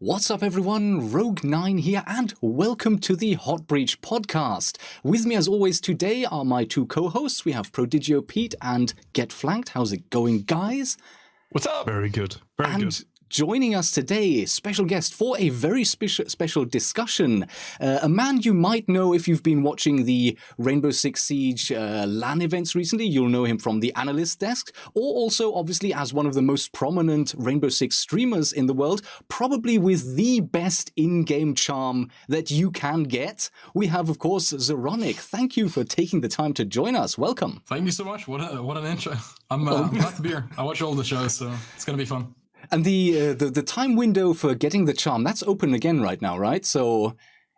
What's up everyone, Rogue9 here and welcome to the Hot Breach podcast. With me as always today are my two co-hosts. We have Prodigio Pete and Get Flanked. How's it going, guys? What's up? Very good. Very good. Joining us today, special guest for a very special discussion. A man you might know if you've been watching the Rainbow Six Siege LAN events recently. You'll know him from the analyst desk, or also obviously as one of the most prominent Rainbow Six streamers in the world, probably with the best in-game charm that you can get. We have, of course, Zeronic. Thank you for taking the time to join us. Welcome. Thank you so much. What an intro. I'm glad to be here. I watch all the shows, so it's going to be fun. And the time window for getting the charm, that's open again right now, right? So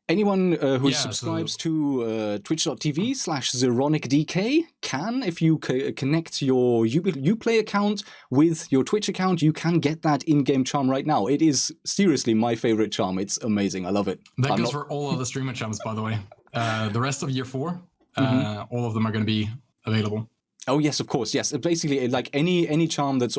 anyone who subscribes to twitch.tv/ZeronicDK can, if you connect your Uplay account with your Twitch account, you can get that in-game charm right now. It is seriously my favorite charm. It's amazing. I love it. That goes for all of the streamer charms, by the way. The rest of year 4, all of them are going to be available. Oh yes, of course, yes. Basically, like any charm that's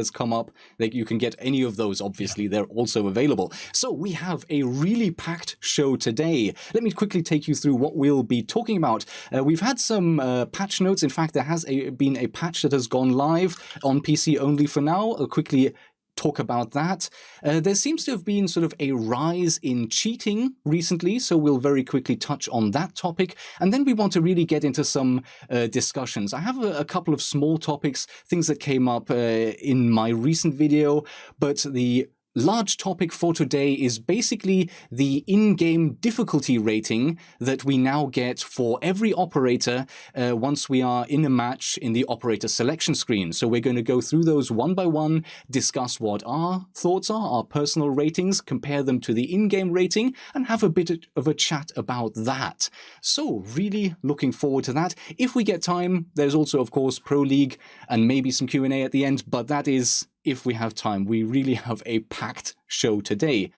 come up, like you can get any of those. Obviously, they're also available. So we have a really packed show today. Let me quickly take you through what we'll be talking about. We've had some patch notes. In fact, there has been a patch that has gone live on PC only for now. I'll quickly talk about that. There seems to have been sort of a rise in cheating recently, so we'll very quickly touch on that topic. And then we want to really get into some discussions. I have a couple of small topics, things that came up in my recent video, but the large topic for today is basically the in-game difficulty rating that we now get for every operator once we are in a match in the operator selection screen. So we're going to go through those one by one, discuss what our thoughts are, our personal ratings, compare them to the in-game rating, and have a bit of a chat about that. So really looking forward to that. If we get time, there's also, of course, Pro League and maybe some Q&A at the end, but that is if we have time. We really have a packed show today.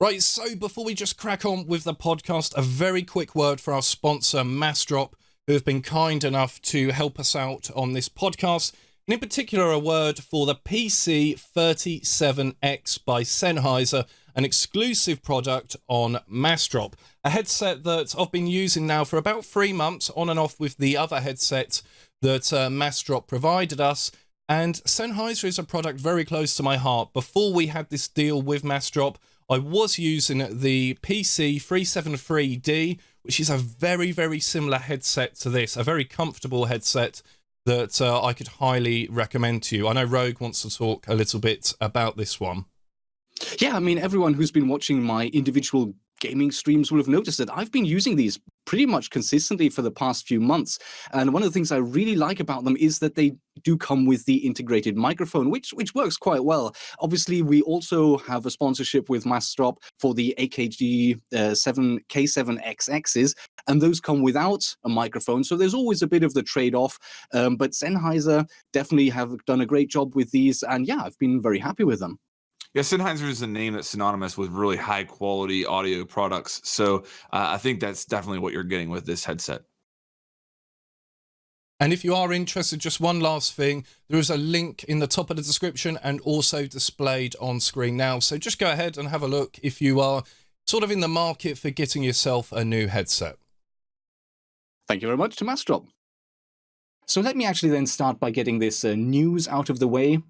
Right, so before we just crack on with the podcast, a very quick word for our sponsor, Massdrop, who have been kind enough to help us out on this podcast. And in particular, a word for the PC37X by Sennheiser, an exclusive product on Massdrop. A headset that I've been using now for about 3 months, on and off with the other headsets that Massdrop provided us. And Sennheiser is a product very close to my heart. Before we had this deal with Massdrop, I was using the PC373D, which is a very, very similar headset to this, a very comfortable headset that I could highly recommend to you. I know Rogue wants to talk a little bit about this one. Yeah, I mean, everyone who's been watching my individual gaming streams will have noticed that I've been using these pretty much consistently for the past few months. And one of the things I really like about them is that they do come with the integrated microphone, which works quite well. Obviously, we also have a sponsorship with Massdrop for the AKG K7XXs, and those come without a microphone. So there's always a bit of the trade-off. But Sennheiser definitely have done a great job with these. And yeah, I've been very happy with them. Yeah, Sennheiser is a name that's synonymous with really high quality audio products. So I think that's definitely what you're getting with this headset. And if you are interested, just one last thing, there is a link in the top of the description and also displayed on screen now. So just go ahead and have a look if you are sort of in the market for getting yourself a new headset. Thank you very much to Massdrop. So let me actually then start by getting this news out of the way.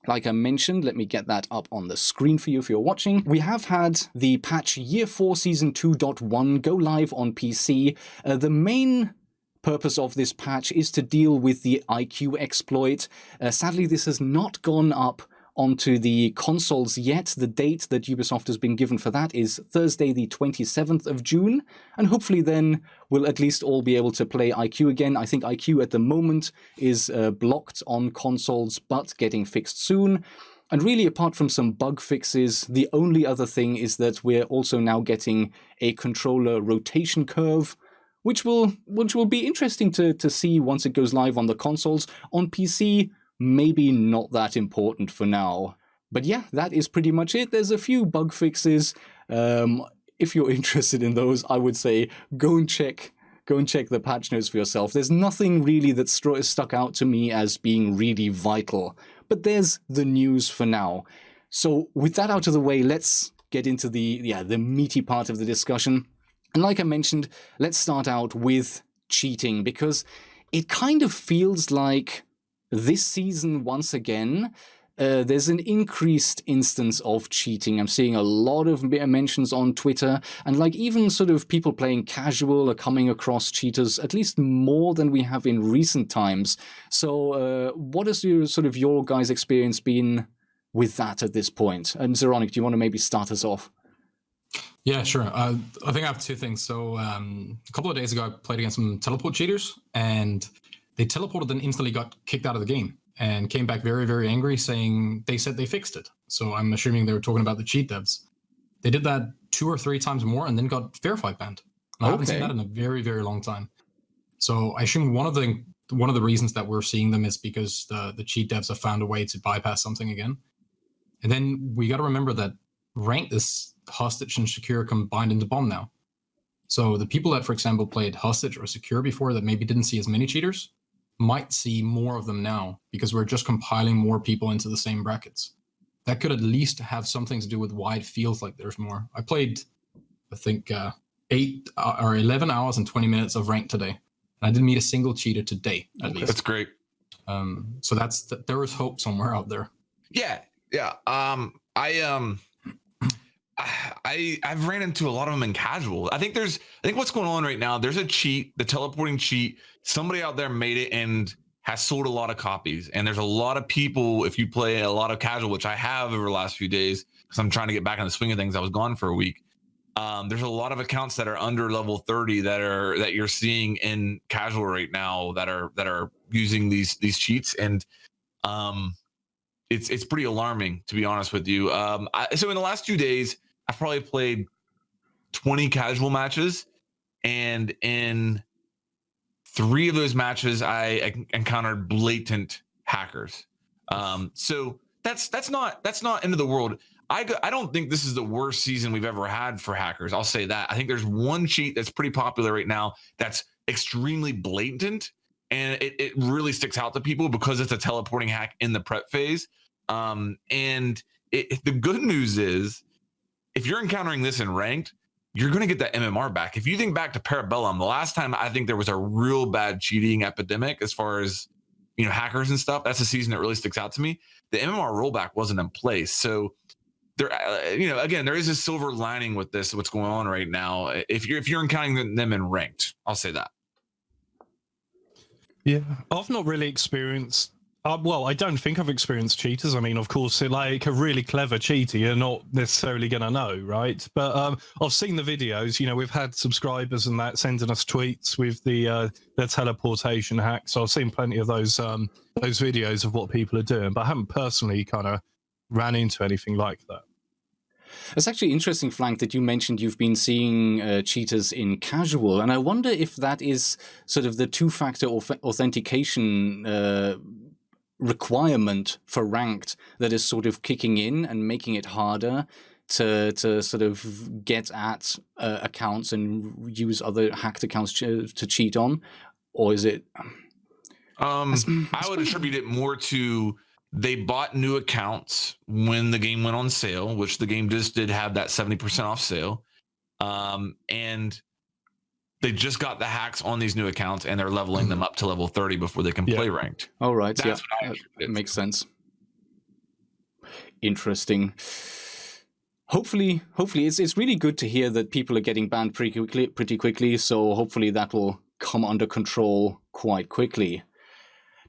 Like I mentioned, let me get that up on the screen for you if you're watching. We have had the patch Year 4 Season 2.1 go live on PC. The main purpose of this patch is to deal with the IQ exploit. Sadly, this has not gone up onto the consoles yet. The date that Ubisoft has been given for that is Thursday, the 27th of June. And hopefully then we'll at least all be able to play IQ again. I think IQ at the moment is blocked on consoles, but getting fixed soon. And really, apart from some bug fixes, the only other thing is that we're also now getting a controller rotation curve, which will be interesting to see once it goes live on the consoles. On PC, maybe not that important for now. But yeah, that is pretty much it. There's a few bug fixes. If you're interested in those, I would say go and check the patch notes for yourself. There's nothing really that stuck out to me as being really vital. But there's the news for now. So with that out of the way, let's get into the meaty part of the discussion. And like I mentioned, let's start out with cheating, because it kind of feels like this season, once again, there's an increased instance of cheating. I'm seeing a lot of mentions on Twitter, and like even sort of people playing casual are coming across cheaters, at least more than we have in recent times. So what has your guys' experience been with that at this point? And Zeronic, do you want to maybe start us off? Yeah, sure. I think I have two things. So a couple of days ago, I played against some teleport cheaters, and they teleported and instantly got kicked out of the game and came back very, very angry, saying they said they fixed it. So I'm assuming they were talking about the cheat devs. They did that 2 or 3 times more and then got Verified banned. And I haven't seen that in a very, very long time. So I assume one of the reasons that we're seeing them is because the cheat devs have found a way to bypass something again. And then we got to remember that ranked is hostage and secure combined into bomb now. So the people that, for example, played hostage or secure before that maybe didn't see as many cheaters might see more of them now, because we're just compiling more people into the same brackets. That could at least have something to do with why it feels like there's more. I played, I think, 8 or 11 hours and 20 minutes of ranked today, and I didn't meet a single cheater today, at least. That's great. So there is hope somewhere out there. Yeah. I've ran into a lot of them in casual. I think what's going on right now, there's a cheat, the teleporting cheat. Somebody out there made it and has sold a lot of copies. And there's a lot of people, if you play a lot of casual, which I have over the last few days, because I'm trying to get back in the swing of things. I was gone for a week. There's a lot of accounts that are under level 30 that you're seeing in casual right now that are using these cheats. And it's pretty alarming, to be honest with you. So in the last 2 days, I've probably played 20 casual matches, and in 3 of those matches, I encountered blatant hackers. So that's not end of the world. I don't think this is the worst season we've ever had for hackers. I'll say that. I think there's one cheat that's pretty popular right now that's extremely blatant, and it really sticks out to people because it's a teleporting hack in the prep phase. And the good news is, if you're encountering this in ranked, you're going to get that MMR back. If you think back to Parabellum, the last time I think there was a real bad cheating epidemic as far as, hackers and stuff, that's a season that really sticks out to me. The MMR rollback wasn't in place. So there, again, there is a silver lining with this, what's going on right now. If you're encountering them in ranked, I'll say that. Yeah, I've not really experienced. Well, I don't think I've experienced cheaters. I mean, of course, like a really clever cheater, you're not necessarily going to know, right? But I've seen the videos. We've had subscribers and that sending us tweets with the teleportation hack. So I've seen plenty of those videos of what people are doing, but I haven't personally kind of ran into anything like that. It's actually interesting, Flank, that you mentioned you've been seeing cheaters in casual, and I wonder if that is sort of the two-factor authentication requirement for ranked that is sort of kicking in and making it harder to sort of get at accounts and use other hacked accounts to cheat on, or is it? I would attribute it more to they bought new accounts when the game went on sale, which the game just did have that 70% off sale, and they just got the hacks on these new accounts, and they're leveling them up to level 30 before they can play ranked. All right, that's what that makes sense. Interesting. Hopefully, it's really good to hear that people are getting banned pretty quickly. So hopefully that will come under control quite quickly.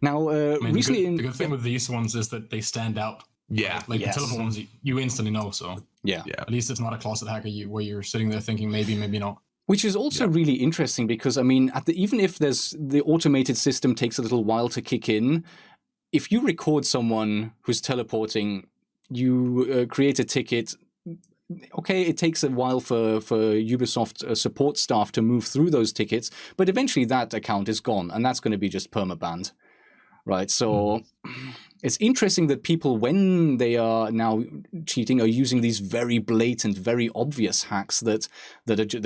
Now, recently, the good thing with these ones is that they stand out. Yeah, like the teleport ones, you instantly know. So yeah, at least it's not a closet hacker where you're sitting there thinking maybe not. Which is also really interesting because, I mean, even if the automated system takes a little while to kick in, if you record someone who's teleporting, you create a ticket. Okay, it takes a while for Ubisoft support staff to move through those tickets, but eventually that account is gone, and that's going to be just permabanned, right? So it's interesting that people, when they are now cheating, are using these very blatant, very obvious hacks that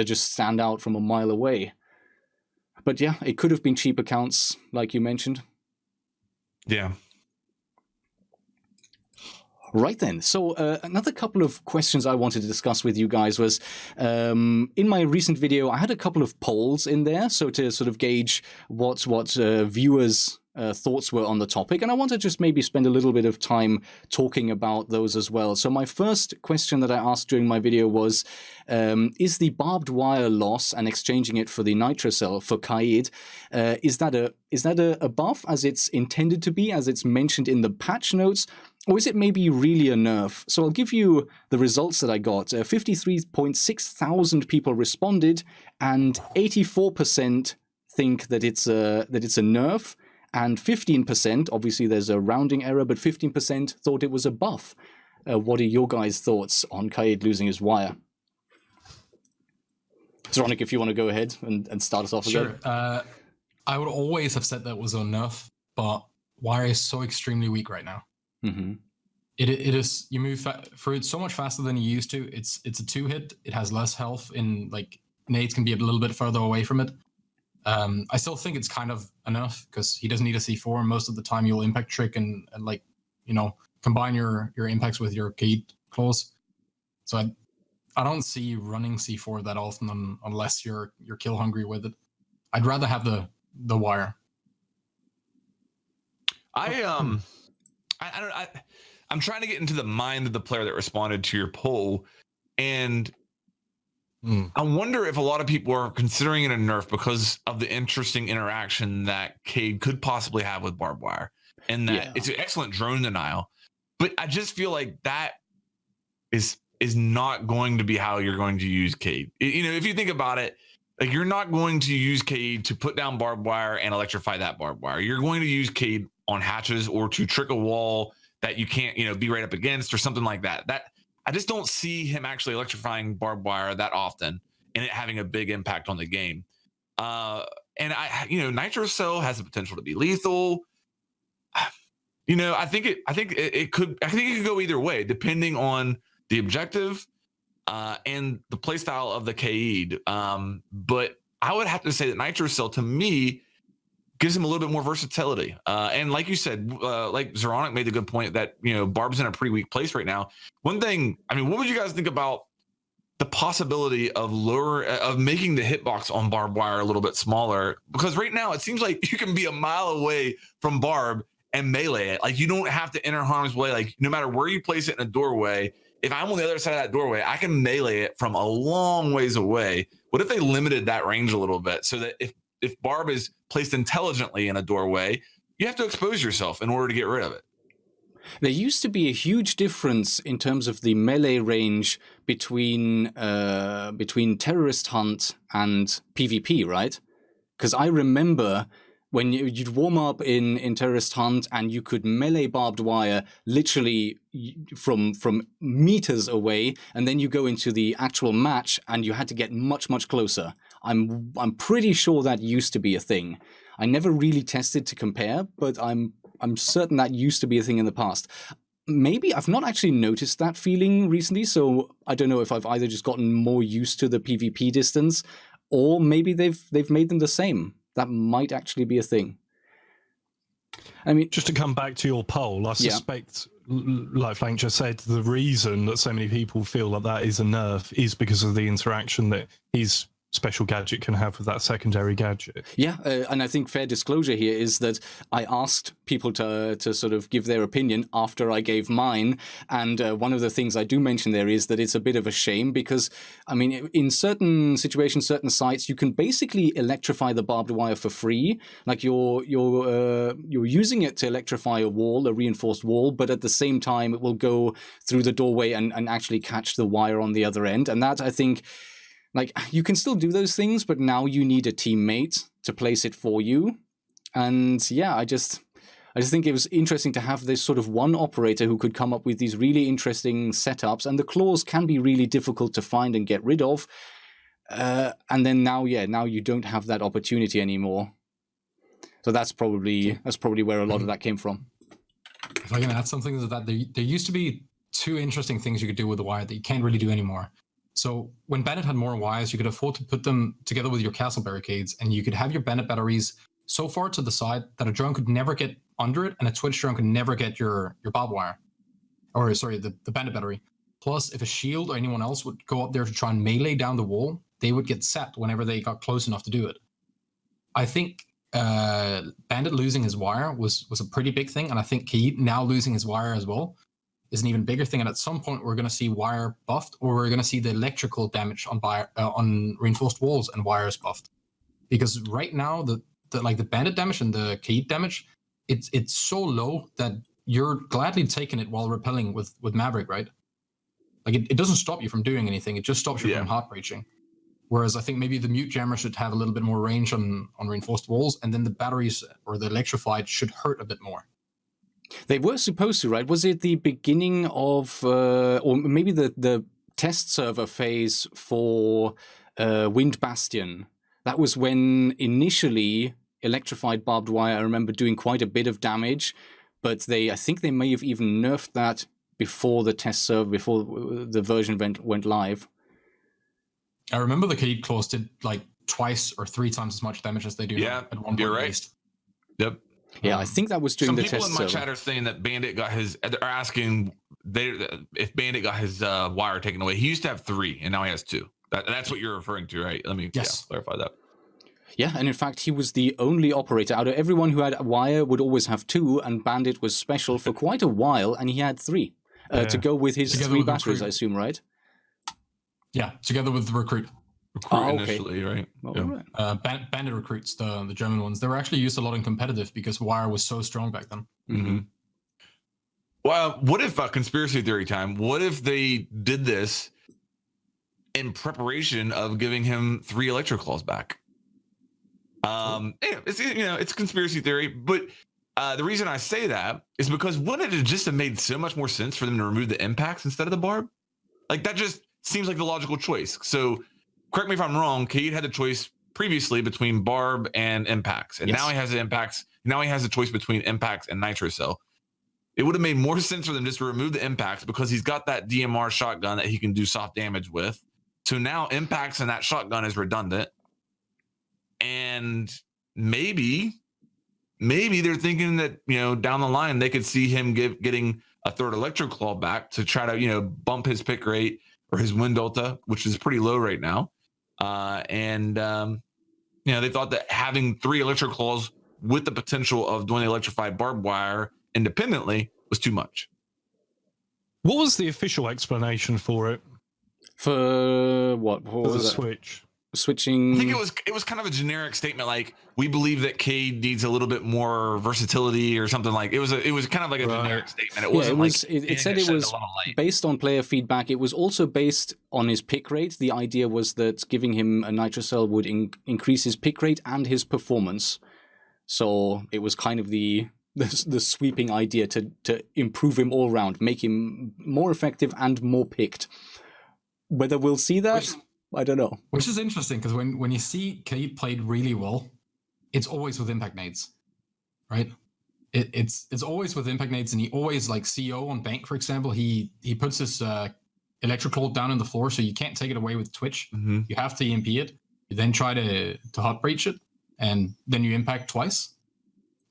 just stand out from a mile away. But yeah, it could have been cheap accounts, like you mentioned. Yeah. Right then. So another couple of questions I wanted to discuss with you guys was, in my recent video, I had a couple of polls in there, so to sort of gauge what viewers' thoughts were on the topic, and I want to just maybe spend a little bit of time talking about those as well. So my first question that I asked during my video was, is the barbed wire loss and exchanging it for the nitrocell for Kaid, is that a buff as it's intended to be, as it's mentioned in the patch notes? Or is it maybe really a nerf? So I'll give you the results that I got. 53.6 thousand people responded, and 84% think that it's a nerf, and 15%, obviously there's a rounding error, but 15% thought it was a buff. What are your guys' thoughts on Kaid losing his wire? Zoronic, if you want to go ahead and start us off again. Sure. I would always have said that was a nerf, but wire is so extremely weak right now. Mm-hmm. It is, you move through it so much faster than you used to. It's a 2-hit. It has less health. In like nades can be a little bit further away from it. I still think it's kind of enough because he doesn't need a C4, and most of the time you'll impact trick and like, you know, combine your impacts with your Kaid claws. So I don't see running C4 that often unless you're kill hungry with it. I'd rather have the wire. I'm trying to get into the mind of the player that responded to your poll, and I wonder if a lot of people are considering it a nerf because of the interesting interaction that Kaid could possibly have with barbed wire, and that it's an excellent drone denial. But I just feel like that is not going to be how you're going to use Kaid. You know, if you think about it, like you're not going to use Kaid to put down barbed wire and electrify that barbed wire. You're going to use Kaid on hatches or to trick a wall that you can't, you know, be right up against or something like that. That I just don't see him actually electrifying barbed wire that often and it having a big impact on the game. And Nitrocell has the potential to be lethal. You know, I think it could go either way depending on the objective and the playstyle of the Kaid. But I would have to say that Nitrocell to me gives him a little bit more versatility. And like you said, like Zoronic made the good point that, you know, Barb's in a pretty weak place right now. One thing, I mean, what would you guys think about the possibility of making the hitbox on barbed wire a little bit smaller? Because right now it seems like you can be a mile away from Barb and melee it. Like you don't have to enter harm's way. Like no matter where you place it in a doorway, if I'm on the other side of that doorway, I can melee it from a long ways away. What if they limited that range a little bit so that if Barb is placed intelligently in a doorway, you have to expose yourself in order to get rid of it? There used to be a huge difference in terms of the melee range between Terrorist Hunt and PvP, right? Because I remember when you'd warm up in Terrorist Hunt and you could melee barbed wire literally from meters away, and then you go into the actual match and you had to get much, much closer. I'm pretty sure that used to be a thing. I never really tested to compare, but I'm certain that used to be a thing in the past. Maybe I've not actually noticed that feeling recently, so I don't know if I've either just gotten more used to the PvP distance, or maybe they've made them the same. That might actually be a thing. I mean, just to come back to your poll, I suspect, like Flank just said, the reason that so many people feel like that is a nerf is because of the interaction that his special gadget can have with that secondary gadget. Yeah, and I think fair disclosure here is that I asked people to sort of give their opinion after I gave mine, and one of the things I do mention there is that it's a bit of a shame because, I mean, in certain situations, certain sites, you can basically electrify the barbed wire for free. Like you're using it to electrify a wall, a reinforced wall, but at the same time, it will go through the doorway and actually catch the wire on the other end. And that, I think, like, you can still do those things, but now you need a teammate to place it for you. And yeah, I just think it was interesting to have this sort of one operator who could come up with these really interesting setups. And the claws can be really difficult to find and get rid of. And then now you don't have that opportunity anymore. So that's probably where a lot of that came from. If I can add something to that, there used to be two interesting things you could do with the wire that you can't really do anymore. So when Bennett had more wires, you could afford to put them together with your castle barricades, and you could have your Bennett batteries so far to the side that a drone could never get under it, and a Twitch drone could never get your barbed wire. the bandit battery. Plus, if a shield or anyone else would go up there to try and melee down the wall, they would get set whenever they got close enough to do it. I think Bandit losing his wire was a pretty big thing, and I think Keith now losing his wire as well is an even bigger thing. And at some point, we're going to see wire buffed, or we're going to see the electrical damage on reinforced walls and wires buffed. Because right now, the bandit damage and the Keith damage, it's so low that you're gladly taking it while repelling with Maverick, right? Like it doesn't stop you from doing anything; it just stops you from heart breaching. Whereas I think maybe the mute jammer should have a little bit more range on reinforced walls, and then the batteries or the electrified should hurt a bit more. They were supposed to, right? Was it the beginning of, or maybe the test server phase for Wind Bastion? That was when initially electrified barbed wire, I remember, doing quite a bit of damage, but I think they may have even nerfed that before the test server, before the version went live. I remember the Kayid claws did like twice or 3 times as much damage as they do now at one point. You're right. Least. Yep. Yeah, I think that was during the test server. Some people in my chat are saying that Bandit got are asking if Bandit got his wire taken away. He used to have 3, and now he has 2. That's what you're referring to, right? Let me clarify that. Yeah, and in fact, he was the only operator. Out of everyone who had a wire would always have 2, and Bandit was special for quite a while, and he had 3 to go with his 3 batteries, I assume, right? Yeah, together with the recruit. Initially, right? Right. Bandit recruits, the German ones, they were actually used a lot in competitive because wire was so strong back then. Mm-hmm. Well, what if conspiracy theory time? What if they did this in preparation of giving him 3 electro claws back? It's conspiracy theory, but the reason I say that is because wouldn't it just have made so much more sense for them to remove the impacts instead of the barb? Like that just seems like the logical choice. So correct me if I'm wrong. Cade had the choice previously between barb and impacts, and now he has the impacts. Now he has the choice between impacts and nitro cell. It would have made more sense for them just to remove the impacts because he's got that DMR shotgun that he can do soft damage with. So now impacts and that shotgun is redundant. And maybe they're thinking that, down the line, they could see him getting a 3rd electro claw back to try to, bump his pick rate or his win delta, which is pretty low right now. They thought that having 3 electro claws with the potential of doing the electrified barbed wire independently was too much. What was the official explanation for it? For what? For the Switch? Switching. I think it was kind of a generic statement, like we believe that Cade needs a little bit more versatility or something. Like it was kind of like a generic statement. It wasn't it said it was based on player feedback. It was also based on his pick rate. The idea was that giving him a nitro cell would increase his pick rate and his performance. So it was kind of the sweeping idea to improve him all around, make him more effective and more picked. Whether we'll see that, I don't know. Which is interesting because when you see Cade played really well, it's always with impact nades, right? It's always with impact nades, and he always, like CO on Bank, for example, he puts his electrical down on the floor, so you can't take it away with Twitch. Mm-hmm. You have to EMP it. You then try to hot breach it, and then you impact twice.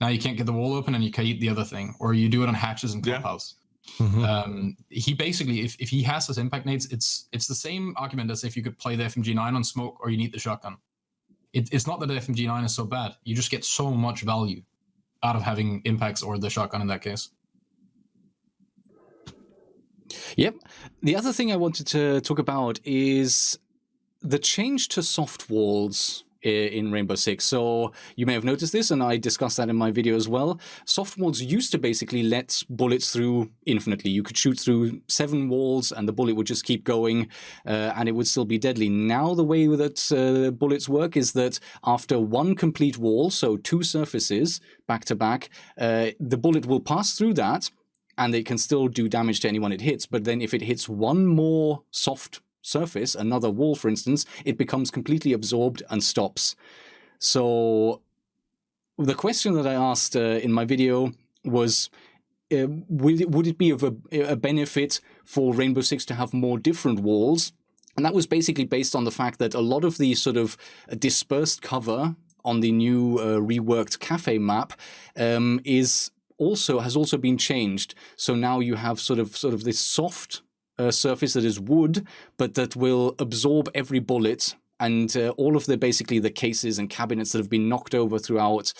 Now you can't get the wall open, and you Cade the other thing, or you do it on hatches and clubhouse. Mm-hmm. He basically, if he has his impact nades, it's the same argument as if you could play the FMG9 on smoke or you need the shotgun. It's not that the FMG9 is so bad. You just get so much value out of having impacts or the shotgun in that case. Yep. The other thing I wanted to talk about is the change to soft walls in Rainbow Six. So you may have noticed this, and I discussed that in my video as well. Soft walls used to basically let bullets through infinitely. You could shoot through 7 walls and the bullet would just keep going and it would still be deadly. Now the way that bullets work is that after 1 complete wall, so 2 surfaces back to back, the bullet will pass through that and it can still do damage to anyone it hits. But then if it hits 1 more soft surface, another wall for instance, it becomes completely absorbed and stops. So the question that I asked in my video was, would it be of a benefit for Rainbow Six to have more different walls? And that was basically based on the fact that a lot of the sort of dispersed cover on the new reworked cafe map is has also been changed. So now you have sort of this soft surface that is wood, but that will absorb every bullet. And all of basically the cases and cabinets that have been knocked over throughout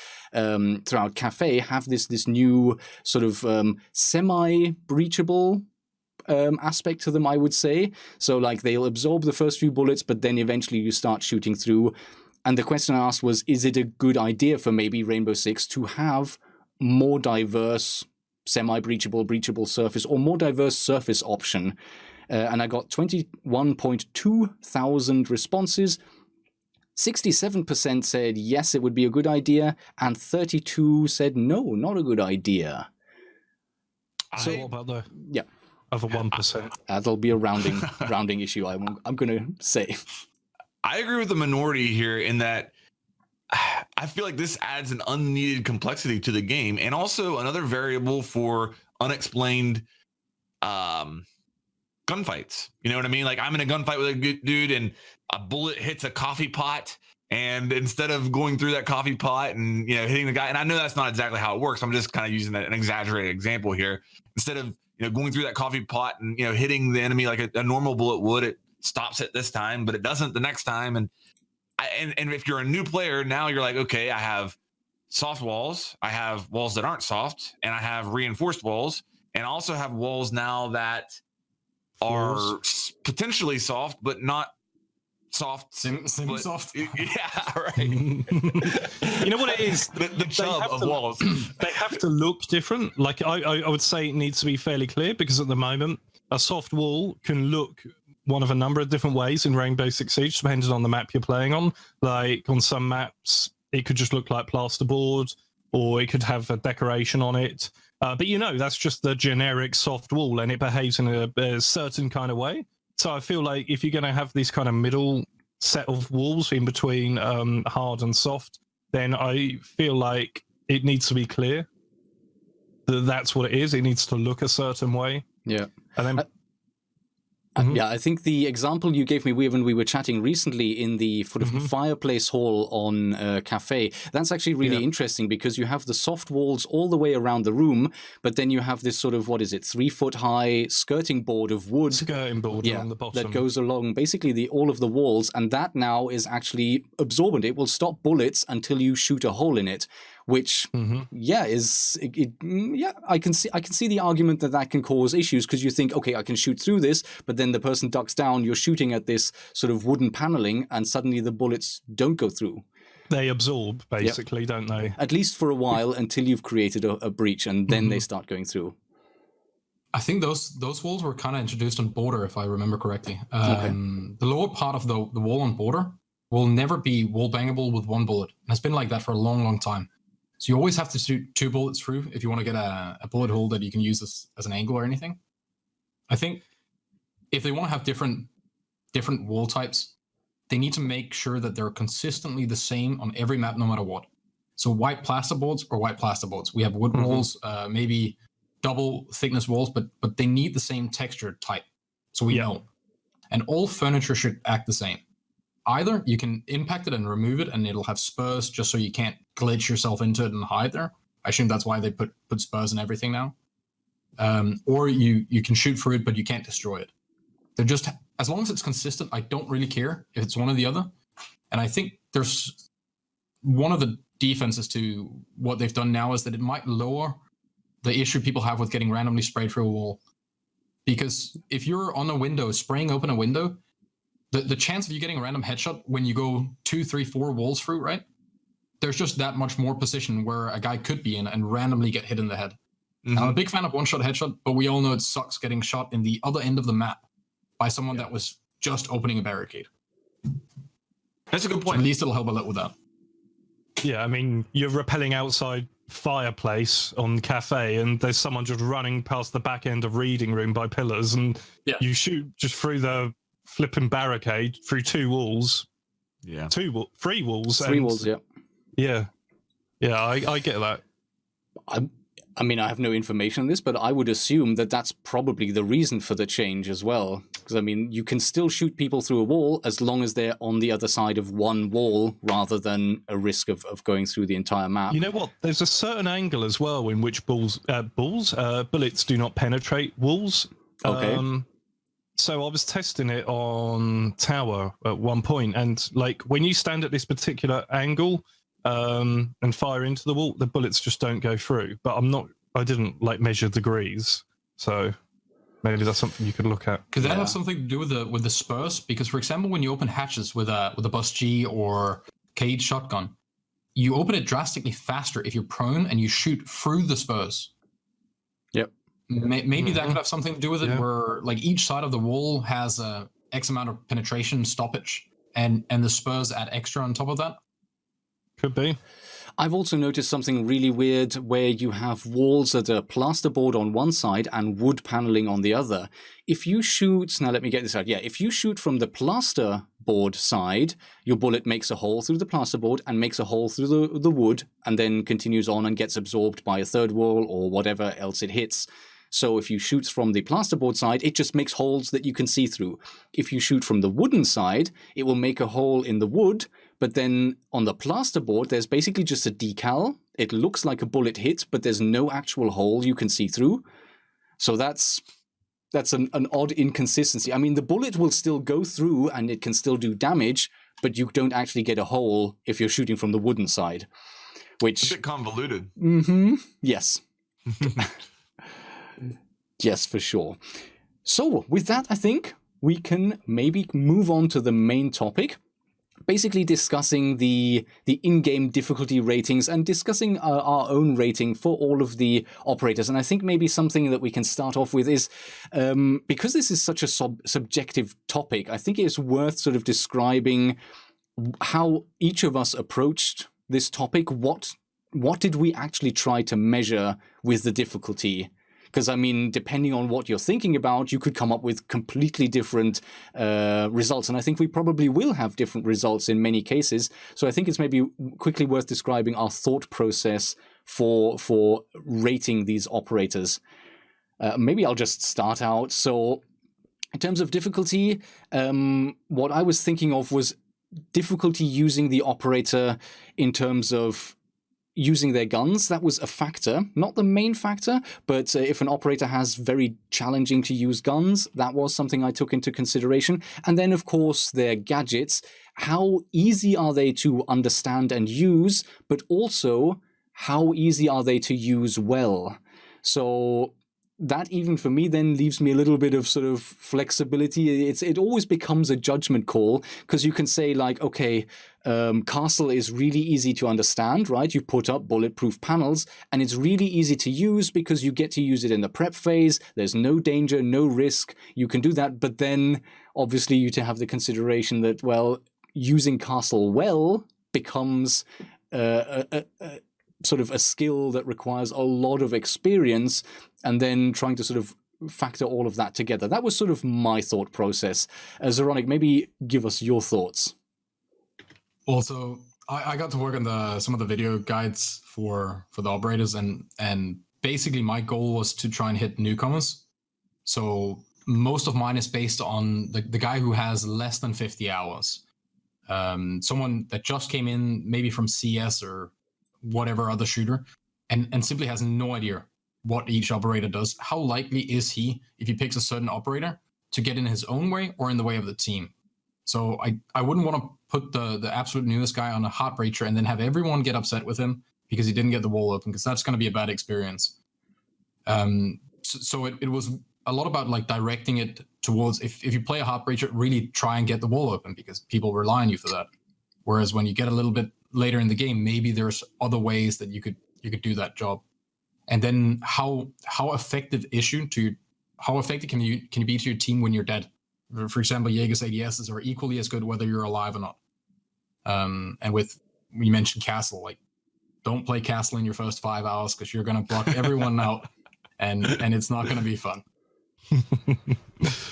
Cafe have this new sort of semi-breachable aspect to them, I would say. So like they'll absorb the first few bullets, but then eventually you start shooting through. And the question I asked was, is it a good idea for maybe Rainbow Six to have more diverse semi-breachable, breachable surface, or more diverse surface option? And I got 21.2 thousand responses. 67% said yes, it would be a good idea, and 32 said no, not a good idea. So what about the yeah other 1%? That'll be a rounding issue. I'm going to say. I agree with the minority here in that I feel like this adds an unneeded complexity to the game, and also another variable for unexplained gunfights. You know what I mean? Like I'm in a gunfight with a good dude and a bullet hits a coffee pot, and instead of going through that coffee pot and hitting the guy, and I know that's not exactly how it works, I'm just kind of using an exaggerated example here. Instead of going through that coffee pot and hitting the enemy like a normal bullet would, it stops it this time, but it doesn't the next time. And if you're a new player, now you're like, okay, I have soft walls, I have walls that aren't soft, and I have reinforced walls, and I also have walls now that are potentially soft, but not soft. Semi-soft. Yeah, right. You know what it is? The chub of walls. They have to look different. Like I would say it needs to be fairly clear, because at the moment a soft wall can look one of a number of different ways in Rainbow Six Siege, depending on the map you're playing on. Like on some maps, it could just look like plasterboard, or it could have a decoration on it. But that's just the generic soft wall, and it behaves in a certain kind of way. So I feel like if you're going to have this kind of middle set of walls in between hard and soft, then I feel like it needs to be clear that that's what it is. It needs to look a certain way. Yeah. And then... Yeah, I think the example you gave me when we were chatting recently in the sort of fireplace hall on Cafe, that's actually really interesting, because you have the soft walls all the way around the room, but then you have this sort of, 3-foot high skirting board of wood. Skirting board on the bottom. That goes along basically all of the walls, and that now is actually absorbent. It will stop bullets until you shoot a hole in it. Which, I can see the argument that can cause issues, because you think, okay, I can shoot through this, but then the person ducks down, you're shooting at this sort of wooden paneling, and suddenly the bullets don't go through. They absorb, basically, don't they? At least for a while, until you've created a breach, and then they start going through. I think those walls were kind of introduced on Border, if I remember correctly. The lower part of the wall on Border will never be wall bangable with one bullet. And it's been like that for a long, long time. So you always have to shoot 2 bullets through if you want to get a bullet hole that you can use as an angle or anything. I think if they want to have different wall types, they need to make sure that they're consistently the same on every map, no matter what. So white plasterboards or white plasterboards. We have wood walls, maybe double thickness walls, but they need the same texture type. So we know. And all furniture should act the same. Either you can impact it and remove it, and it'll have spurs just so you can't glitch yourself into it and hide there. I assume that's why they put spurs in everything now. Or you can shoot through it, but you can't destroy it. They're just, as long as it's consistent, I don't really care if it's one or the other. And I think there's one of the defenses to what they've done now is that it might lower the issue people have with getting randomly sprayed through a wall. Because if you're on a window, spraying open a window, the chance of you getting a random headshot when you go 2, 3, 4 walls through, right? There's just that much more position where a guy could be in and randomly get hit in the head. I'm a big fan of one-shot headshot, but we all know it sucks getting shot in the other end of the map by someone that was just opening a barricade. That's a good point. So at least it'll help a lot with that. Yeah, I mean, you're rappelling outside fireplace on Cafe, and there's someone just running past the back end of reading room by pillars, and you shoot just through the flipping barricade through 2 walls. Yeah. 3 walls. 3 walls, Yeah. Yeah, I get that. I mean, I have no information on this, but I would assume that that's probably the reason for the change as well. Because, I mean, you can still shoot people through a wall as long as they're on the other side of one wall rather than a risk of going through the entire map. You know what? There's a certain angle as well in which bullets do not penetrate walls. Okay. So I was testing it on tower at one point, and like when you stand at this particular angle and fire into the wall, the bullets just don't go through. But I didn't like measure degrees, so maybe that's something you could look at. Could that have something to do with the spurs? Because, for example, when you open hatches with a Bus G or Cage shotgun, you open it drastically faster if you're prone and you shoot through the spurs. Yep. Maybe that could have something to do with it, where like each side of the wall has a X amount of penetration stoppage, and the spurs add extra on top of that. Could be. I've also noticed something really weird where you have walls that are plasterboard on one side and wood paneling on the other. If you shoot, now let me get this out. Yeah, if you shoot from the plasterboard side, your bullet makes a hole through the plasterboard and makes a hole through the wood and then continues on and gets absorbed by a third wall or whatever else it hits. So if you shoot from the plasterboard side, it just makes holes that you can see through. If you shoot from the wooden side, it will make a hole in the wood, but then on the plasterboard, there's basically just a decal. It looks like a bullet hit, but there's no actual hole you can see through. So that's an odd inconsistency. I mean, the bullet will still go through and it can still do damage, but you don't actually get a hole if you're shooting from the wooden side. Which... It's a bit convoluted. Mm-hmm. Yes. Yes, for sure. So with that, I think we can maybe move on to the main topic, basically discussing the in-game difficulty ratings and discussing our own rating for all of the operators. And I think maybe something that we can start off with is, because this is such a subjective topic, I think it's worth sort of describing how each of us approached this topic. What did we actually try to measure with the difficulty? Because, I mean, depending on what you're thinking about, you could come up with completely different results. And I think we probably will have different results in many cases. So I think it's maybe quickly worth describing our thought process for rating these operators. Maybe I'll just start out. So in terms of difficulty, what I was thinking of was difficulty using the operator in terms of using their guns. That was a factor, not the main factor, but if an operator has very challenging to use guns, that was something I took into consideration. And then, of course, their gadgets. How easy are they to understand and use, but also how easy are they to use well? So that even for me then leaves me a little bit of sort of flexibility. It always becomes a judgment call, because you can say like, okay, Castle is really easy to understand, right? You put up bulletproof panels and it's really easy to use because you get to use it in the prep phase. There's no danger, no risk. You can do that. But then obviously you to have the consideration that, well, using Castle well becomes sort of a skill that requires a lot of experience, and then trying to sort of factor all of that together. That was sort of my thought process. Zoronic, maybe give us your thoughts. Also, I got to work on some of the video guides for the operators, and basically my goal was to try and hit newcomers. So most of mine is based on the guy who has less than 50 hours. Someone that just came in maybe from CS or whatever other shooter, and simply has no idea what each operator does. How likely is he, if he picks a certain operator, to get in his own way or in the way of the team? So I wouldn't want to put the absolute newest guy on a heartbreaker and then have everyone get upset with him because he didn't get the wall open, because that's going to be a bad experience. So it was a lot about like directing it towards, if you play a heartbreaker, really try and get the wall open, because people rely on you for that. Whereas when you get a little bit later in the game, maybe there's other ways that you could do that job. And then how effective can you be to your team when you're dead? For example, Jaeger's ADSs are equally as good whether you're alive or not. And you mentioned Castle, like, don't play Castle in your first 5 hours, because you're going to block everyone out, and it's not going to be fun.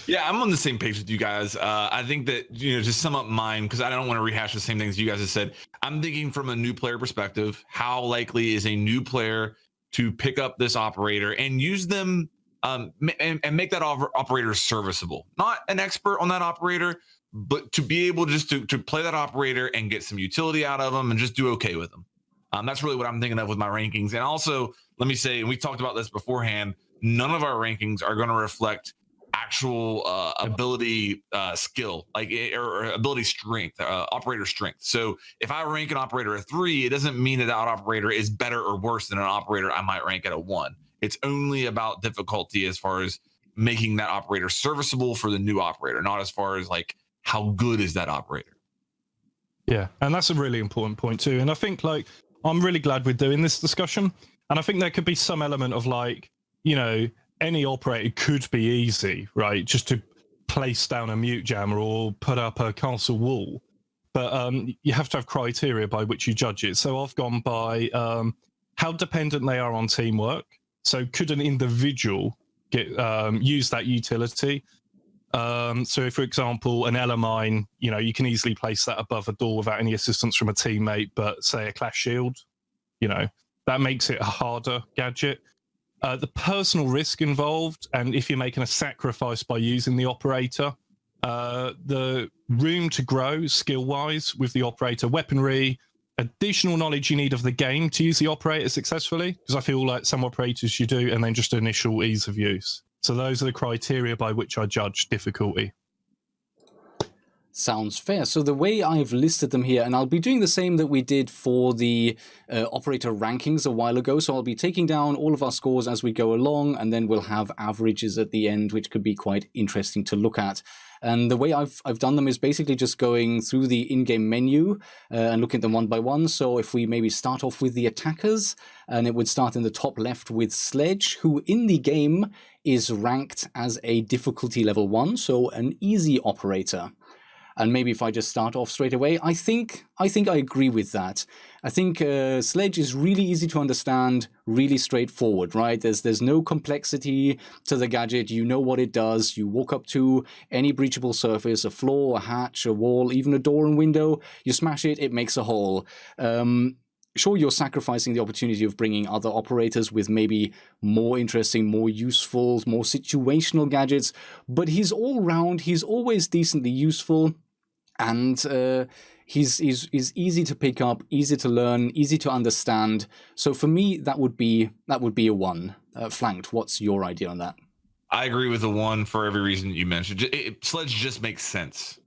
Yeah, I'm on the same page with you guys. I think that, just sum up mine, because I don't want to rehash the same things you guys have said. I'm thinking from a new player perspective, how likely is a new player to pick up this operator and use them and make that operator serviceable. Not an expert on that operator, but to be able just to play that operator and get some utility out of them and just do okay with them. That's really what I'm thinking of with my rankings. And also, let me say, and we talked about this beforehand, none of our rankings are going to reflect actual ability skill, or ability strength, operator strength. So if I rank an operator a 3, it doesn't mean that operator is better or worse than an operator I might rank at a 1. It's only about difficulty as far as making that operator serviceable for the new operator, not as far as like how good is that operator. Yeah, and that's a really important point too. And I think I'm really glad we're doing this discussion. And I think there could be some element of any operator could be easy, right? Just to place down a mute jammer or put up a castle wall. But you have to have criteria by which you judge it. So I've gone by how dependent they are on teamwork. So could an individual get use that utility? So if, for example, an Elamine, you can easily place that above a door without any assistance from a teammate, but say a clash shield, that makes it a harder gadget. The personal risk involved, and if you're making a sacrifice by using the operator, the room to grow skill-wise with the operator, weaponry, additional knowledge you need of the game to use the operator successfully, because I feel like some operators you do, and then just initial ease of use. So those are the criteria by which I judge difficulty. Sounds fair. So the way I've listed them here, and I'll be doing the same that we did for the operator rankings a while ago. So I'll be taking down all of our scores as we go along, and then we'll have averages at the end, which could be quite interesting to look at. And the way I've done them is basically just going through the in-game menu and looking at them one by one. So if we maybe start off with the attackers, and it would start in the top left with Sledge, who in the game is ranked as a difficulty level 1, so an easy operator. And maybe if I just start off straight away, I think I agree with that. I think Sledge is really easy to understand, really straightforward, right? There's no complexity to the gadget. You know what it does. You walk up to any breachable surface, a floor, a hatch, a wall, even a door and window. You smash it, it makes a hole. Sure, you're sacrificing the opportunity of bringing other operators with maybe more interesting, more useful, more situational gadgets, but he's all round, he's always decently useful, and he's easy to pick up, easy to learn, easy to understand. So for me, that would be a 1. Flanked, what's your idea on that? I agree with the 1 for every reason that you mentioned. Sledge just makes sense.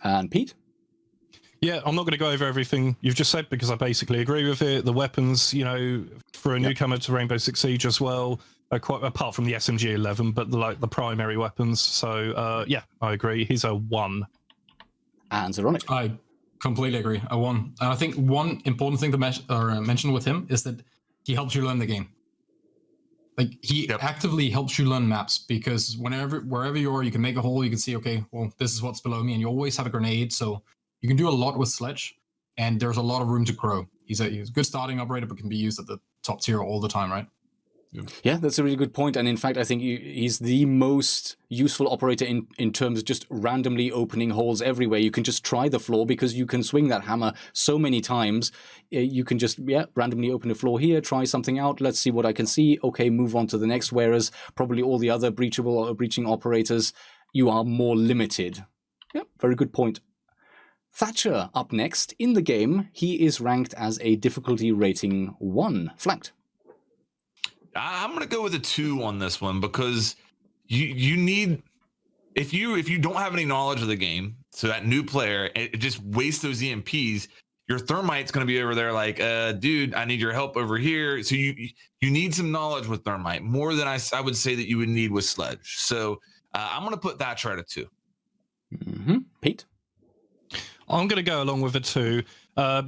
And Pete? Yeah, I'm not going to go over everything you've just said because I basically agree with it. The weapons, for a newcomer to Rainbow Six Siege as well, are quite apart from the SMG-11, but the primary weapons. So yeah, I agree. He's a 1. And Zeronic? I completely agree. A 1. And I think one important thing to mention with him is that he helps you learn the game. Like he actively helps you learn maps because wherever you are, you can make a hole. You can see, okay, well, this is what's below me, and you always have a grenade. So you can do a lot with Sledge, and there's a lot of room to grow. He's a good starting operator, but can be used at the top tier all the time, right? Yeah, that's a really good point. And in fact, I think he's the most useful operator in terms of just randomly opening holes everywhere. You can just try the floor because you can swing that hammer so many times. You can just, randomly open a floor here, try something out. Let's see what I can see. Okay, move on to the next. Whereas probably all the other breaching operators, you are more limited. Yeah, very good point. Thatcher up next. In the game, he is ranked as a difficulty rating 1. Flanked. I'm going to go with a 2 on this one because you need, if you don't have any knowledge of the game, so that new player, it just wastes those EMPs. Your Thermite's going to be over there like, dude, I need your help over here. So you need some knowledge with Thermite more than I would say that you would need with Sledge. So I'm going to put Thatcher at a 2. Mm-hmm. Pete? I'm going to go along with a 2.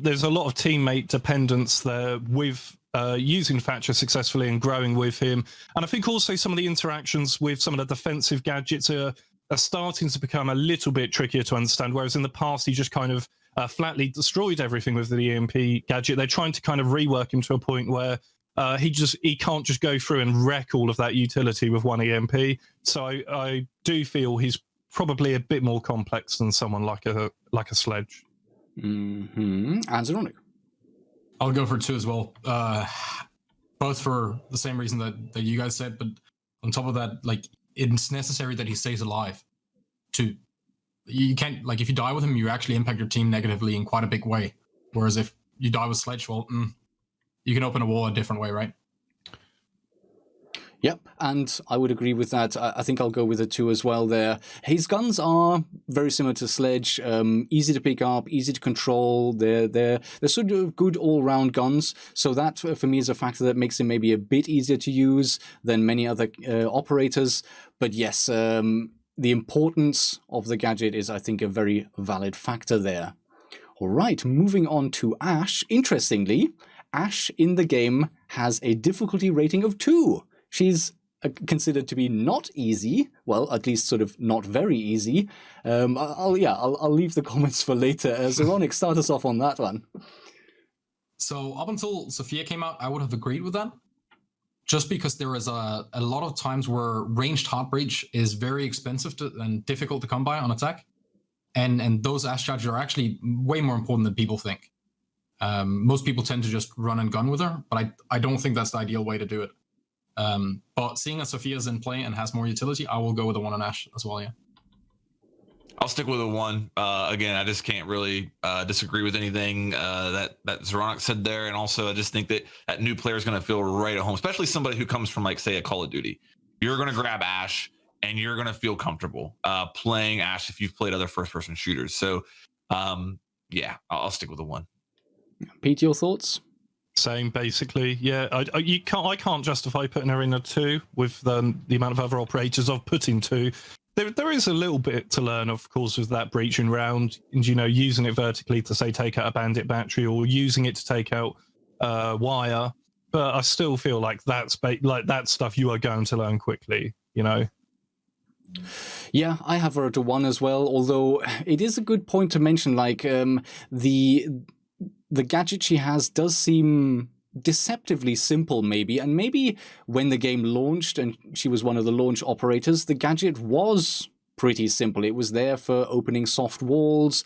There's a lot of teammate dependence there with using Thatcher successfully and growing with him. And I think also some of the interactions with some of the defensive gadgets are starting to become a little bit trickier to understand, whereas in the past he just kind of flatly destroyed everything with the EMP gadget. They're trying to kind of rework him to a point where he can't just go through and wreck all of that utility with one EMP. So I do feel he's probably a bit more complex than someone like a Sledge. Mm-hmm. And Zeronic? I'll go for 2 as well. Both for the same reason that you guys said, but On top of that, like, it's necessary that he stays alive. You can't, like, if you die with him, you actually impact your team negatively in quite a big way. Whereas if you die with Sledge, well, you can open a wall a different way, right? Yep, and I would agree with that. I think I'll go with it too as well there. His guns are very similar to Sledge, easy to pick up, easy to control. They're sort of good all-round guns, so that for me is a factor that makes him maybe a bit easier to use than many other operators. But yes, the importance of the gadget is, I think, a very valid factor there. All right, moving on to Ashe. Interestingly, Ashe in the game has a difficulty rating of 2. She's considered to be not easy, well, at least sort of not very easy. I'll leave the comments for later. Zeronic, start us off on that one. So up until Sophia came out, I would have agreed with that. Just because there is a lot of times where ranged heart breach is very expensive and difficult to come by on attack. And those Ashe charges are actually way more important than people think. Most people tend to just run and gun with her, but I don't think that's the ideal way to do it. But seeing as Sophia's in play and has more utility, I will go with the 1 on Ashe as well, yeah. I'll stick with a 1. Again, I just can't really disagree with anything that Zeronic said there. And also, I just think that new player is going to feel right at home, especially somebody who comes from, like, say, a Call of Duty. You're going to grab Ashe, and you're going to feel comfortable playing Ashe if you've played other first-person shooters. So, yeah, I'll stick with the 1. Pete, your thoughts? Same, basically. Yeah, I can't justify putting her in a 2 with the amount of other operators I've put in 2. There is a little bit to learn, of course, with that breaching round, and using it vertically to, say, take out a bandit battery, or using it to take out wire. But I still feel like that's stuff you are going to learn quickly. Yeah, I have her at a 1 as well. Although it is a good point to mention, like the gadget she has does seem deceptively simple, maybe. And maybe when the game launched and she was one of the launch operators, the gadget was pretty simple. It was there for opening soft walls.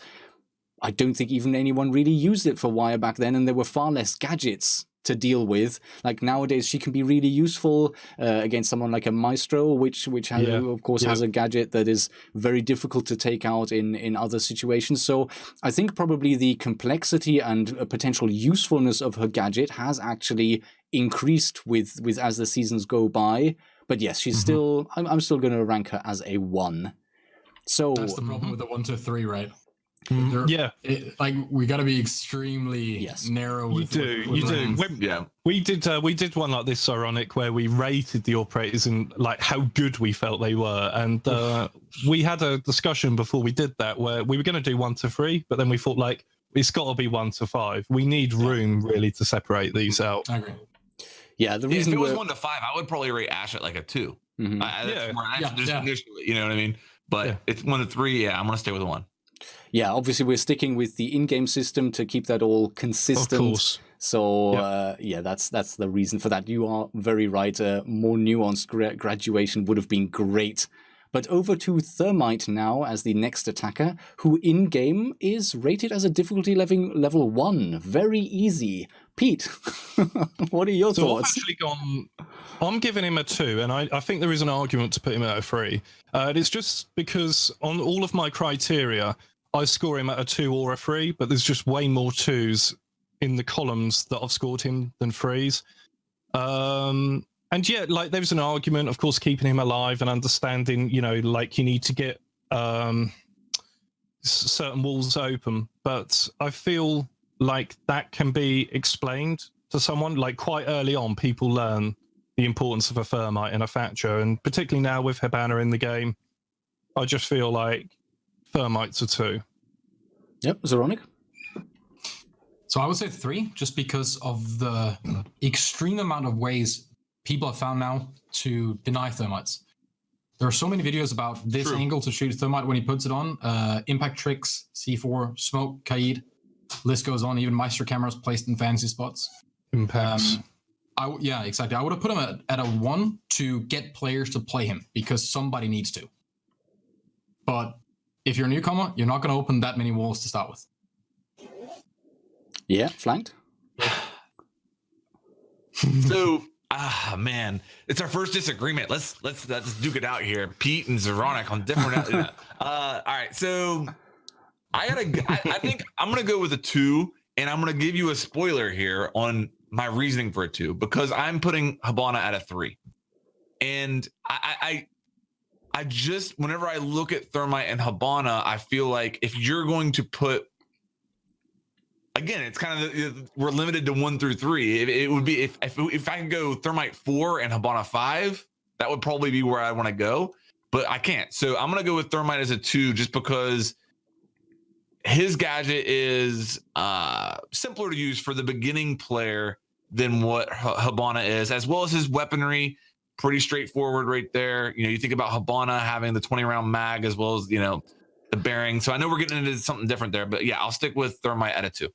I don't think even anyone really used it for wire back then, and there were far less gadgets to deal with. Like nowadays, she can be really useful against someone like a Maestro, which has, of course, has a gadget that is very difficult to take out in other situations. So I think probably the complexity and potential usefulness of her gadget has actually increased with as the seasons go by. But yes, she's still. I'm still going to rank her as a 1. So that's the problem with the 1 to 3, right? Yeah, we got to be extremely narrow. You do. We did one like this, ironic, where we rated the operators and like how good we felt they were, and we had a discussion before we did that where we were going to do 1 to 3, but then we thought like it's got to be 1 to 5. We need room really to separate these out. I agree. Yeah, the reason if it was 1 to 5, I would probably rate Ashe at like a 2. Initially, you know what I mean? But it's 1 to 3. Yeah, I'm gonna stay with a 1. Yeah, obviously we're sticking with the in-game system to keep that all consistent. Of course. So that's the reason for that. You are very right. A more nuanced graduation would have been great. But over to Thermite now as the next attacker, who in-game is rated as a difficulty level 1. Very easy. Pete, what are your thoughts? I'm giving him a 2, and I think there is an argument to put him at a 3. It's just because on all of my criteria, I score him at a 2 or a 3, but there's just way more 2s in the columns that I've scored him than 3s. And yeah, like there's an argument, of course, keeping him alive and understanding, like you need to get certain walls open. But I feel like that can be explained to someone. Like quite early on, people learn the importance of a Thermite and a Thatcher. And particularly now with Hibana in the game, I just feel like Thermite's a 2. Yep, Zeronic? So I would say 3, just because of the extreme amount of ways people have found now to deny Thermites. There are so many videos about this angle to shoot a Thermite when he puts it on. Impact tricks, C4, smoke, Kaid. List goes on. Even Meister cameras placed in fancy spots. Impacts. Yeah, exactly. I would have put him at a 1 to get players to play him because somebody needs to. But if you're a newcomer, you're not going to open that many walls to start with. Yeah, flanked. So Man, it's our first disagreement. Let's duke it out here. Pete and Zeronic on different. All right, so I think I'm gonna go with a 2, and I'm gonna give you a spoiler here on my reasoning for a 2 because I'm putting Hibana at a 3, and I just whenever I look at Thermite and Hibana, I feel like if you're going to put again, it's kind of we're limited to 1 through 3. It would be if I can go Thermite 4 and Hibana 5, that would probably be where I want to go, but I can't. So I'm gonna go with Thermite as a 2 just because his gadget is simpler to use for the beginning player than what Hibana is, as well as his weaponry. Pretty straightforward right there. You think about Hibana having the 20-round mag as well as the bearing. So I know we're getting into something different there, but yeah, I'll stick with Thermite at a 2.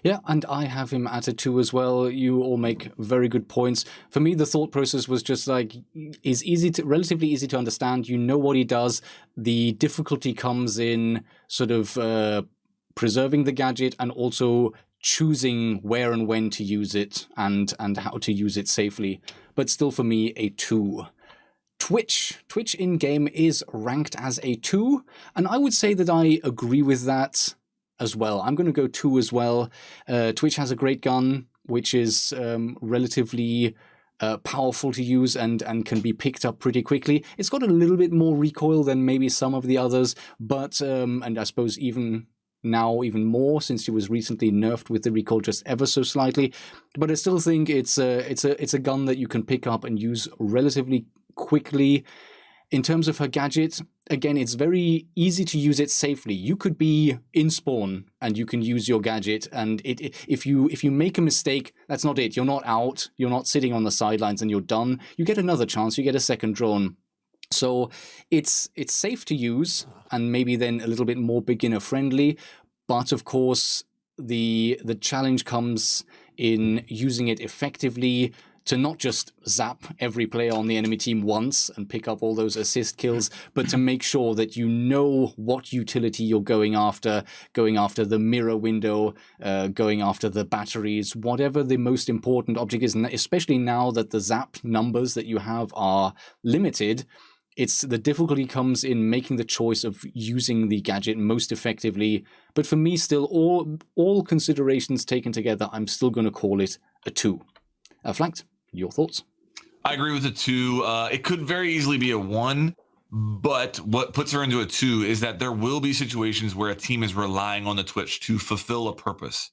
Yeah, and I have him at a 2 as well. You all make very good points. For me, the thought process was just like, is relatively easy to understand. You know what he does. The difficulty comes in sort of preserving the gadget and also choosing where and when to use it and how to use it safely. But still, for me, a 2. Twitch in-game is ranked as a 2, and I would say that I agree with that as well. I'm going to go 2 as well. Twitch has a great gun, which is relatively powerful to use and can be picked up pretty quickly. It's got a little bit more recoil than maybe some of the others, but and I suppose even more since he was recently nerfed with the recoil just ever so slightly. But I still think it's a gun that you can pick up and use relatively quickly. In terms of her gadget, again, it's very easy to use it safely. You could be in spawn and you can use your gadget, and if you make a mistake, that's not it. You're not out. You're not sitting on the sidelines and you're done. You get another chance. You get a second drone. So it's safe to use and maybe then a little bit more beginner friendly. But of course, the challenge comes in using it effectively, to not just zap every player on the enemy team once and pick up all those assist kills, but to make sure that you know what utility you're going after the mirror window, going after the batteries, whatever the most important object is, and especially now that the zap numbers that you have are limited. It's the difficulty comes in making the choice of using the gadget most effectively. But for me, still, all considerations taken together, I'm still going to call it a 2. Flanked, your thoughts? I agree with a 2. It could very easily be a 1, but what puts her into a 2 is that there will be situations where a team is relying on the Twitch to fulfill a purpose.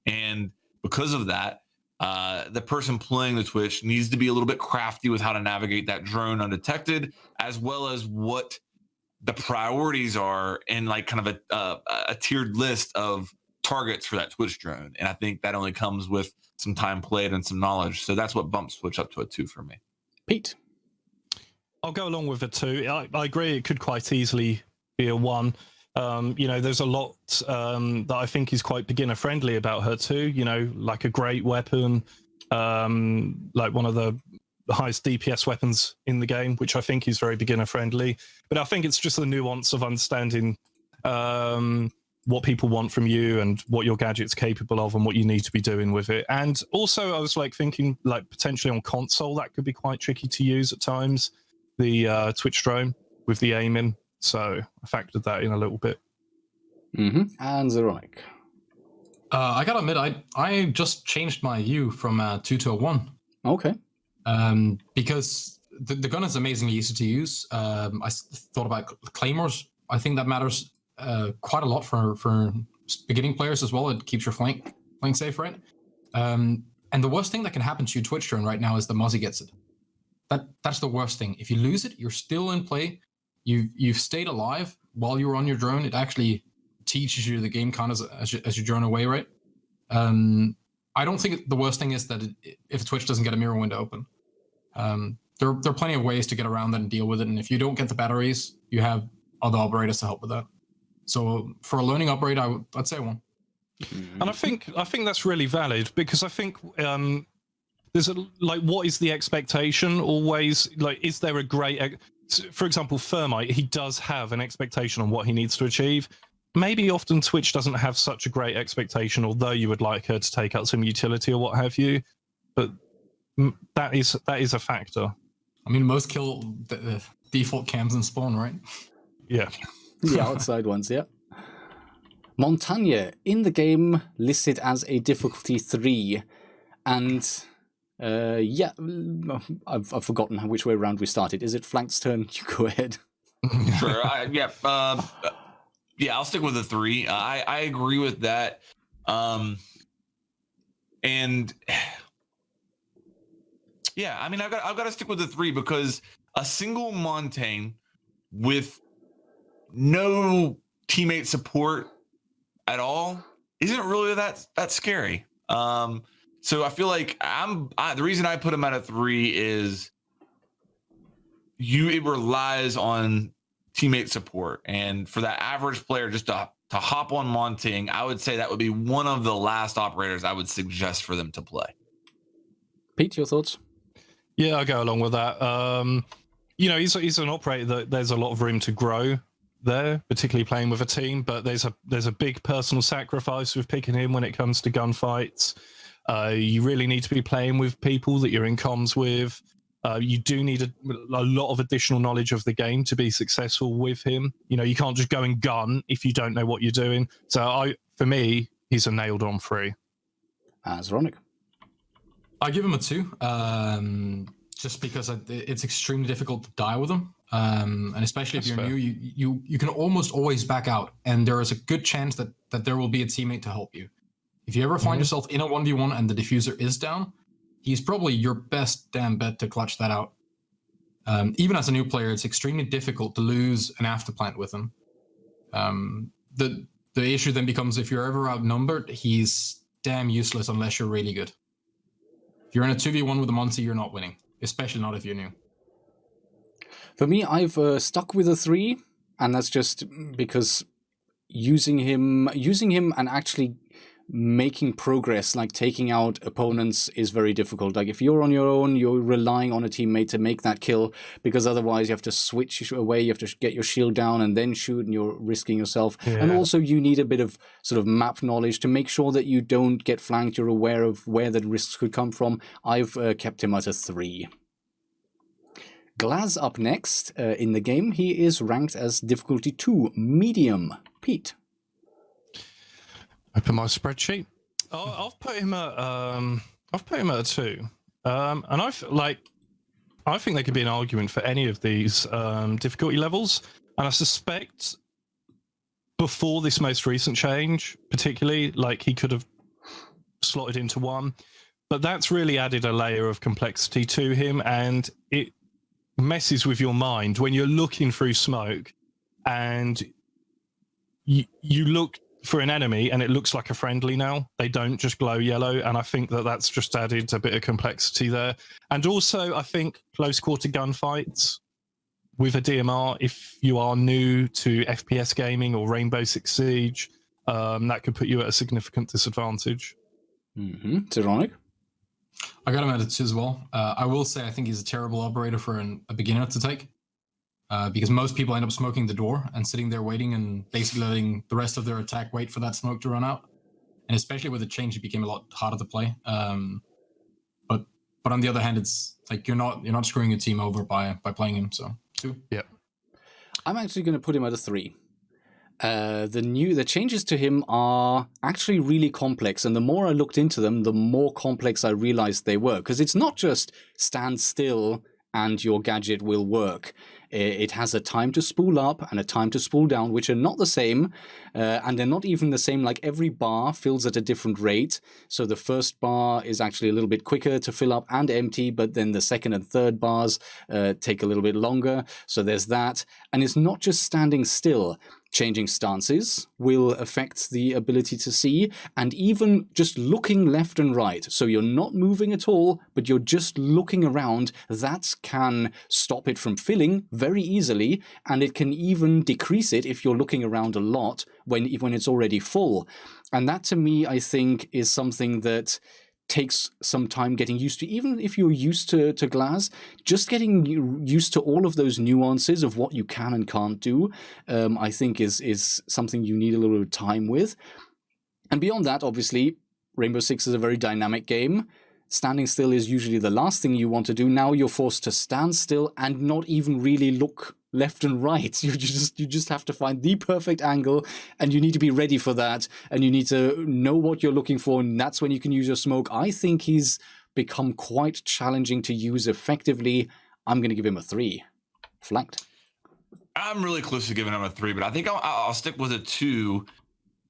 And because of that, the person playing the Twitch needs to be a little bit crafty with how to navigate that drone undetected, as well as what the priorities are in like kind of a tiered list of targets for that Twitch drone. And I think that only comes with some time played and some knowledge. So that's what bumps Twitch up to a 2 for me. Pete? I'll go along with a 2. I agree it could quite easily be a 1. There's a lot that I think is quite beginner friendly about her too, like a great weapon, like one of the highest DPS weapons in the game, which I think is very beginner friendly. But I think it's just the nuance of understanding what people want from you and what your gadget's capable of and what you need to be doing with it. And also I was thinking potentially on console, that could be quite tricky to use at times, the Twitch drone with the aiming. So I factored that in a little bit. Mm-hmm. And Zeronic? I gotta admit, I just changed my U from a 2 to a 1. Okay. Because the gun is amazingly easy to use. I thought about claymores. I think that matters quite a lot for beginning players as well. It keeps your flank safe, right? And the worst thing that can happen to your Twitch drone right now is the Mozzie gets it. That's the worst thing. If you lose it, you're still in play. You've stayed alive while you were on your drone. It actually teaches you the game kind of as you drone away, right? I don't think the worst thing is that if Twitch doesn't get a mirror window open. There are plenty of ways to get around that and deal with it. And if you don't get the batteries, you have other operators to help with that. So for a learning operator, I'd say 1. And I think that's really valid, because I think there's what is the expectation always? Is there a great... For example, Thermite, he does have an expectation on what he needs to achieve. Maybe often Twitch doesn't have such a great expectation, although you would like her to take out some utility or what have you. But That is a factor. I mean, most kill the default cams and spawn, right? Yeah. The outside ones, yeah. Montagne in the game listed as a difficulty 3, and I've forgotten which way around we started. Is it Flank's turn? You go ahead. Sure. I'll stick with the 3. I agree with that. And yeah, I mean, I've got to stick with the 3 because a single Montaigne with no teammate support at all isn't really that scary. So I feel like the reason I put him at a 3 is it relies on teammate support, and for that average player just to hop on Montaigne, I would say that would be one of the last operators I would suggest for them to play. Pete, your thoughts? Yeah, I'll go along with that. He's an operator that there's a lot of room to grow there, particularly playing with a team, but there's a big personal sacrifice with picking him when it comes to gunfights. You really need to be playing with people that you're in comms with. You do need a lot of additional knowledge of the game to be successful with him. You can't just go and gun if you don't know what you're doing. So for me, he's a nailed on 3. As Ronick. I give him a 2, just because it's extremely difficult to die with him. And especially if you're new, you can almost always back out, and there is a good chance that there will be a teammate to help you. If you ever find yourself in a 1v1 and the diffuser is down, he's probably your best damn bet to clutch that out. Even as a new player, it's extremely difficult to lose an afterplant with him. The issue then becomes if you're ever outnumbered, he's damn useless unless you're really good. If you're in a 2v1 with a Monty, you're not winning, especially not if you're new. For me, I've stuck with a 3, and that's just because using him and actually making progress, like taking out opponents, is very difficult. Like if you're on your own, you're relying on a teammate to make that kill, because otherwise you have to switch away, you have to get your shield down and then shoot, and you're risking yourself. Yeah. And also you need a bit of sort of map knowledge to make sure that you don't get flanked, you're aware of where the risks could come from. I've kept him at a 3. Glaz up next in the game. He is ranked as difficulty 2, medium. Pete. Open my spreadsheet. I've put him at a 2, and I think there could be an argument for any of these difficulty levels, and I suspect before this most recent change, particularly, like he could have slotted into 1, but that's really added a layer of complexity to him, and it messes with your mind when you're looking through smoke and you look for an enemy and it looks like a friendly now. They don't just glow yellow, and I think that's just added a bit of complexity there. And also, I think close quarter gunfights with a DMR, if you are new to FPS gaming or Rainbow Six Siege, that could put you at a significant disadvantage. Mm-hmm. Tyronic? I got him at a 2 as well. I will say I think he's a terrible operator for a beginner to take, because most people end up smoking the door and sitting there waiting and basically letting the rest of their attack wait for that smoke to run out. And especially with the change, it became a lot harder to play. But on the other hand, it's like you're not screwing your team over by playing him. So 2. Yeah. I'm actually going to put him at a 3. The changes to him are actually really complex, and the more I looked into them, the more complex I realized they were, because it's not just stand still and your gadget will work. It has a time to spool up and a time to spool down, which are not the same, and they're not even the same. Like every bar fills at a different rate, so the first bar is actually a little bit quicker to fill up and empty, but then the second and third bars take a little bit longer, so there's that. And it's not just standing still. Changing stances will affect the ability to see, and even just looking left and right. So you're not moving at all, but you're just looking around. That can stop it from filling very easily, and it can even decrease it if you're looking around a lot when it's already full. And that, to me, I think is something that takes some time getting used to. Even if you're used to Glaz, just getting used to all of those nuances of what you can and can't do, I think is something you need a little bit of time with. And beyond that, obviously, Rainbow Six is a very dynamic game. standing still is usually the last thing you want to do. Now you're forced to stand still and not even really look left and right. You just have to find the perfect angle, and you need to be ready for that, and you need to know what you're looking for, and that's when you can use your smoke. I think he's become quite challenging to use effectively. I'm going to give him a 3. Flanked. I'm really close to giving him a 3, but I think I'll stick with a 2.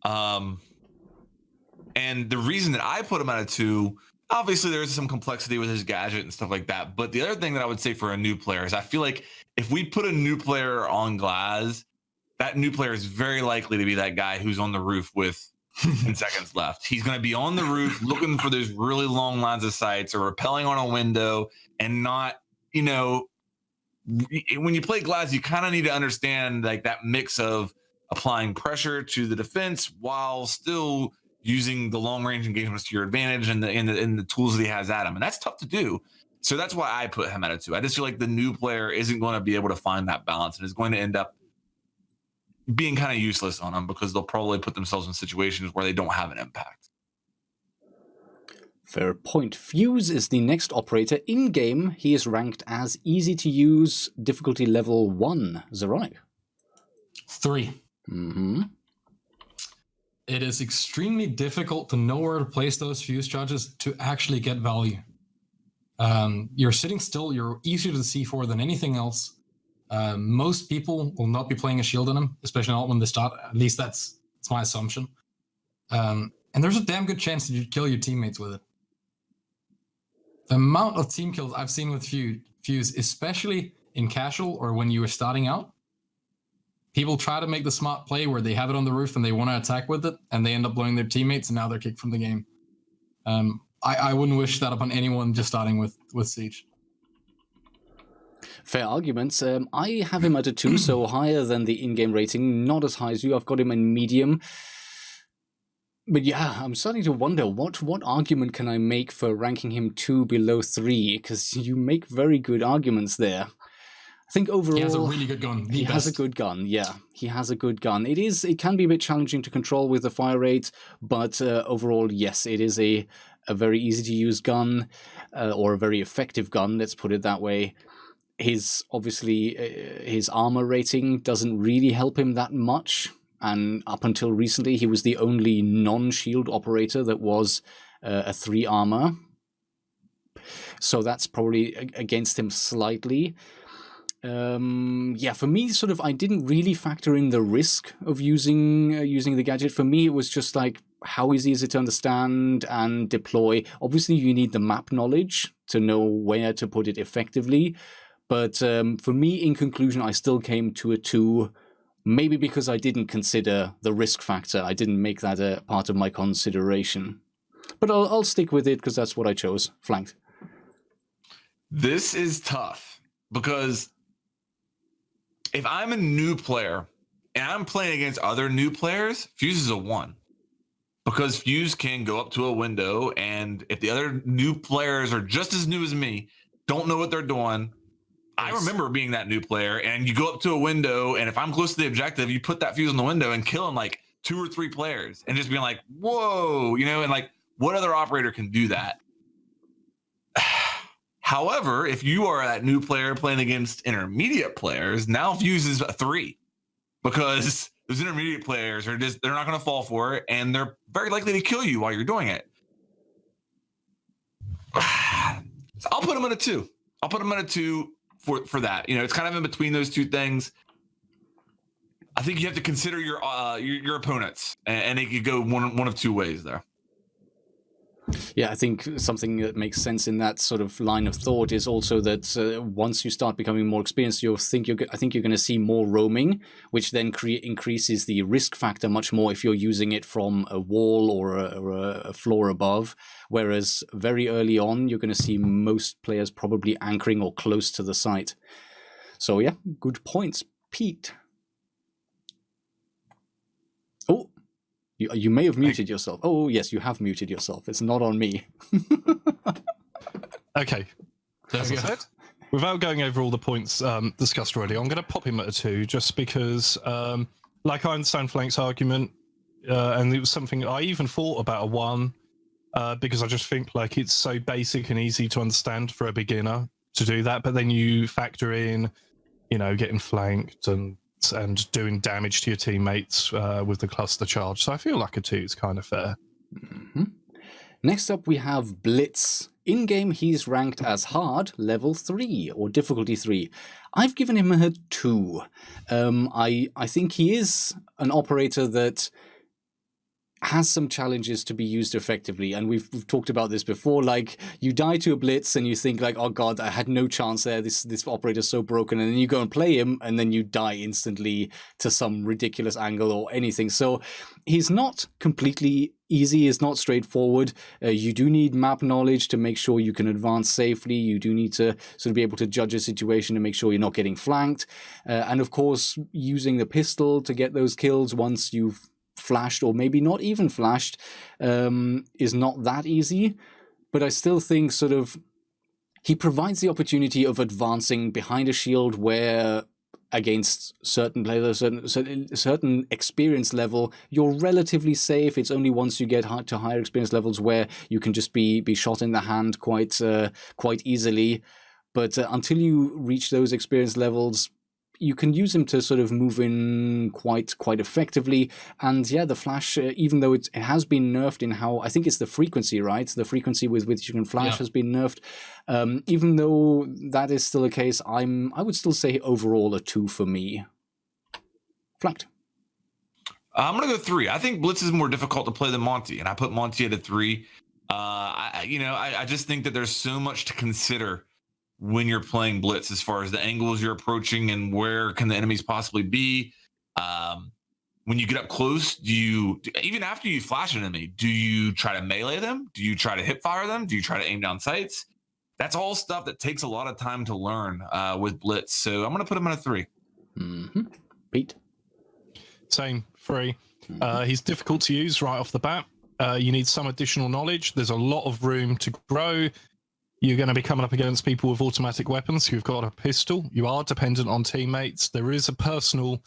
And the reason that I put him at a 2, obviously there's some complexity with his gadget and stuff like that. But the other thing that I would say for a new player is I feel like if we put a new player on Glaz, that new player is very likely to be that guy who's on the roof with 10 seconds left. He's going to be on the roof looking for those really long lines of sights or rappelling on a window and not, you know, when you play Glaz, you kind of need to understand like that mix of applying pressure to the defense while still using the long range engagements to your advantage and the tools that he has at him. And that's tough to do. So that's why I put him at a 2. I just feel like the new player isn't going to be able to find that balance and is going to end up being kind of useless on them because they'll probably put themselves in situations where they don't have an impact. Fair point. Fuse is the next operator. In-game, he is ranked as easy to use, difficulty level 1. Zerai. 3. Mm-hmm. It is extremely difficult to know where to place those fuse charges to actually get value. You're sitting still, you're easier to see for than anything else. Most people will not be playing a shield on them, especially not when they start. At least that's my assumption. And there's a damn good chance that you'd kill your teammates with it. The amount of team kills I've seen with Fuse, especially in casual or when you were starting out, people try to make the smart play where they have it on the roof and they want to attack with it, and they end up blowing their teammates, and now they're kicked from the game. I wouldn't wish that upon anyone just starting with Siege. Fair arguments. I have him at a 2, so higher than the in-game rating, not as high as you. I've got him in medium. But yeah, I'm starting to wonder what argument can I make for ranking him 2 below 3, because you make very good arguments there. I think overall he has a really good gun. He has a good gun. Yeah, he has a good gun. It can be a bit challenging to control with the fire rate, but overall, yes, it is a very easy to use gun, or a very effective gun. Let's put it that way. His armor rating doesn't really help him that much, and up until recently, he was the only non-shield operator that was a 3 armor. So that's probably against him slightly. Yeah, for me, sort of, I didn't really factor in the risk of using the gadget. For me, it was just like, how easy is it to understand and deploy? Obviously, you need the map knowledge to know where to put it effectively. But for me, in conclusion, I still came to a 2, maybe because I didn't consider the risk factor. I didn't make that a part of my consideration. But I'll stick with it because that's what I chose. Flanked. This is tough because if I'm a new player and I'm playing against other new players, Fuse is a 1. Because Fuse can go up to a window, and if the other new players are just as new as me, don't know what they're doing. I remember being that new player, and you go up to a window, and if I'm close to the objective, you put that Fuse on the window and killing like 2 or 3 players and just being like, whoa, you know, and like, what other operator can do that? However, if you are that new player playing against intermediate players, now Fuse is a 3 because those intermediate players they're not going to fall for it, and they're very likely to kill you while you're doing it. So I'll put him at a 2. I'll put him at a 2 for that. You know, it's kind of in between those two things. I think you have to consider your opponents, and it could go one of 2 ways there. Yeah, I think something that makes sense in that sort of line of thought is also that once you start becoming more experienced, I think you're going to see more roaming, which then increases the risk factor much more if you're using it from a wall or a floor above. Whereas very early on, you're going to see most players probably anchoring or close to the site. So yeah, good points, Pete. Oh. You may have muted yourself. Oh, yes, you have muted yourself. It's not on me. Okay. As I said, without going over all the points discussed already, I'm going to pop him at a 2 just because, like, I understand Flank's argument, and it was something I even thought about a 1. because I just think like it's so basic and easy to understand for a beginner to do that. But then you factor in, you know, getting flanked and doing damage to your teammates with the cluster charge. So I feel like a 2 is kind of fair. Mm-hmm. Next up, we have Blitz. In-game, he's ranked as hard, level 3, or difficulty 3. I've given him a 2. I think he is an operator that has some challenges to be used effectively, and we've talked about this before. Like, you die to a blitz and you think like, oh god, I had no chance there, this operator's so broken, and then you go and play him and then you die instantly to some ridiculous angle or anything. So he's not completely easy, he's not straightforward. You do need map knowledge to make sure you can advance safely. You do need to sort of be able to judge a situation to make sure you're not getting flanked, and of course using the pistol to get those kills once you've flashed, or maybe not even flashed, is not that easy. But I still think sort of he provides the opportunity of advancing behind a shield where against certain players, certain experience level, you're relatively safe. It's only once you get to higher experience levels where you can just be shot in the hand quite easily. But until you reach those experience levels, you can use him to sort of move in quite effectively. And yeah, the flash, even though it has been nerfed in how, I think it's the frequency, right? The frequency with which you can flash has been nerfed. Even though that is still a case, I would still say overall a 2 for me. Flanked. I'm going to go 3. I think Blitz is more difficult to play than Monty, and I put Monty at a 3. I just think that there's so much to consider when you're playing Blitz, as far as the angles you're approaching and where can the enemies possibly be. When you get up close, do you, even after you flash an enemy, do you try to melee them? Do you try to hip fire them? Do you try to aim down sights? That's all stuff that takes a lot of time to learn with Blitz. So I'm going to put him in a 3. Mm-hmm. Pete? Same, 3. He's difficult to use right off the bat. You need some additional knowledge. There's a lot of room to grow. You're going to be coming up against people with automatic weapons who've got a pistol. You are dependent on teammates. There is a personal,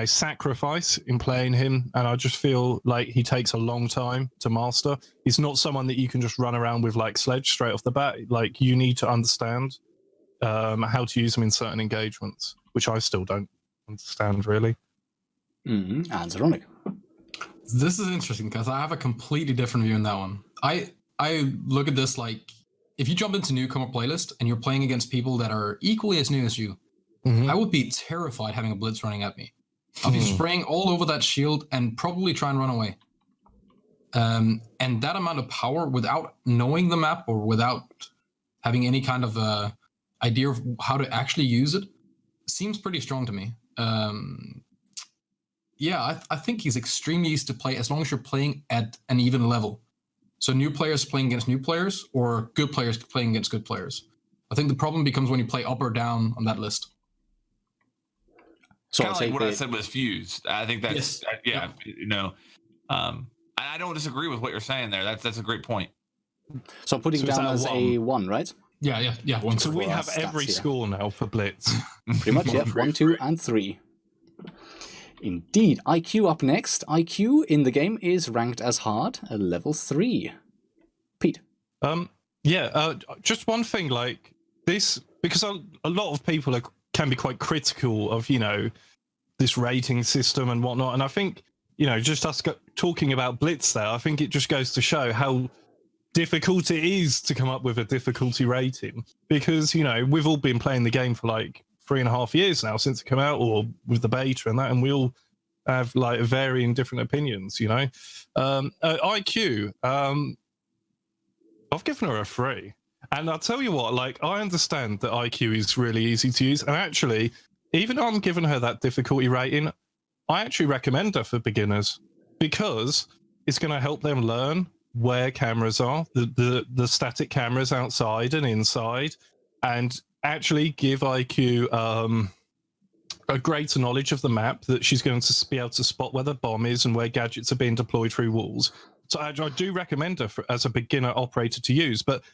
sacrifice in playing him, and I just feel like he takes a long time to master. He's not someone that you can just run around with like Sledge straight off the bat. Like, you need to understand how to use him in certain engagements, which I still don't understand really. Mm-hmm. And Zeronic. This is interesting because I have a completely different view in that one. I look at this like, if you jump into newcomer playlist and you're playing against people that are equally as new as you, I would be terrified having a blitz running at me. I'll be spraying all over that shield and probably try and run away. And that amount of power without knowing the map or without having any kind of idea of how to actually use it seems pretty strong to me. I think he's extremely easy to play as long as you're playing at an even level. So new players playing against new players, or good players playing against good players. I think the problem becomes when you play up or down on that list. So kind of like what I said was Fuse. I think that's yes. I don't disagree with what you're saying there. That's a great point. So I'm putting down as a 1, right? Yeah. 1. So we have every score now for Blitz. Pretty much, yeah. 1, 2, and 3. Indeed. IQ up next. IQ in the game is ranked as hard, a level 3. Pete. Just one thing, like this, because a lot of people can be quite critical of, this rating system and whatnot. And I think, just us talking about Blitz there, I think it just goes to show how difficult it is to come up with a difficulty rating, because, we've all been playing the game for like 3.5 years now since it came out, or with the beta and that, and we all have like varying different opinions, IQ, I've given her a 3, and I'll tell you what, like, I understand that IQ is really easy to use, and actually, even though I'm giving her that difficulty rating, I actually recommend her for beginners, because it's going to help them learn where cameras are, the static cameras outside and inside, and actually give IQ a greater knowledge of the map, that she's going to be able to spot where the bomb is and where gadgets are being deployed through walls. So I do recommend her as a beginner operator to use. But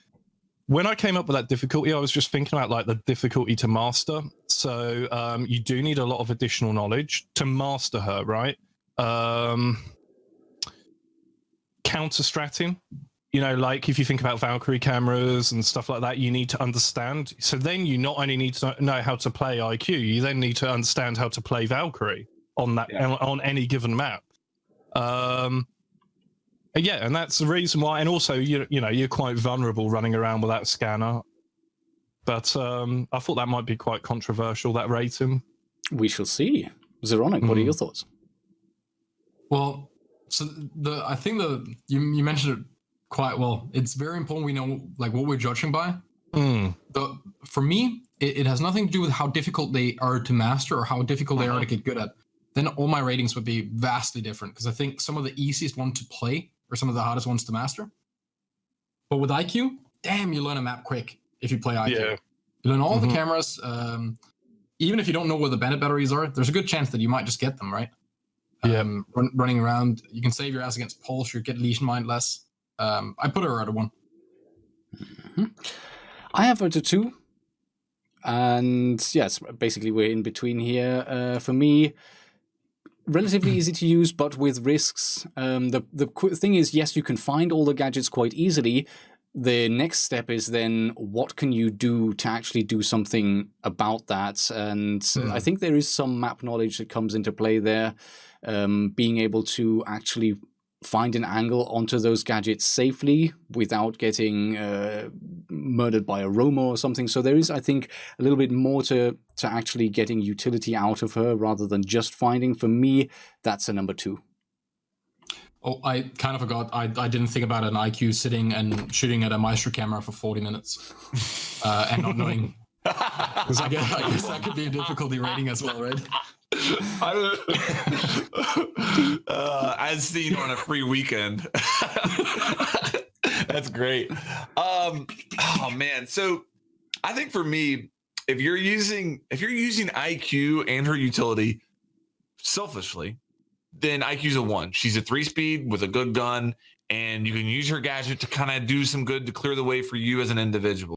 when I came up with that difficulty, I was just thinking about like the difficulty to master. So you do need a lot of additional knowledge to master her, right? Counter-stratting you know, like if you think about Valkyrie cameras and stuff like that, you need to understand. So then you not only need to know how to play IQ, you then need to understand how to play Valkyrie on that on any given map. Yeah, and that's the reason why. And also, you know, you're quite vulnerable running around with that scanner. But I thought that might be quite controversial, that rating. We shall see. Zeronic, what are your thoughts? Well, so I think you mentioned it quite well. It's very important we know like what we're judging by. For me, it has nothing to do with how difficult they are to master or how difficult they are to get good at. Then all my ratings would be vastly different, because I think some of the easiest ones to play are some of the hardest ones to master. But with IQ, damn, you learn a map quick if you play IQ. Yeah. You learn all the cameras. Even if you don't know where the Bennett batteries are, there's a good chance that you might just get them, right? Running around, you can save your ass against Pulse, you get Lesion Mind less. I put her at a 1. I have her to 2. And yes, basically we're in between here. For me, relatively easy to use, but with risks. The thing is, yes, you can find all the gadgets quite easily. The next step is then what can you do to actually do something about that? And I think there is some map knowledge that comes into play there. Being able to actually find an angle onto those gadgets safely without getting murdered by a roamer or something. So there is, I think, a little bit more to actually getting utility out of her rather than just finding. For me, that's a number 2. Oh, I kind of forgot. I didn't think about an IQ sitting and shooting at a Maestro camera for 40 minutes and not knowing. Because I guess that could be a difficulty rating as well, right? As seen on a free weekend. That's great. Oh man. So I think for me, if you're using IQ and her utility selfishly, then IQ's a 1. She's a 3-speed with a good gun, and you can use her gadget to kind of do some good to clear the way for you as an individual.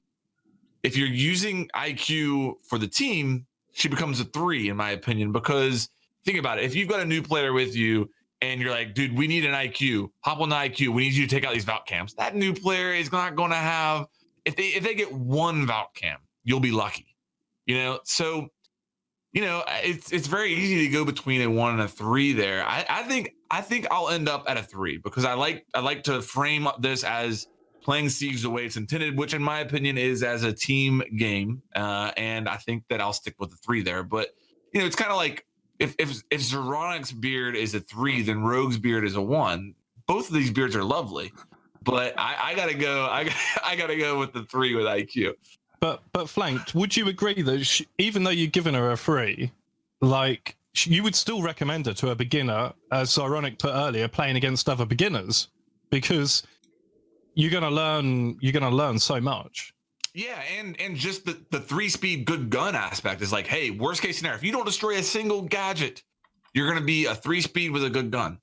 If you're using IQ for the team, she becomes a 3, in my opinion, because think about it. If you've got a new player with you and you're like, dude, we need an IQ, hop on the IQ. We need you to take out these Valk cams. That new player is not going to have, if they get 1 Valk cam, you'll be lucky, you know? So, you know, it's very easy to go between a 1 and a 3 there. I think I'll end up at a 3 because I like to frame this as playing Siege the way it's intended, which in my opinion is as a team game. And I think that I'll stick with the 3 there. But you know, it's kind of like if Zeronic's beard is a 3, then Rogue's beard is a 1. Both of these beards are lovely, but I gotta go. I gotta go with the 3 with IQ. But Flanked, would you agree that even though you've given her a 3, like you would still recommend her to a beginner, as Ironic put earlier, playing against other beginners, because you're gonna learn so much. Yeah, and just the 3-speed good gun aspect is like, hey, worst case scenario, if you don't destroy a single gadget, you're gonna be a 3-speed with a good gun,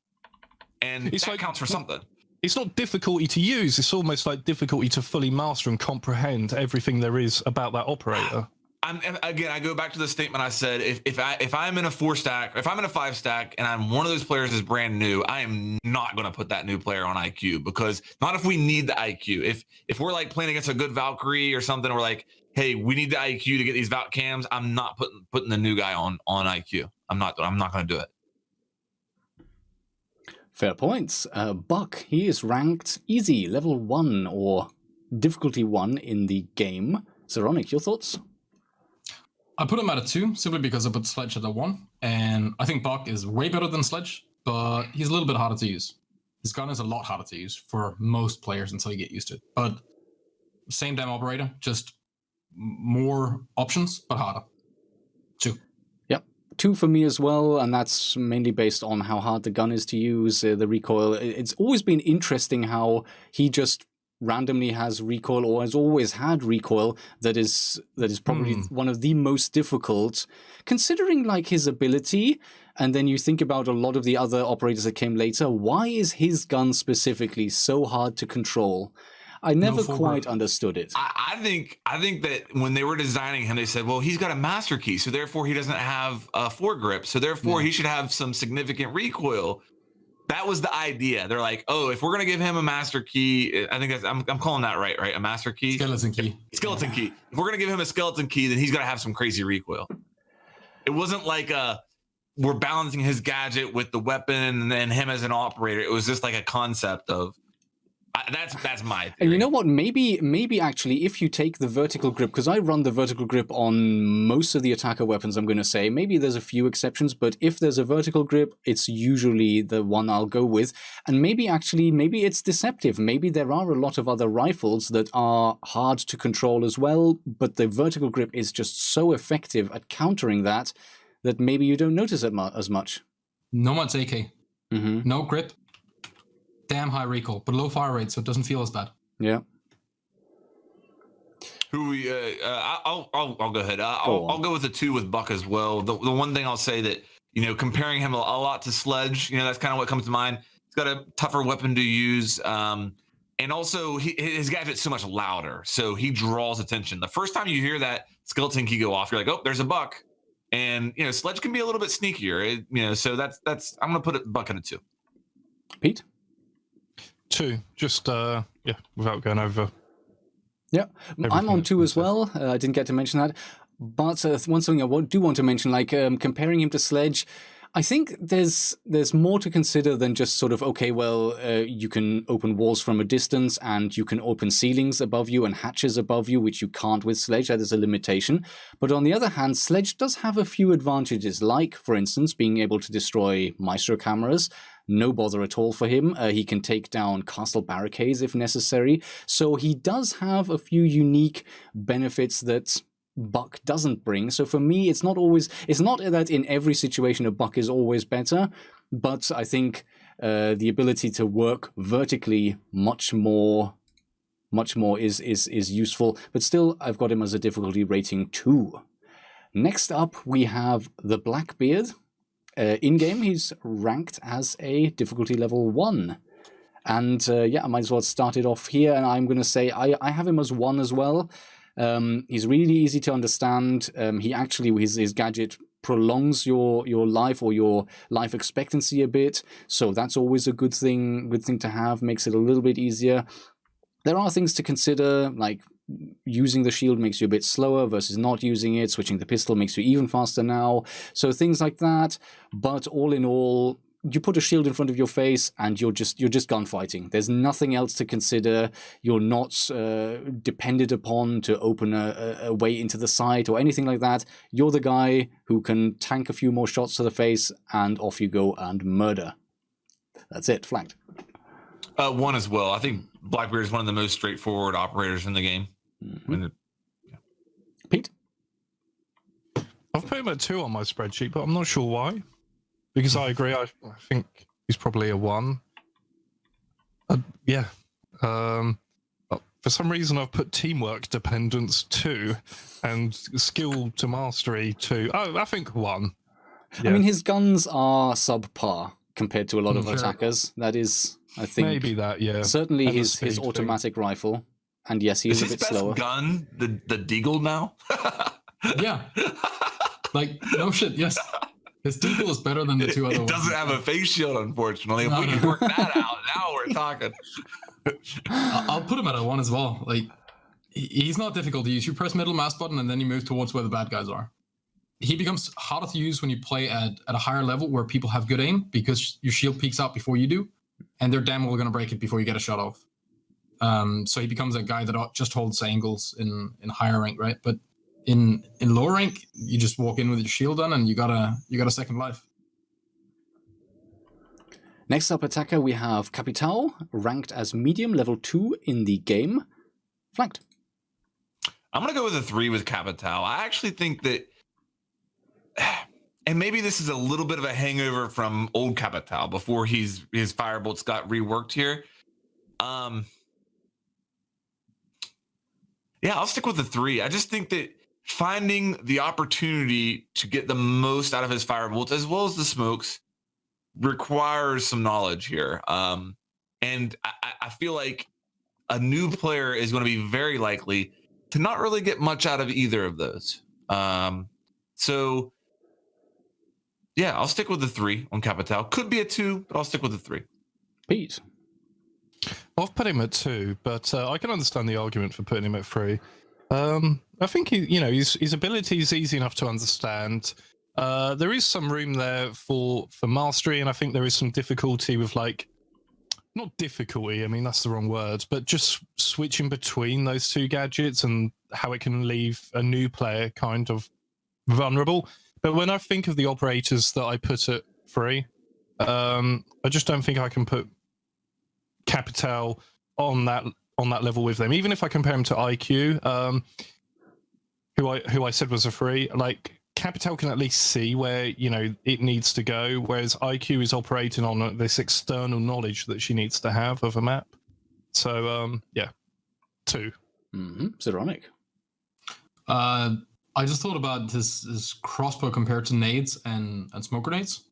and that counts for something. It's not difficulty to use. It's almost like difficulty to fully master and comprehend everything there is about that operator. I go back to the statement I said. If I'm in a 4-stack, if I'm in a 5-stack, and I'm one of those players that's brand new, I am not going to put that new player on IQ, because not if we need the IQ. If we're like playing against a good Valkyrie or something, we're like, hey, we need the IQ to get these Valk cams. I'm not putting the new guy on IQ. I'm not going to do it. Fair points. Buck, he is ranked easy, level 1 or difficulty 1 in the game. Zeronic, your thoughts? I put him at a 2 simply because I put Sledge at a 1, and I think Buck is way better than Sledge, but he's a little bit harder to use. His gun is a lot harder to use for most players until you get used to it. But same damn operator, just more options, but harder. 2. 2 for me as well, and that's mainly based on how hard the gun is to use, the recoil. It's always been interesting how he just randomly has recoil, or has always had recoil, that is probably one of the most difficult, considering like his ability. And then you think about a lot of the other operators that came later. Why is his gun specifically so hard to control? I never quite understood it. I think that when they were designing him, they said, well, he's got a master key, so therefore he doesn't have a foregrip, so therefore he should have some significant recoil. that was the idea. They're like, oh, if we're gonna give him a master key, I think that's I'm calling that right? A master key, Skeleton key. skeleton key. If we're gonna give him a skeleton key, then he's gonna have some crazy recoil. It wasn't like we're balancing his gadget with the weapon and then him as an operator. It was just like a concept of that's my theory. And you know what? Maybe actually, if you take the vertical grip, because I run the vertical grip on most of the attacker weapons, I'm going to say, maybe there's a few exceptions, but if there's a vertical grip, it's usually the one I'll go with. And maybe it's deceptive. Maybe there are a lot of other rifles that are hard to control as well, but the vertical grip is just so effective at countering that maybe you don't notice it as much. Nomad's AK. Mm-hmm. No grip. Damn high recoil, but low fire rate, so it doesn't feel as bad. Yeah. I'll go ahead. I'll go with the 2 with Buck as well. The one thing I'll say that, comparing him a lot to Sledge, that's kind of what comes to mind. He's got a tougher weapon to use. And also his gadget's so much louder, so he draws attention. The first time you hear that skeleton key go off, you're like, oh, there's a Buck. And, Sledge can be a little bit sneakier, so that's I'm going to put Buck in a 2. Pete? 2, just without going over. Yeah, I'm on 2 as well. I didn't get to mention that, but one thing I do want to mention, like comparing him to Sledge, I think there's more to consider than just sort of, okay, well, you can open walls from a distance and you can open ceilings above you and hatches above you, which you can't with Sledge. That is a limitation. But on the other hand, Sledge does have a few advantages, like, for instance, being able to destroy Maestro cameras. No bother at all for him. He can take down castle barricades if necessary. So he does have a few unique benefits that Buck doesn't bring. So for me, it's not that in every situation a Buck is always better, but I think the ability to work vertically much more is useful. But still, I've got him as a difficulty rating 2. Next up, we have the Blackbeard. In-game, he's ranked as a difficulty level 1. And I might as well start it off here, and I'm going to say I have him as 1 as well. He's really easy to understand. He actually, his gadget prolongs your life or your life expectancy a bit, so that's always a good thing to have, makes it a little bit easier. There are things to consider, like using the shield makes you a bit slower versus not using it. Switching the pistol makes you even faster now. So things like that. But all in all, you put a shield in front of your face and you're just gunfighting. There's nothing else to consider. You're not depended upon to open a way into the site or anything like that. You're the guy who can tank a few more shots to the face and off you go and murder. That's it. Flagged. 1 as well. I think Blackbeard is one of the most straightforward operators in the game. Mm-hmm. Pete? I've put him at 2 on my spreadsheet, but I'm not sure why. Because I agree. I think he's probably a 1. For some reason, I've put teamwork dependence 2 and skill to mastery 2. Oh, I think 1. Yeah. I mean, his guns are subpar compared to a lot of attackers. That is, I think, maybe that. Yeah, certainly his automatic rifle. And yes, he is a bit slower. His best gun the Deagle now? Yeah. Like, no shit, yes. His Deagle is better than the 2 other ones. It doesn't have a face shield, unfortunately. If we can work that out, now we're talking. I'll put him at a 1 as well. Like, he's not difficult to use. You press middle mouse button and then you move towards where the bad guys are. He becomes harder to use when you play at a higher level where people have good aim because your shield peeks out before you do, and they're damn well going to break it before you get a shot off. So he becomes a guy that just holds angles in higher rank, right? But in lower rank, you just walk in with your shield on and you got a second life. Next up, attacker, we have Capital, ranked as medium, level 2 in the game. Flanked. I'm going to go with a 3 with Capital. I actually think that, and maybe this is a little bit of a hangover from old Capital before his firebolts got reworked here. I'll stick with the 3. I just think that finding the opportunity to get the most out of his firebolts as well as the smokes requires some knowledge here. And I feel like a new player is going to be very likely to not really get much out of either of those. So Yeah, I'll stick with the 3 on Capital. Could be a 2, but I'll stick with the 3. Pete. I've put him at 2, but I can understand the argument for putting him at 3. I think his ability is easy enough to understand. There is some room there for mastery, and I think there is some difficulty with not difficulty. I mean, that's the wrong word, but just switching between those 2 gadgets and how it can leave a new player kind of vulnerable. But when I think of the operators that I put at 3, I just don't think I can put Capital on that level with them. Even if I compare him to IQ, who I said was a 3, Capital can at least see where it needs to go, whereas IQ is operating on this external knowledge that she needs to have of a map. So 2. Zeronic. I just thought about this crossbow compared to nades and smoke grenades.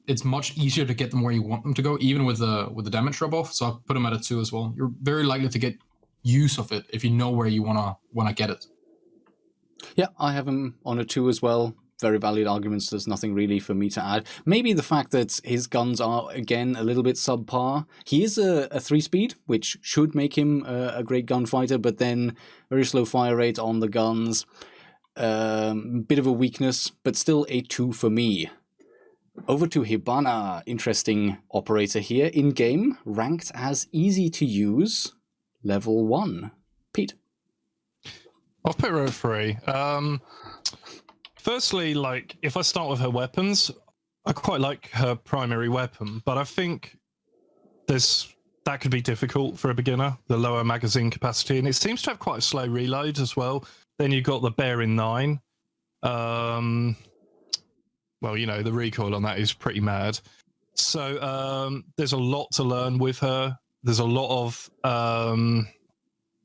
It's much easier to get them where you want them to go, even with the damage rub off. So I've put them at a 2 as well. You're very likely to get use of it if you know where you wanna get it. Yeah, I have him on a 2 as well. Very valid arguments. There's nothing really for me to add. Maybe the fact that his guns are, again, a little bit subpar. He is a 3-speed, which should make him a great gunfighter, but then very slow fire rate on the guns. Bit of a weakness, but still a 2 for me. Over to Hibana. Interesting operator here. In-game, ranked as easy to use. Level 1. Pete. I've put her at 3. Firstly, if I start with her weapons, I quite like her primary weapon, but I think that could be difficult for a beginner, the lower magazine capacity, and it seems to have quite a slow reload as well. Then you've got the Bearing 9. The recoil on that is pretty mad. So there's a lot to learn with her. There's a lot of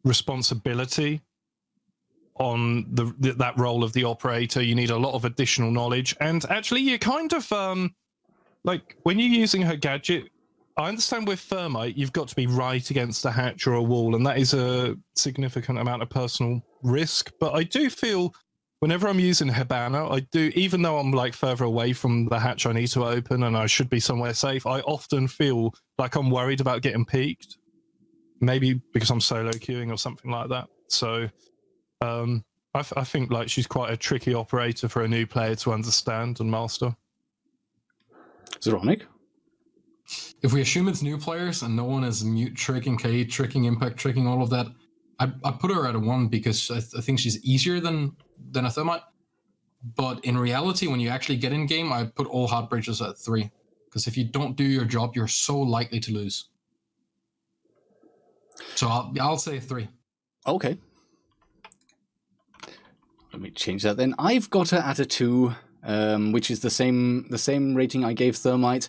responsibility on that role of the operator. You need a lot of additional knowledge, and actually you kind of when you're using her gadget, I understand with thermite you've got to be right against a hatch or a wall, and that is a significant amount of personal risk. But I do feel whenever I'm using Hibana, I do, even though I'm further away from the hatch I need to open and I should be somewhere safe, I often feel like I'm worried about getting peeked, maybe because I'm solo queuing or something like that. So I think she's quite a tricky operator for a new player to understand and master. Zeronic? If we assume it's new players and no one is mute tricking, K tricking, impact tricking, all of that, I put her at a 1 because I think she's easier than a thermite. But in reality, when you actually get in game, I put all hard bridges at 3. Because if you don't do your job, you're so likely to lose. So I'll say 3. Okay. Let me change that then. I've got her at a 2, which is the same rating I gave Thermite.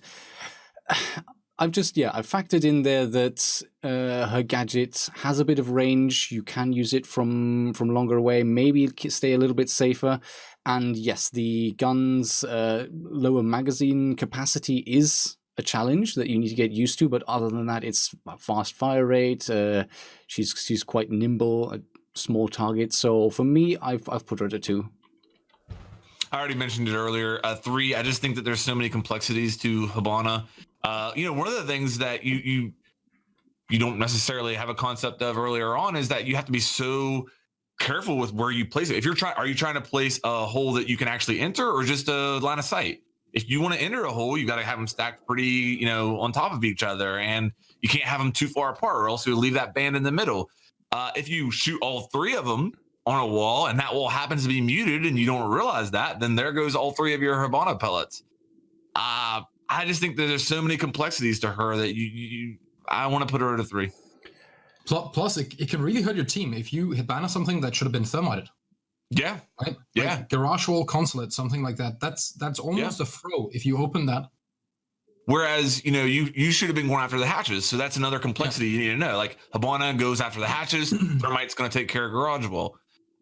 I've factored in there that her gadget has a bit of range. You can use it from longer away, maybe stay a little bit safer. And yes, the gun's lower magazine capacity is a challenge that you need to get used to. But other than that, it's a fast fire rate. She's quite nimble, a small target. So for me, I've put her at a 2. I already mentioned it earlier. 3. I just think that there's so many complexities to Hibana. One of the things that you don't necessarily have a concept of earlier on is that you have to be so careful with where you place it. If are you trying to place a hole that you can actually enter, or just a line of sight? If you want to enter a hole, you got to have them stacked pretty, on top of each other, and you can't have them too far apart, or else you'll leave that band in the middle. If you shoot all 3 of them on a wall, and that wall happens to be muted, and you don't realize that, then there goes all 3 of your Hibana pellets. I just think that there's so many complexities to her that I want to put her at a 3. Plus, it can really hurt your team if you Hibana something that should have been thermited. Yeah. Right? Yeah. Garage wall consulate, something like that. That's almost a throw if you open that. Whereas, you should have been going after the hatches. So that's another complexity you need to know. Like, Hibana goes after the hatches. Thermite's going to take care of garage wall.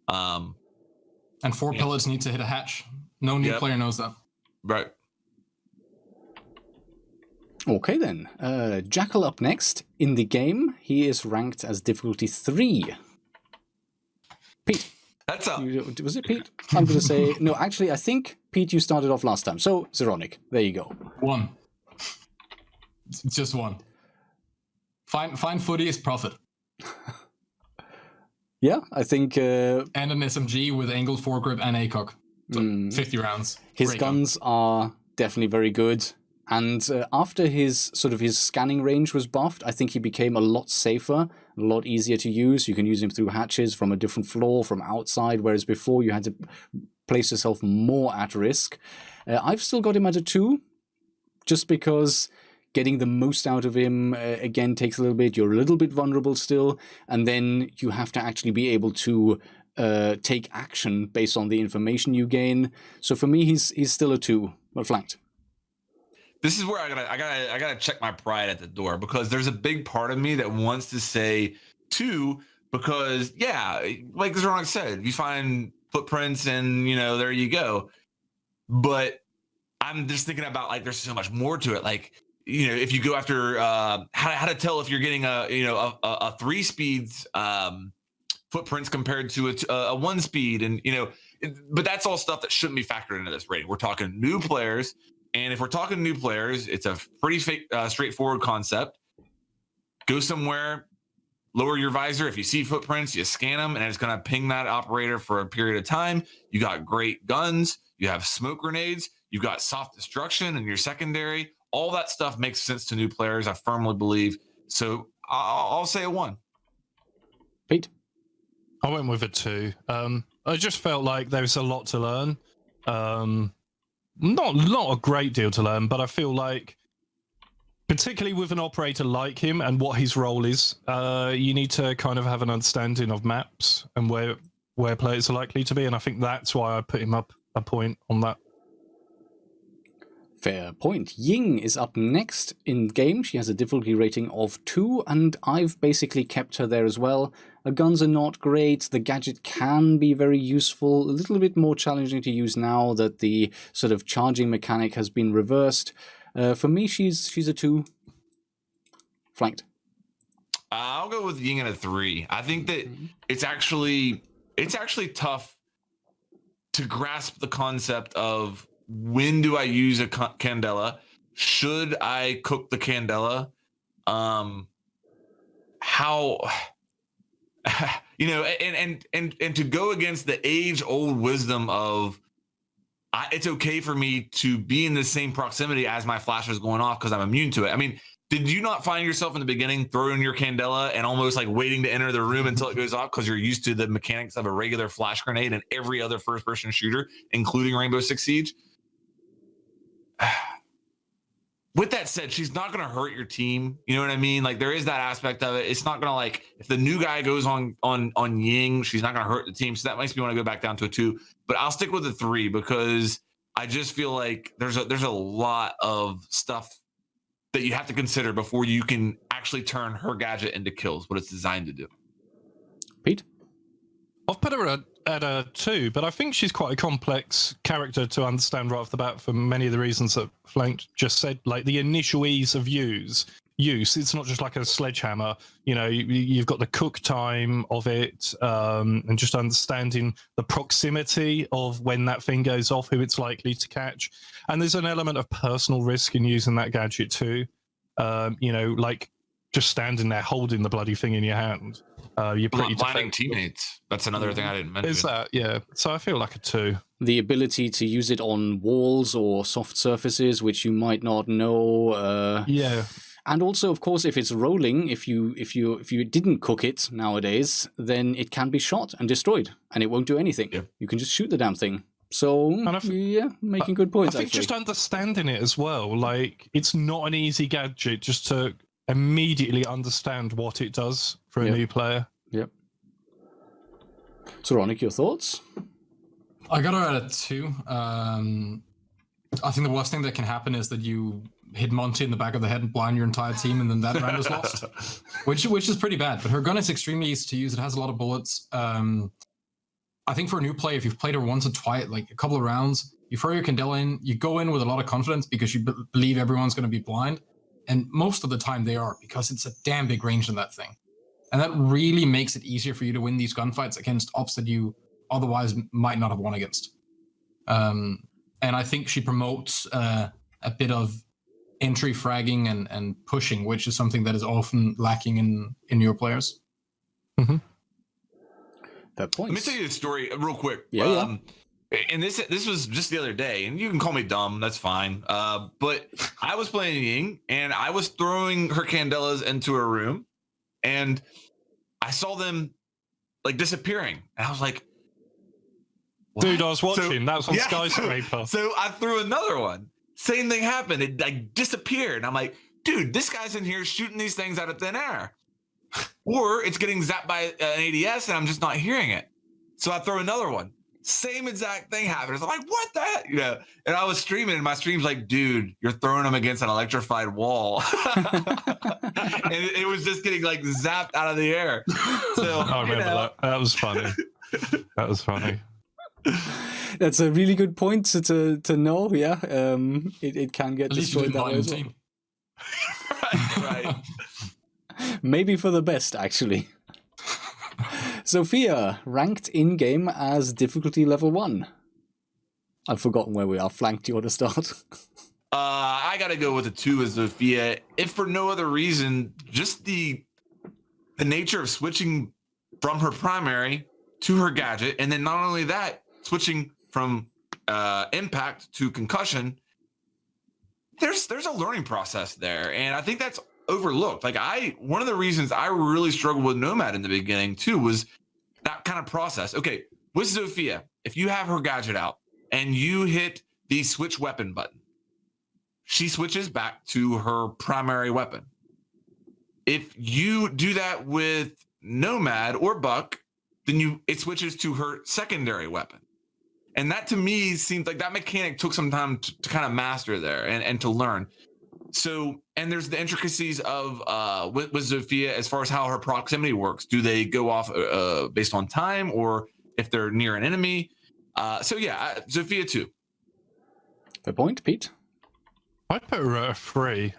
And 4 pellets need to hit a hatch. No new player knows that. Right. Okay then. Jackal up next. In the game, he is ranked as difficulty 3. Pete. That's up. Was it Pete? I'm going to say... No, actually, I think Pete, you started off last time. So, Zeronic, there you go. 1. Just 1. Fine footy is profit. Yeah, I think... and an SMG with angled foregrip and ACOG. So 50 rounds. His Great guns are definitely very good. And after his scanning range was buffed, I think he became a lot safer, a lot easier to use. You can use him through hatches from a different floor, from outside, whereas before you had to place yourself more at risk. I've still got him at a 2, just because getting the most out of him, again, takes a little bit. You're a little bit vulnerable still, and then you have to actually be able to take action based on the information you gain. So for me, he's still a 2, but flanked. This is where I gotta check my pride at the door, because there's a big part of me that wants to say 2, because like Zeronic said, you find footprints and there you go. But I'm just thinking about, like, there's so much more to it. Like, if you go after how to tell if you're getting a 3 speeds footprints compared to a 1 speed, and but that's all stuff that shouldn't be factored into this rating. We're talking new players. And if we're talking new players, it's a pretty straightforward concept. Go somewhere, lower your visor. If you see footprints, you scan them, and it's going to ping that operator for a period of time. You got great guns. You have smoke grenades. You've got soft destruction in your secondary. All that stuff makes sense to new players, I firmly believe. So I'll say a 1. Pete? I went with a 2. I just felt like there was a lot to learn. Not a great deal to learn, but I feel like, particularly with an operator like him and what his role is, you need to kind of have an understanding of maps and where players are likely to be, and I think that's why I put him up a point on that. Fair point. Ying is up next in game. She has a difficulty rating of 2, and I've basically kept her there as well. Her guns are not great. The gadget can be very useful, a little bit more challenging to use now that the sort of charging mechanic has been reversed. For me, she's a 2. Flanked. I'll go with Ying at a 3. I think that it's actually tough to grasp the concept of, when do I use a candela? Should I cook the candela? How, and to go against the age-old wisdom of, it's okay for me to be in the same proximity as my flash is going off because I'm immune to it. I mean, did you not find yourself in the beginning throwing your candela and almost like waiting to enter the room until it goes off because you're used to the mechanics of a regular flash grenade and every other first-person shooter, including Rainbow Six Siege? With that said, she's not going to hurt your team. You know what I mean? Like, there is that aspect of it. It's not going to, like, if the new guy goes on Ying, she's not going to hurt the team. So that makes me want to go back down to a 2. But I'll stick with a 3 because I just feel like there's a lot of stuff that you have to consider before you can actually turn her gadget into kills, what it's designed to do. Pete? I've put her at a 2, but I think she's quite a complex character to understand right off the bat for many of the reasons that Flank just said, like the initial ease of use. It's not just like a sledgehammer. You've got the cook time of it, and just understanding the proximity of when that thing goes off, who it's likely to catch. And there's an element of personal risk in using that gadget too. Like just standing there holding the bloody thing in your hand. You're pretty blinding teammates. That's another thing I didn't mention. Is that, yeah. So I feel like a 2. The ability to use it on walls or soft surfaces, which you might not know. Yeah. And also, of course, if it's rolling, if you didn't cook it nowadays, then it can be shot and destroyed, and it won't do anything. Yeah. You can just shoot the damn thing. So, making good points, I think actually. Just understanding it as well, like, it's not an easy gadget just to immediately understand what it does for a new player. Yep. So, Ronick, your thoughts? I got her at a 2. I think the worst thing that can happen is that you hit Monty in the back of the head and blind your entire team, and then that round is lost, which is pretty bad. But her gun is extremely easy to use. It has a lot of bullets. I think for a new player, if you've played her once or twice, like a couple of rounds, you throw your candela in, you go in with a lot of confidence because you believe everyone's going to be blind. And most of the time they are, because it's a damn big range in that thing. And that really makes it easier for you to win these gunfights against ops that you otherwise might not have won against. and I think she promotes a bit of entry fragging and pushing, which is something that is often lacking in newer players. Mm-hmm. That point. Let me tell you a story real quick. Yeah. And this was just the other day, and you can call me dumb, that's fine. But I was playing Ying, and I was throwing her Candelas into a room, and I saw them like disappearing, and I was like, what? Dude, I was watching. That was on Yeah, Skyscraper. So I threw another one. Same thing happened. It like disappeared. And I'm like, dude, this guy's in here shooting these things out of thin air. Or it's getting zapped by an ADS and I'm just not hearing it. So I throw another one. Same exact thing happens. I'm like, what the heck? You know, and I was streaming, and my stream's like, dude, you're throwing them against an electrified wall. And it was just getting like zapped out of the air. So I remember that. That was funny. That was funny. That's a really good point to know. Yeah, it can get At least you destroyed didn't that buy way the as well. team. right. Maybe for the best, actually. Sophia, ranked in game as difficulty level 1. I've forgotten where we are. Flank, do you want to start? I gotta go with a 2 with Sophia, if for no other reason, just the nature of switching from her primary to her gadget, and then not only that, switching from impact to concussion. There's a learning process there, and I think that's overlooked. Like one of the reasons I really struggled with Nomad in the beginning too was that kind of process. Okay, with Sophia, if you have her gadget out and you hit the switch weapon button, she switches back to her primary weapon. If you do that with Nomad or Buck, then it switches to her secondary weapon. And that to me seems like that mechanic took some time to kind of master there and to learn. So, and there's the intricacies of with Sophia as far as how her proximity works. Do they go off based on time, or if they're near an enemy? So yeah, Sophia 2. Fair point, Pete. I'd put her at a 3.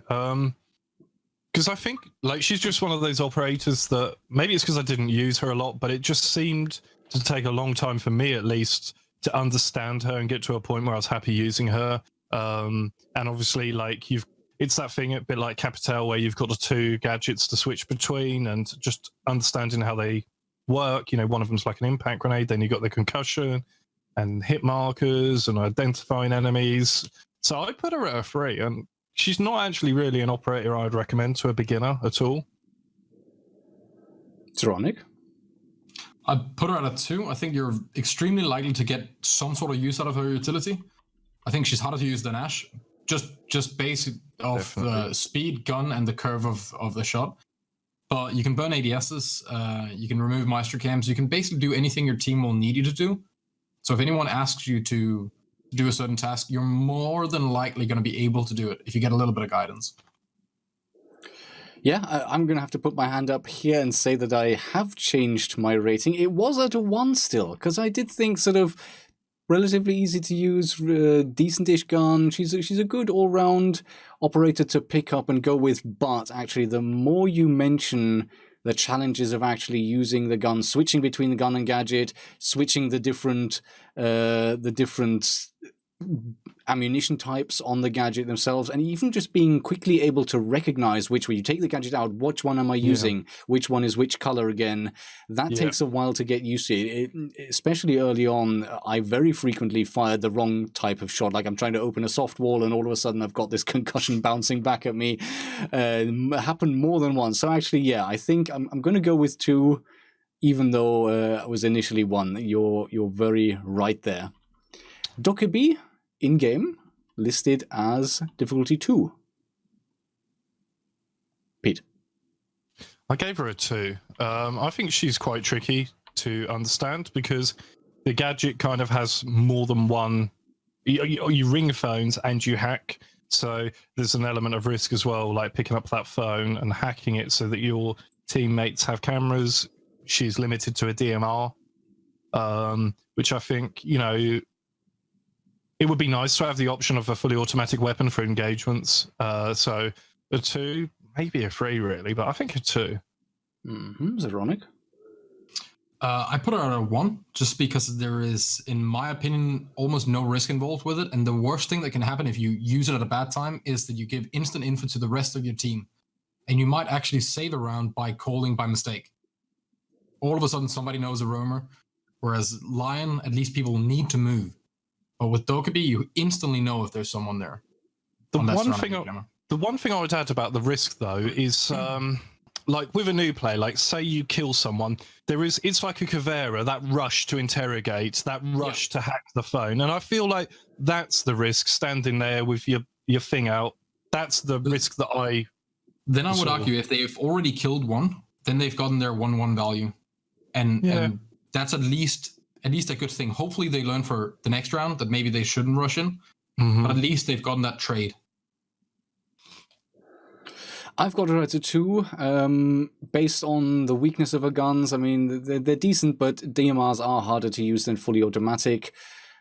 Because I think like she's just one of those operators that maybe it's because I didn't use her a lot, but it just seemed to take a long time for me at least to understand her and get to a point where I was happy using her. And obviously, like it's that thing a bit like Capital where you've got the 2 gadgets to switch between and just understanding how they work. You know, one of them's like an impact grenade, then you got the concussion and hit markers and identifying enemies. So I put her at a 3, and she's not actually really an operator I'd recommend to a beginner at all. Zeronic? I'd put her at a 2. I think you're extremely likely to get some sort of use out of her utility. I think she's harder to use than Ash. Just basic of the speed, gun, and the curve of the shot. But you can burn ADSs, you can remove Maestro cams, you can basically do anything your team will need you to do. So if anyone asks you to do a certain task, you're more than likely going to be able to do it if you get a little bit of guidance. Yeah, I'm going to have to put my hand up here and say that I have changed my rating. It was at a 1 still, because I did think sort of relatively easy to use, decent-ish gun. She's a good all-round operator to pick up and go with, but actually the more you mention the challenges of actually using the gun, switching between the gun and gadget, switching the different ammunition types on the gadget themselves, and even just being quickly able to recognize which way you take the gadget out, which one am I using, which one is which color again. That takes a while to get used to it. Especially early on, I very frequently fired the wrong type of shot. Like I'm trying to open a soft wall and all of a sudden I've got this concussion bouncing back at me. It happened more than once. So actually, yeah, I think I'm going to go with 2, even though I was initially 1. You're very right there. Dokkaebi, in-game, listed as difficulty 2. Pete? I gave her a 2. I think she's quite tricky to understand because the gadget kind of has more than one. You ring phones and you hack. So there's an element of risk as well, like picking up that phone and hacking it so that your teammates have cameras. She's limited to a DMR, which I think, it would be nice to have the option of a fully automatic weapon for engagements. So a 2, maybe a 3 really, but I think a 2. Mm-hmm. Zeronic? I put it at a 1 just because there is, in my opinion, almost no risk involved with it. And the worst thing that can happen if you use it at a bad time is that you give instant info to the rest of your team. And you might actually save a round by calling by mistake. All of a sudden, somebody knows a roamer. Whereas Lion, at least people need to move. But with Dokkaebi, you instantly know if there's someone there. The one thing I would add about the risk, though, is like with a new player, like say you kill someone, it's like a Caveira, that rush to interrogate, that rush to hack the phone. And I feel like that's the risk, standing there with your thing out. That's the risk that I... Then I would argue if they've already killed one, then they've gotten their 1-1 value. And that's at least a good thing. Hopefully they learn for the next round that maybe they shouldn't rush in. But at least they've gotten that trade. I've got it at a 2. Based on the weakness of her guns, I mean, they're decent, but DMRs are harder to use than fully automatic.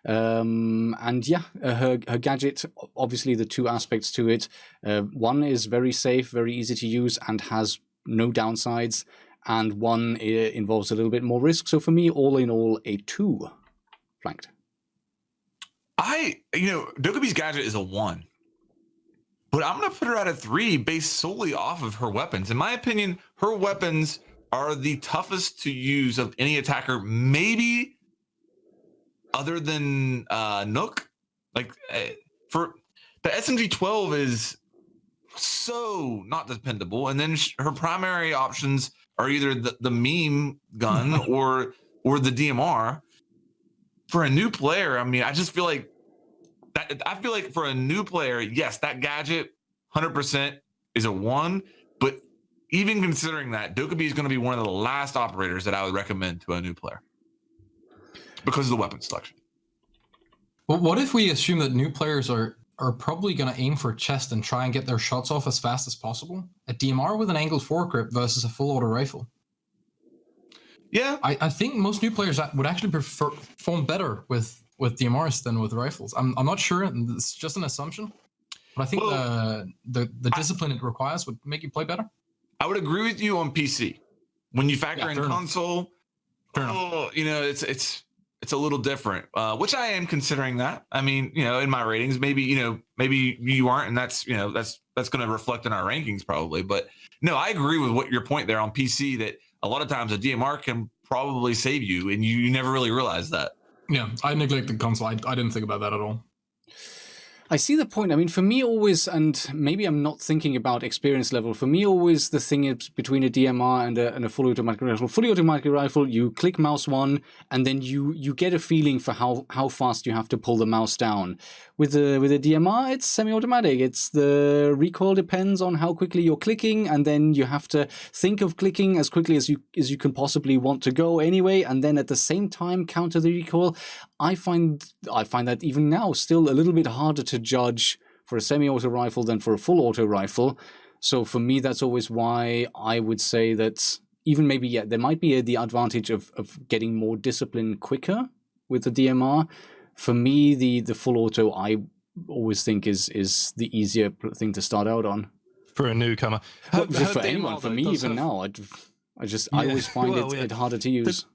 And yeah, her gadget, obviously the 2 aspects to it. One is very safe, very easy to use, and has no downsides. And one involves a little bit more risk. So for me, all in all, a 2. Flanked. Dokkaebi's gadget is a 1. But I'm going to put her at a 3 based solely off of her weapons. In my opinion, her weapons are the toughest to use of any attacker, maybe other than Nook. Like, for the SMG-12 is so not dependable. And then her primary options are either the meme gun or the DMR. For a new player, I mean, I just feel like for a new player, yes, that gadget 100% is a 1. But even considering that, Dokkaebi is going to be one of the last operators that I would recommend to a new player because of the weapon selection. But what if we assume that new players are probably going to aim for chest and try and get their shots off as fast as possible? A DMR with an angled foregrip versus a full auto rifle. Yeah, I think most new players would actually perform better with DMRs than with rifles. I'm not sure. It's just an assumption. But I think the discipline it requires would make you play better. I would agree with you on PC. When you factor in console, it's a little different. Which I am considering that. I mean, in my ratings, maybe you aren't, and that's going to reflect in our rankings probably. But no, I agree with what your point there on PC that a lot of times a DMR can probably save you, and you never really realize that. Yeah, I neglected console. I didn't think about that at all. I see the point. I mean, for me always, and maybe I'm not thinking about experience level, for me always the thing is between a DMR and a fully automatic rifle. Fully automatic rifle, you click mouse 1, and then you get a feeling for how fast you have to pull the mouse down. With a DMR, it's semi-automatic. It's the recoil depends on how quickly you're clicking, and then you have to think of clicking as quickly as you can possibly want to go anyway, and then at the same time counter the recoil. I find that even now still a little bit harder to judge for a semi-auto rifle than for a full auto rifle. So for me, that's always why I would say that even maybe, there might be the advantage of getting more discipline quicker with the DMR. For me, the full auto, I always think is the easier thing to start out on. For a newcomer. For anyone, for me even now, I always find it harder to use.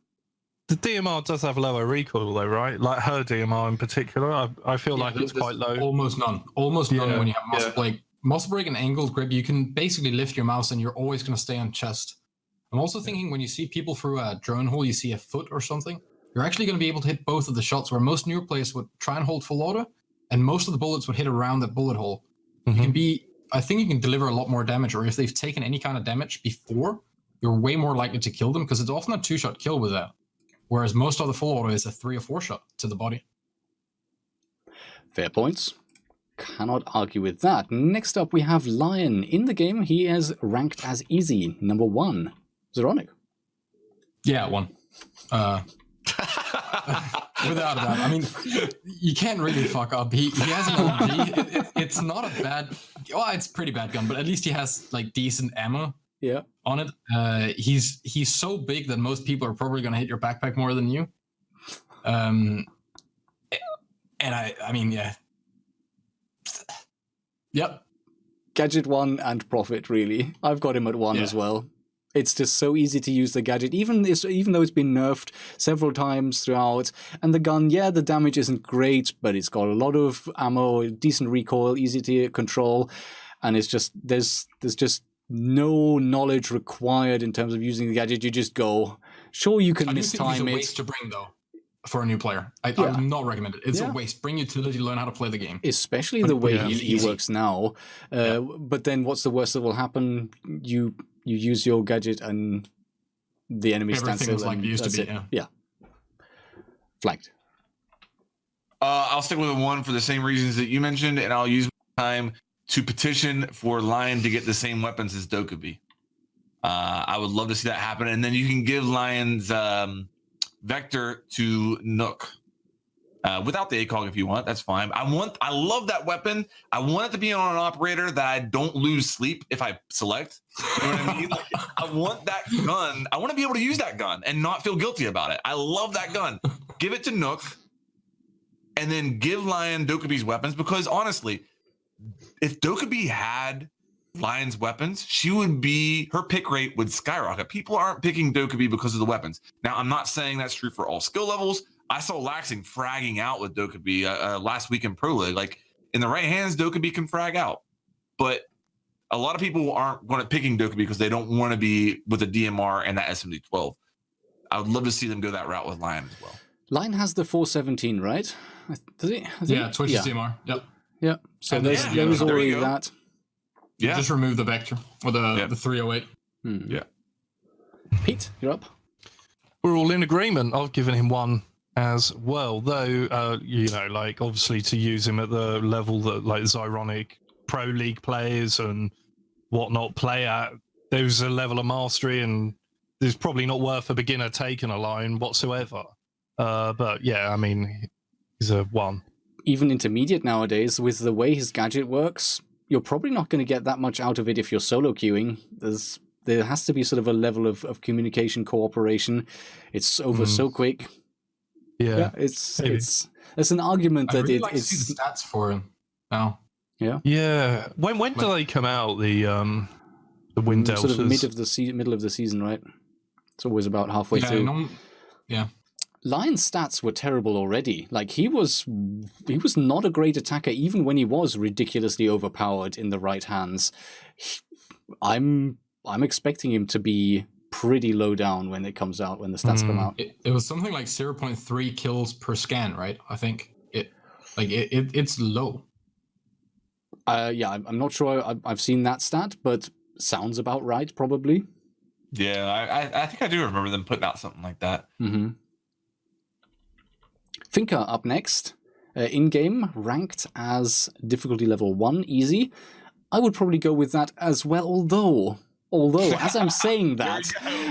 The DMR does have lower recoil though, right? Like her DMR in particular, I feel like it's quite low. Almost none. Almost none when you have muscle brake. Muscle brake and angled grip, you can basically lift your mouse and you're always going to stay on chest. I'm also thinking when you see people through a drone hole, you see a foot or something, you're actually going to be able to hit both of the shots, where most newer players would try and hold full auto, and most of the bullets would hit around that bullet hole. I think you can deliver a lot more damage, or if they've taken any kind of damage before, you're way more likely to kill them, because it's often a 2-shot kill with that. Whereas most of the full auto is a 3 or 4 shot to the body. Fair points. Cannot argue with that. Next up, we have Lion. In the game, he is ranked as easy, number 1. Zeronic. Yeah, 1. Without a doubt. I mean, you can't really fuck up. He has an LG. It's not a bad... Well, it's a pretty bad gun, but at least he has like decent ammo. Yeah. On it. He's so big that most people are probably going to hit your backpack more than you. And I mean, yeah. Yep. Gadget 1 and Profit, really. I've got him at 1 as well. It's just so easy to use the gadget, even though it's been nerfed several times throughout. And the gun, yeah, the damage isn't great, but it's got a lot of ammo, decent recoil, easy to control, and it's just there's just no knowledge required in terms of using the gadget. You just go. Sure, you can mistime it. It's a waste to bring though. For a new player, I would not recommend it. It's a waste. Bring utility, learn how to play the game. Especially the way he works now. But then what's the worst that will happen? You use your gadget and the enemy stands still. Everything's like it used to be. Yeah. Flagged. I'll stick with the one for the same reasons that you mentioned, and I'll use my time to petition for Lion to get the same weapons as Dokubi. I would love to see that happen. And then you can give Lion's Vector to Nook without the ACOG if you want. That's fine. I love that weapon. I want it to be on an operator that I don't lose sleep if I select. You know what I mean? Like, I want that gun. I want to be able to use that gun and not feel guilty about it. I love that gun. Give it to Nook and then give Lion Dokubi's weapons, because honestly, if Dokubi had Lion's weapons, her pick rate would skyrocket. People aren't picking Dokubi because of the weapons. Now, I'm not saying that's true for all skill levels. I saw Laxing fragging out with Dokubi last week in Pro League. Like, in the right hands, Dokubi can frag out. But a lot of people aren't going to picking Dokubi because they don't want to be with a DMR and that SMD12. I would love to see them go that route with Lion as well. Lion has the 417, right? Does he? Yeah, Twitch's DMR. Yep. Yeah. So there was already that. Yeah. Just remove the Vector or the 308. Yeah. Pete, you're up. We're all in agreement. I've given him one as well, though, like obviously to use him at the level that like Zyronic Pro League players and whatnot play at, there's a level of mastery and it's probably not worth a beginner taking a Lion whatsoever. But yeah, I mean, he's a one. Even intermediate nowadays, with the way his gadget works, you're probably not going to get that much out of it if you're solo queuing. There has to be sort of a level of communication, cooperation. It's over so quick. Yeah, it's an argument that like to see the stats for him now. Yeah. When do they come out? The Wind Deltas? Sort of middle of the season, right? It's always about halfway through. Lion's stats were terrible already. Like he was not a great attacker, even when he was ridiculously overpowered in the right hands. I'm expecting him to be pretty low down when it comes out, when the stats come out. It was something like 0.3 kills per scan, right? I think it's low. I'm not sure I've seen that stat, but sounds about right, probably. Yeah, I think I do remember them putting out something like that. Mm-hmm. Finka up next. In-game, ranked as difficulty level 1, easy. I would probably go with that as well, although as I'm saying that,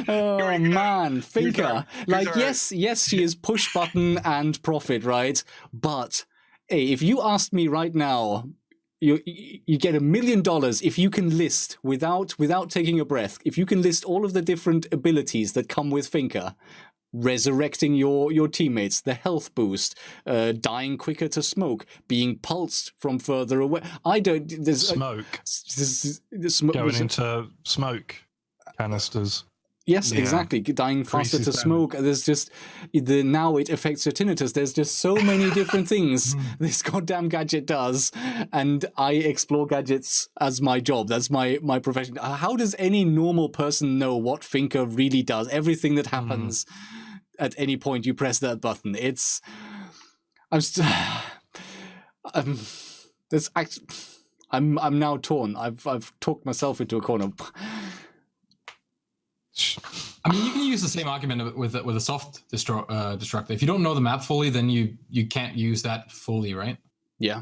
oh man, Finka, like yes, she is push button and profit, right? But hey, if you asked me right now, you get $1 million if you can list without taking a breath. If you can list all of the different abilities that come with Finka. Resurrecting your teammates, the health boost, dying quicker to smoke, being pulsed from further away. There's smoke. Going into smoke canisters. Yes, exactly. Dying faster to smoke. There's just now it affects your tinnitus. There's just so many different things this goddamn gadget does, and I explore gadgets as my job. That's my profession. How does any normal person know what Finka really does? Everything that happens at any point you press that button. I'm now torn. I've talked myself into a corner. I mean, you can use the same argument with a soft destructor. If you don't know the map fully, then you can't use that fully, right? Yeah.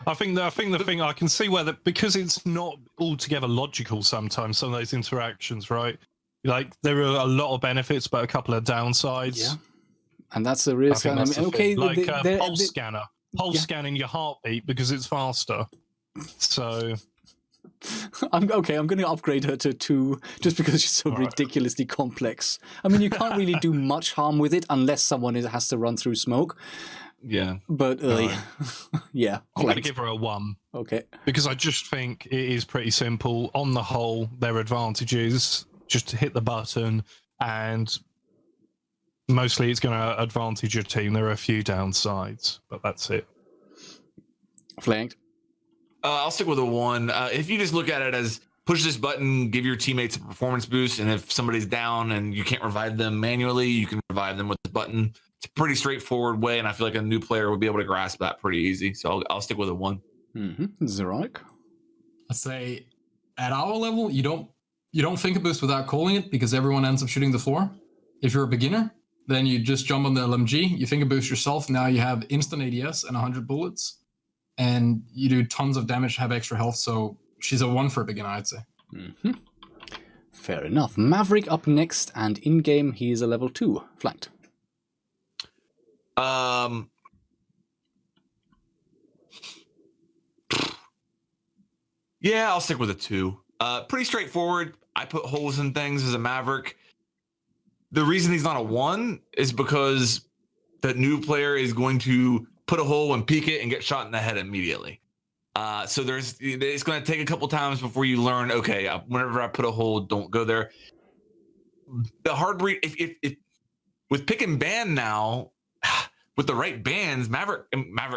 I think the thing I can see where because it's not altogether logical sometimes, some of those interactions, right? Like there are a lot of benefits, but a couple of downsides. Yeah. And that's the risk. I mean, okay, like pulse scanner, scanning your heartbeat because it's faster. So I'm going to upgrade her to 2 just because she's so ridiculously complex. I mean, you can't really do much harm with it unless someone has to run through smoke. Yeah. But yeah, I'm going to flanked. give her a 1. Okay. Because I just think it is pretty simple. On the whole, their advantages just to hit the button, and mostly it's going to advantage your team. There are a few downsides, but that's it. Flanked. I'll stick with a 1. If you just look at it as push this button, give your teammates a performance boost, and if somebody's down and you can't revive them manually, you can revive them with the button. It's a pretty straightforward way, and I feel like a new player would be able to grasp that pretty easy. So I'll stick with a 1. Zarok. I'd say at our level, you don't finger boost without calling it because everyone ends up shooting the floor. If you're a beginner, then you just jump on the LMG, you finger boost yourself. Now you have instant ADS and 100 bullets, and you do tons of damage, have extra health. So she's a 1 for a beginner, I'd say. Fair enough. Maverick up next, and in game he is a level 2. Flanked. Yeah, I'll stick with a 2. Pretty straightforward. I put holes in things as a Maverick. The reason he's not a 1 is because the new player is going to put a hole and peek it and get shot in the head immediately. So it's going to take a couple times before you learn, okay, whenever I put a hole, don't go there. The hard read, if with pick and ban now, with the right bans, Maverick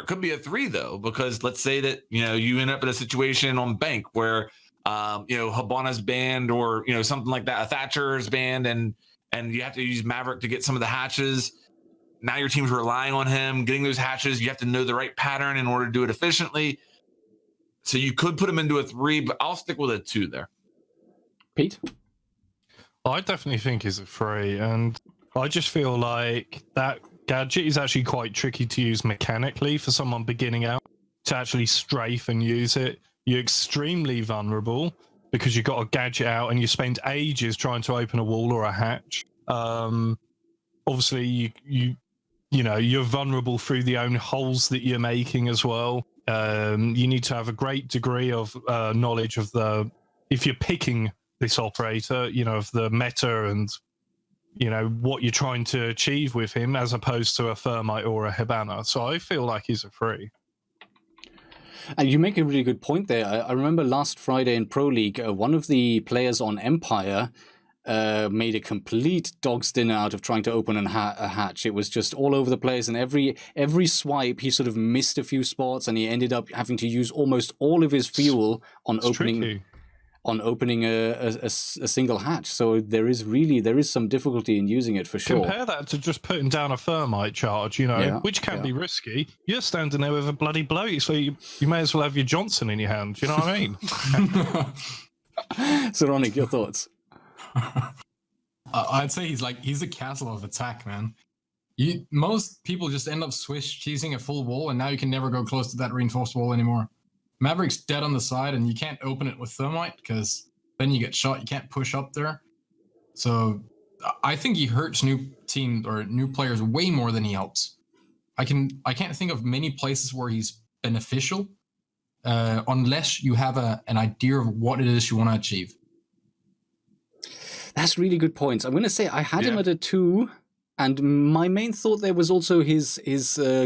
could be a 3 though, because let's say that, you end up in a situation on bank where, Habana's banned, or, something like that, a Thatcher's banned, and you have to use Maverick to get some of the hatches. Now your team's relying on him getting those hatches. You have to know the right pattern in order to do it efficiently. So you could put him into a 3, but I'll stick with a 2 there. Pete? I definitely think he's a 3, and I just feel like that gadget is actually quite tricky to use mechanically for someone beginning out. To actually strafe and use it, you're extremely vulnerable because you've got a gadget out and you spend ages trying to open a wall or a hatch. Obviously, you're vulnerable through the own holes that you're making as well. You need to have a great degree of knowledge of if you're picking this operator, of the meta and what you're trying to achieve with him, as opposed to a Thermite or a Hibana. So I feel like he's a 3. And you make a really good point there. I remember last Friday in Pro League, one of the players on Empire made a complete dog's dinner out of trying to open a hatch. It was just all over the place, and every swipe he sort of missed a few spots, and he ended up having to use almost all of his fuel on opening a single hatch. So there is some difficulty in using it for sure. Compare that to just putting down a Thermite charge, which can be risky. You're standing there with a bloody bloaty, so you may as well have your Johnson in your hand. You know what I mean? So, Ronick, your thoughts? I'd say he's a castle of attack, man. Most people just end up Swiss cheesing a full wall, and now you can never go close to that reinforced wall anymore. Maverick's dead on the side, and you can't open it with Thermite because then you get shot. You can't push up there. So I think he hurts new team or new players way more than he helps. I can't think of many places where he's beneficial unless you have an idea of what it is you want to achieve. That's really good points. I'm going to say I had him at a 2, and my main thought there was also his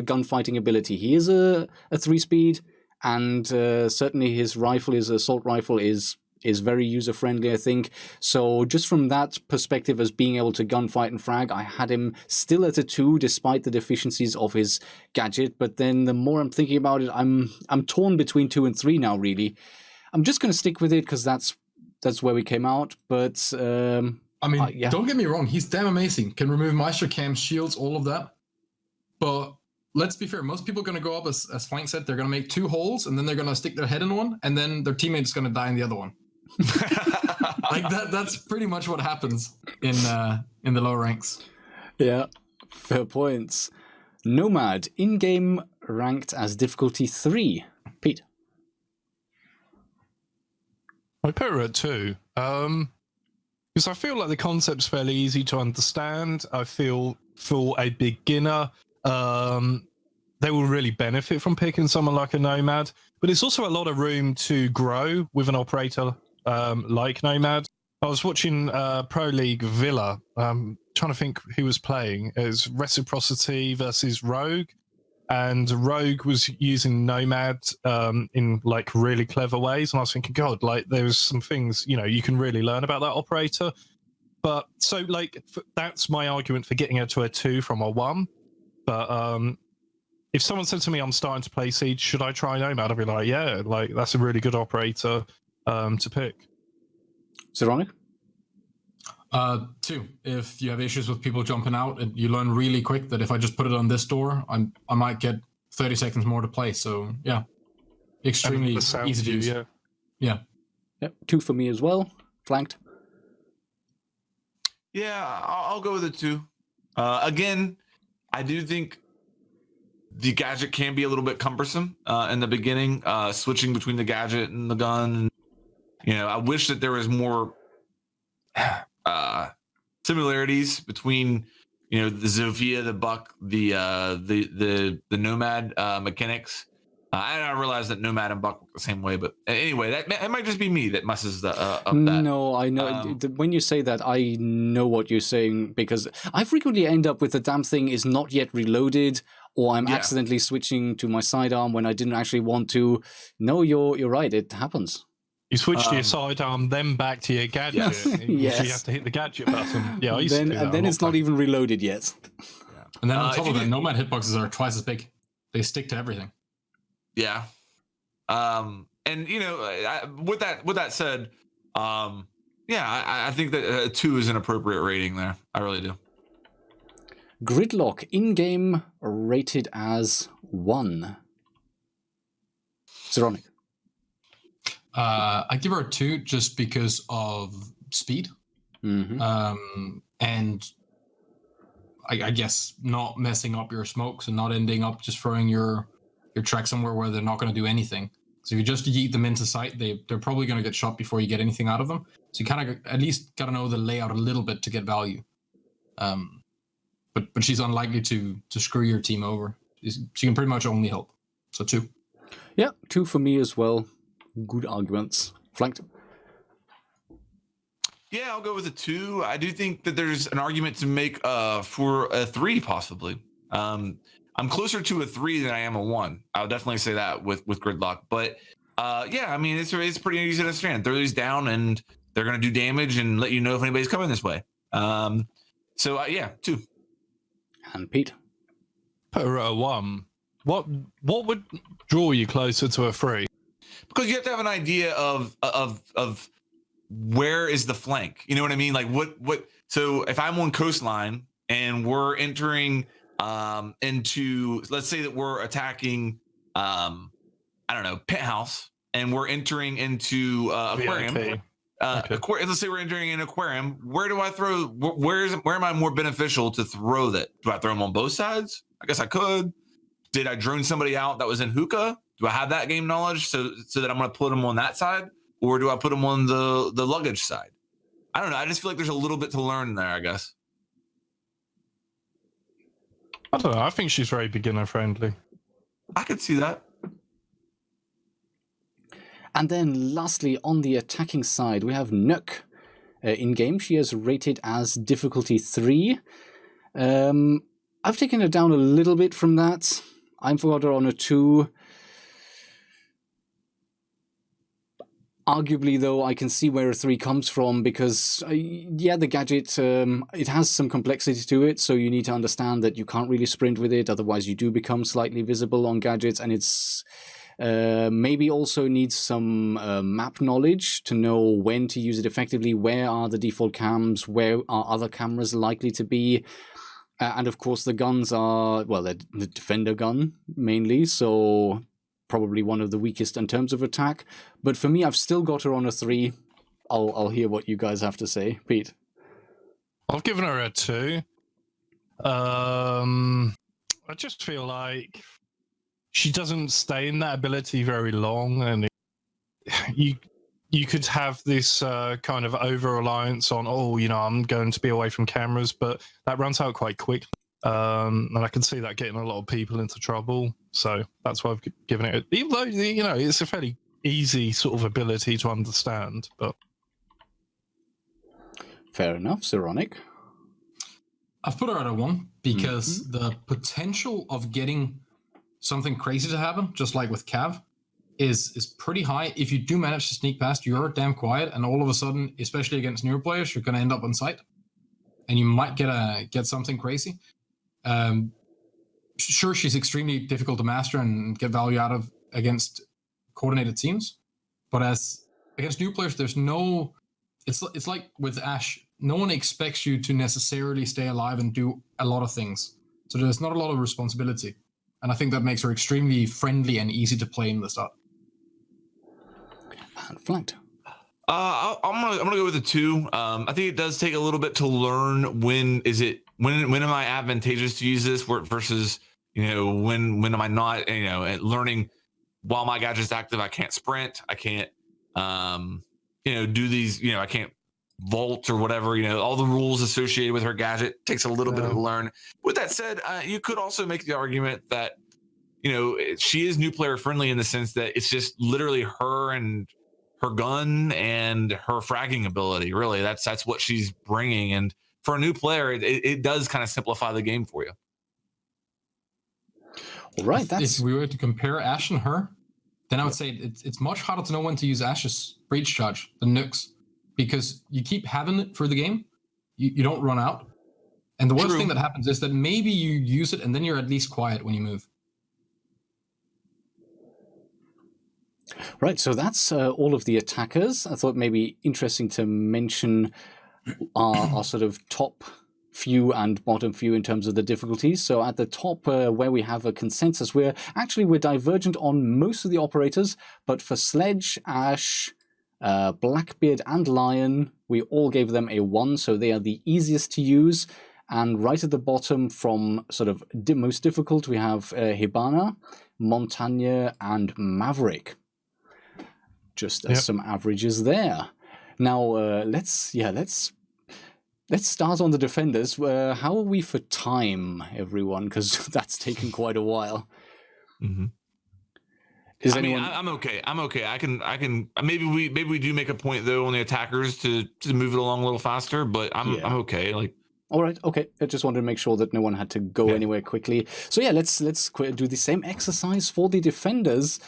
gunfighting ability. He is a 3-speed. And certainly his assault rifle is very user-friendly, I think. So just from that perspective as being able to gunfight and frag, I had him still at a 2 despite the deficiencies of his gadget. But then the more I'm thinking about it, I'm torn between 2 and 3 now, really. I'm just going to stick with it because that's where we came out. But don't get me wrong, he's damn amazing. Can remove Meister cams, shields, all of that. But let's be fair, most people are going to go up, as Flank said, they're going to make 2 holes, and then they're going to stick their head in one, and then their teammate's going to die in the other one. Like that's pretty much what happens in the lower ranks. Yeah, fair points. Nomad, in-game ranked as difficulty 3. Pete? I put her at 2. Because I feel like the concept's fairly easy to understand. I feel for a beginner, they will really benefit from picking someone like a Nomad, but it's also a lot of room to grow with an operator like Nomad. I was watching Pro League Villa, trying to think who was playing. It was Reciprocity versus Rogue, and Rogue was using Nomad in like really clever ways, and I was thinking, God, like there's some things you can really learn about that operator. But so like that's my argument for getting her to a 2 from a 1. But if someone said to me, I'm starting to play Siege, should I try Nomad? I'd be like, yeah, like that's a really good operator to pick. Zeronic? 2. If you have issues with people jumping out, you learn really quick that if I just put it on this door, I might get 30 seconds more to play. So yeah, extremely easy to use. Yeah. Yep. 2 for me as well. Flanked. Yeah, I'll go with a 2. Again, I do think the gadget can be a little bit cumbersome in the beginning, switching between the gadget and the gun. I wish that there was more similarities between the Zofia, the Buck, the Nomad mechanics. I realize that Nomad and Buck work the same way, but anyway, it might just be me that messes up that. No, I know. When you say that, I know what you're saying, because I frequently end up with the damn thing is not yet reloaded, or I'm accidentally switching to my sidearm when I didn't actually want to. No, you're right. It happens. You switch to your sidearm, then back to your gadget. Yes. So you have to hit the gadget button. Yeah, I used to do that. And then it's not even reloaded yet. Yeah. And then on top of that, Nomad hitboxes are twice as big. They stick to everything. Yeah. And with that said, I think that 2 is an appropriate rating there. I really do. Gridlock in-game rated as 1. Zeronic. I give her a 2 just because of speed. Mm-hmm. And I guess not messing up your smokes and not ending up just throwing your track somewhere where they're not going to do anything. So if you just yeet them into sight, they're probably going to get shot before you get anything out of them. So you kind of at least got to know the layout a little bit to get value. But she's unlikely to screw your team over. She can pretty much only help. So 2. Yeah, 2 for me as well. Good arguments. Flanked. Yeah, I'll go with a 2. I do think that there's an argument to make for a 3 possibly. I'm closer to a 3 than I am a 1. I'll definitely say that with Gridlock. But I mean, it's pretty easy to understand. Throw these down and they're going to do damage and let you know if anybody's coming this way. 2. And Pete. Put her at a 1. What would draw you closer to a 3? Because you have to have an idea of where is the flank. You know what I mean? Like what? So if I'm on coastline and we're entering into, let's say that we're attacking, penthouse, and we're entering into aquarium. Okay. Let's say we're entering an aquarium. Where do I throw? Where am I more beneficial to throw that? Do I throw them on both sides? I guess I could. Did I drone somebody out that was in hookah? Do I have that game knowledge so that I'm going to put them on that side, or do I put them on the luggage side? I don't know. I just feel like there's a little bit to learn there, I guess. I don't know. I think she's very beginner friendly. I could see that. And then lastly, on the attacking side, we have Nook. In-game, she is rated as difficulty 3. I've taken her down a little bit from that. I've got her on a 2. Arguably, though, I can see where a 3 comes from because, the gadget, it has some complexity to it, so you need to understand that you can't really sprint with it, otherwise you do become slightly visible on gadgets, and it's maybe also needs some map knowledge to know when to use it effectively, where are the default cams, where are other cameras likely to be, and of course the guns are, well, they're the defender gun mainly, so probably one of the weakest in terms of attack. But for me, I've still got her on a 3. I'll hear what you guys have to say. Pete? I've given her a 2. I just feel like she doesn't stay in that ability very long, and you could have this kind of over-reliance on, I'm going to be away from cameras, but that runs out quite quickly. And I can see that getting a lot of people into trouble. So that's why I've given it, even though, it's a fairly easy sort of ability to understand. But fair enough, Zeronic. I've put her at a 1 because the potential of getting something crazy to happen, just like with Cav, is pretty high. If you do manage to sneak past, you're damn quiet, and all of a sudden, especially against newer players, you're going to end up on site, and you might get something crazy. Sure, she's extremely difficult to master and get value out of against coordinated teams, but as against new players, there's no. It's like with Ashe, no one expects you to necessarily stay alive and do a lot of things. So there's not a lot of responsibility, and I think that makes her extremely friendly and easy to play in the start. And flanked. I'm gonna go with a 2. I think it does take a little bit to learn when am I advantageous to use this versus when am I not, learning while my gadget's active. I can't sprint, I can't do these, I can't vault or whatever, all the rules associated with her gadget takes a little bit to learn. With that said, you could also make the argument that she is new player friendly in the sense that it's just literally her and her gun and her fragging ability. Really, that's what she's bringing, and for a new player, it does kind of simplify the game for you. All right, if we were to compare Ashe and her, then I would say it's much harder to know when to use Ashe's breach charge than Nukes, because you keep having it for the game, you don't run out, and the worst thing that happens is that maybe you use it and then you're at least quiet when you move. Right, so that's all of the attackers. I thought maybe interesting to mention our sort of top few and bottom few in terms of the difficulties. So at the top, where we have a consensus, we're divergent on most of the operators, but for Sledge, Ashe, Blackbeard, and Lion, we all gave them a 1, so they are the easiest to use. And right at the bottom, from sort of most difficult, we have Hibana, Montagne, and Maverick. Just as some averages there. Now let's start on the defenders. How are we for time, everyone? Because that's taken quite a while. Mm-hmm. I'm okay. I can. Maybe we do make a point though on the attackers to move it along a little faster. But I'm okay. Like. All right, okay. I just wanted to make sure that no one had to go anywhere quickly. So let's do the same exercise for the defenders.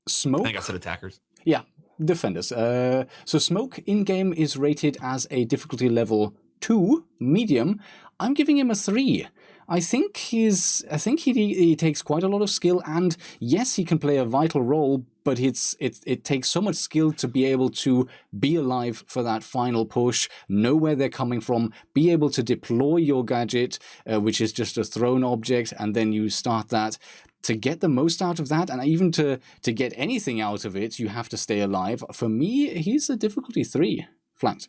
Smoke. I think I said attackers. Yeah, defenders. So Smoke in-game is rated as a difficulty level 2, medium. I'm giving him a 3. I think he takes quite a lot of skill, and yes, he can play a vital role, but it takes so much skill to be able to be alive for that final push, know where they're coming from, be able to deploy your gadget, which is just a thrown object, and then you start that. To get the most out of that, and even to get anything out of it, you have to stay alive. For me, he's a difficulty 3, flanked.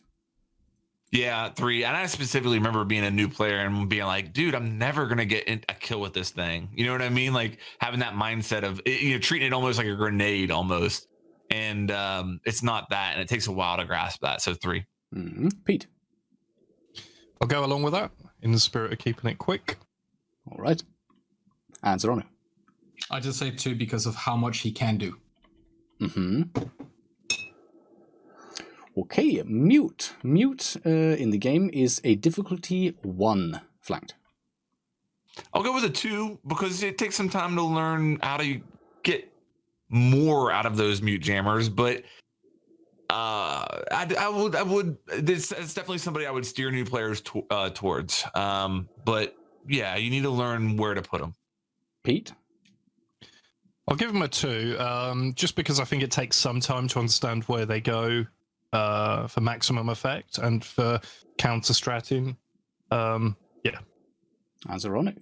Yeah, 3. And I specifically remember being a new player and being like, dude, I'm never going to get a kill with this thing. You know what I mean? Like having that mindset of treating it almost like a grenade almost. And it's not that. And it takes a while to grasp that. So 3. Mm-hmm. Pete. I'll go along with that in the spirit of keeping it quick. All right. And Zerona. I just say 2 because of how much he can do. Mm-hmm. Okay, Mute. Mute in the game is a difficulty 1, flanked. I'll go with a 2 because it takes some time to learn how to get more out of those mute jammers. But I would. It's definitely somebody I would steer new players towards. But yeah, you need to learn where to put them. Pete. I'll give them a 2, just because I think it takes some time to understand where they go for maximum effect and for counter-stratting. As ironic.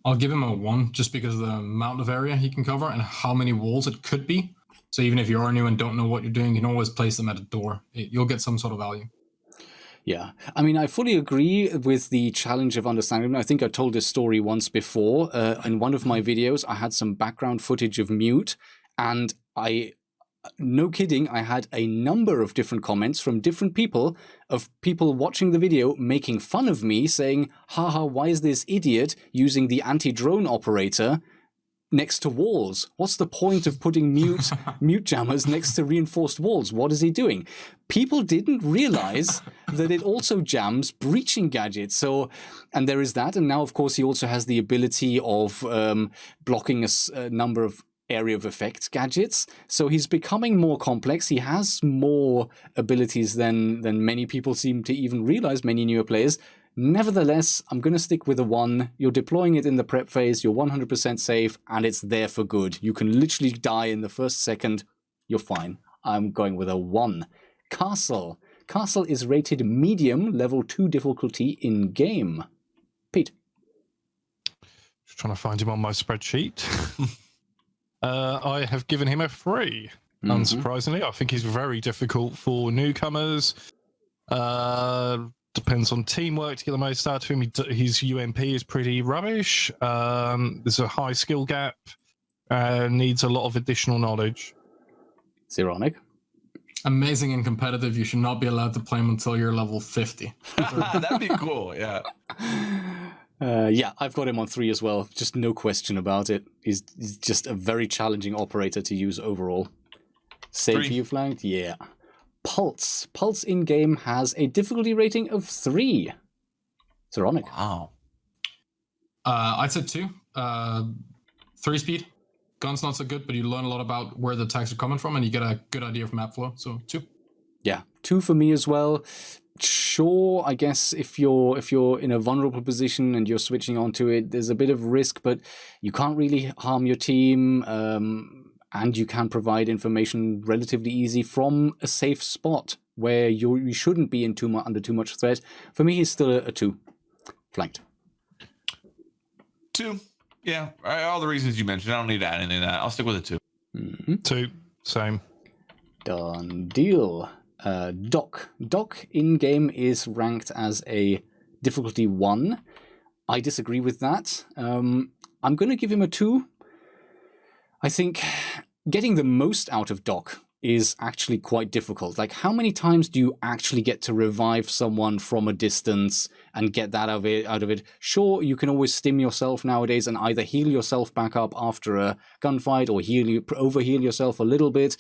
I'll give him a 1 just because of the amount of area he can cover and how many walls it could be. So even if you are new and don't know what you're doing, you can always place them at a door. You'll get some sort of value. Yeah, I mean, I fully agree with the challenge of understanding. I think I told this story once before. In one of my videos, I had some background footage of Mute, and no kidding, I had a number of different comments from different people, of people watching the video making fun of me, saying, haha, why is this idiot using the anti-drone operator? next to walls? What's the point of putting mute jammers next to reinforced walls? What is he doing? People didn't realize that it also jams breaching gadgets. So, and there is that. And now, of course, he also has the ability of blocking a number of area of effect gadgets. So he's becoming more complex. He has more abilities than many people seem to even realize, many newer players. Nevertheless, I'm going to stick with a 1. You're deploying it in the prep phase, you're 100% safe, and it's there for good. You can literally die in the first second. You're fine. I'm going with a 1. Castle. Castle is rated medium, level 2 difficulty in game. Pete. Just trying to find him on my spreadsheet. I have given him a 3. Unsurprisingly, I think he's very difficult for newcomers. Depends on teamwork to get the most out of him. His UMP is pretty rubbish. There's a high skill gap. Needs a lot of additional knowledge. Zeronic. Amazing and competitive. You should not be allowed to play him until you're level 50. That'd be cool, yeah. Yeah, I've got him on 3 as well. Just no question about it. He's just a very challenging operator to use overall. Same for you, Flanked? Yeah. Pulse. Pulse in-game has a difficulty rating of 3. Zeronic. Wow. I'd say 2. 3 speed. Gun's not so good, but you learn a lot about where the attacks are coming from, and you get a good idea of map flow. So 2. Yeah, 2 for me as well. Sure, I guess if you're in a vulnerable position and you're switching onto it, there's a bit of risk, but you can't really harm your team, and you can provide information relatively easy from a safe spot where you shouldn't be under too much threat. For me, he's still a 2. Flanked. 2. Yeah, all the reasons you mentioned. I don't need to add anything to that. I'll stick with a 2. Mm-hmm. 2. Same. Done deal. Doc. Doc in-game is ranked as a difficulty 1. I disagree with that. I'm going to give him a 2. I think getting the most out of Doc is actually quite difficult. Like, how many times do you actually get to revive someone from a distance and get that out of it? Sure, you can always stim yourself nowadays and either heal yourself back up after a gunfight or overheal yourself a little bit.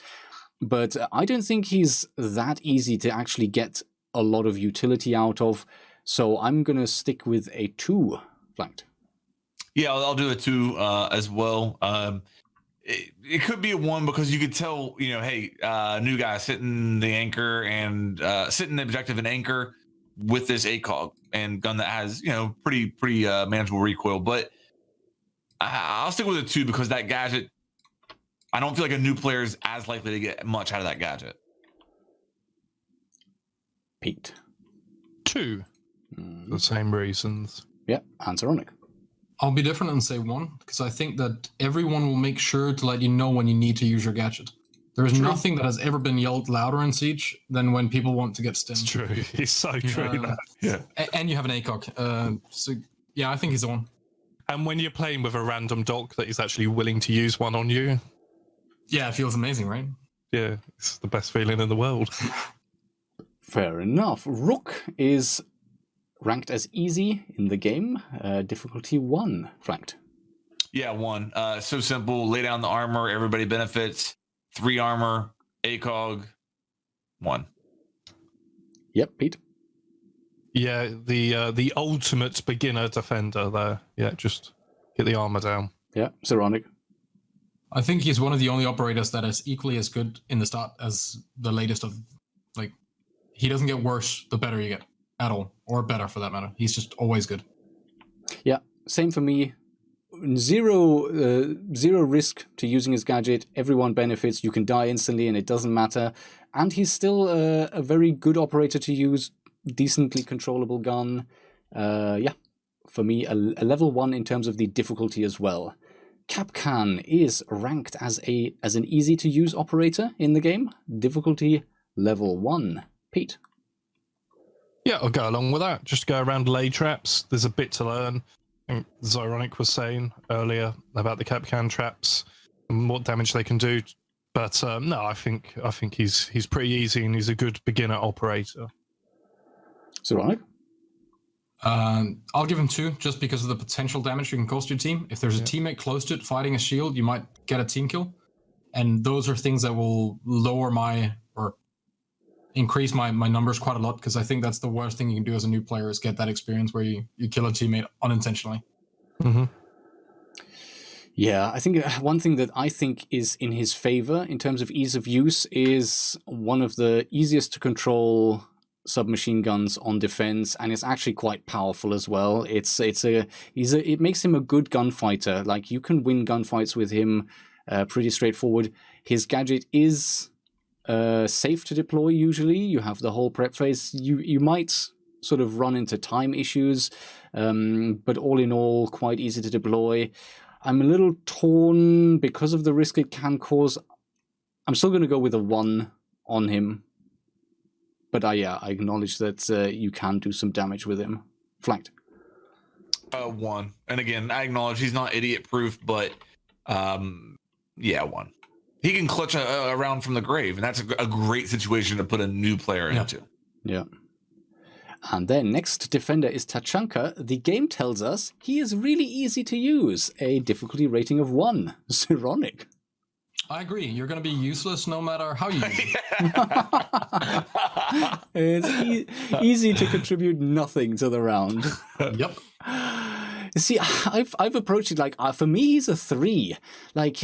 But I don't think he's that easy to actually get a lot of utility out of. So I'm going to stick with a 2. Flanked. Yeah, I'll do a 2 as well. It could be a 1 because you could tell, hey, new guy sitting the anchor and sitting the objective and anchor with this ACOG and gun that has, pretty manageable recoil. But I'll stick with a 2 because that gadget, I don't feel like a new player is as likely to get much out of that gadget. Pete. 2. The same reasons. Yeah, Zeronic. I'll be different and say 1, because I think that everyone will make sure to let you know when you need to use your gadget. There is nothing that has ever been yelled louder in Siege than when people want to get stimmed. It's true. It's so true. Yeah. And you have an ACOG. So, yeah, I think he's the one. And when you're playing with a random doc that is actually willing to use one on you. Yeah, it feels amazing, right? Yeah, it's the best feeling in the world. Fair enough. Rook is ranked as easy in the game. Difficulty 1. Flanked. Yeah, 1. So simple. Lay down the armor. Everybody benefits. 3 armor. ACOG. 1. Yep, Pete. Yeah, the ultimate beginner defender there. Yeah, just get the armor down. Yeah, Zeronic. I think he's one of the only operators that is equally as good in the start as the latest of, he doesn't get worse the better you get at all, or better for that matter. He's just always good. Yeah, same for me. Zero risk to using his gadget. Everyone benefits. You can die instantly and it doesn't matter. And he's still a very good operator to use. Decently controllable gun. Yeah, for me, a level 1 in terms of the difficulty as well. Kapkan is ranked as an easy to use operator in the game. Difficulty level 1. Pete. Yeah, I'll go along with that. Just go around lay traps. There's a bit to learn. I think Zyronic was saying earlier about the Kapkan traps and what damage they can do. But no, I think he's pretty easy and he's a good beginner operator. Zyronic? I'll give him 2 just because of the potential damage you can cause to your team. If there's a teammate close to it fighting a shield, you might get a team kill. And those are things that will lower or increase my numbers quite a lot, because I think that's the worst thing you can do as a new player is get that experience where you kill a teammate unintentionally. Mm-hmm. Yeah, I think one thing that I think is in his favor in terms of ease of use is one of the easiest to control submachine guns on defense, and it's actually quite powerful as well. It makes him a good gunfighter. Like, you can win gunfights with him pretty straightforward. His gadget is safe to deploy usually. You have the whole prep phase. You might sort of run into time issues, but all in all, quite easy to deploy. I'm a little torn because of the risk it can cause. I'm still going to go with a 1 on him. But I acknowledge that you can do some damage with him. Flanked. 1. And again, I acknowledge he's not idiot-proof, but 1. He can clutch a round from the grave, and that's a great situation to put a new player into. Yeah. And then next defender is Tachanka. The game tells us he is really easy to use. A difficulty rating of 1. Zironic. I agree. You're going to be useless no matter how you use it. It's easy to contribute nothing to the round. Yep. See, I've approached it like, for me, he's a 3. Like,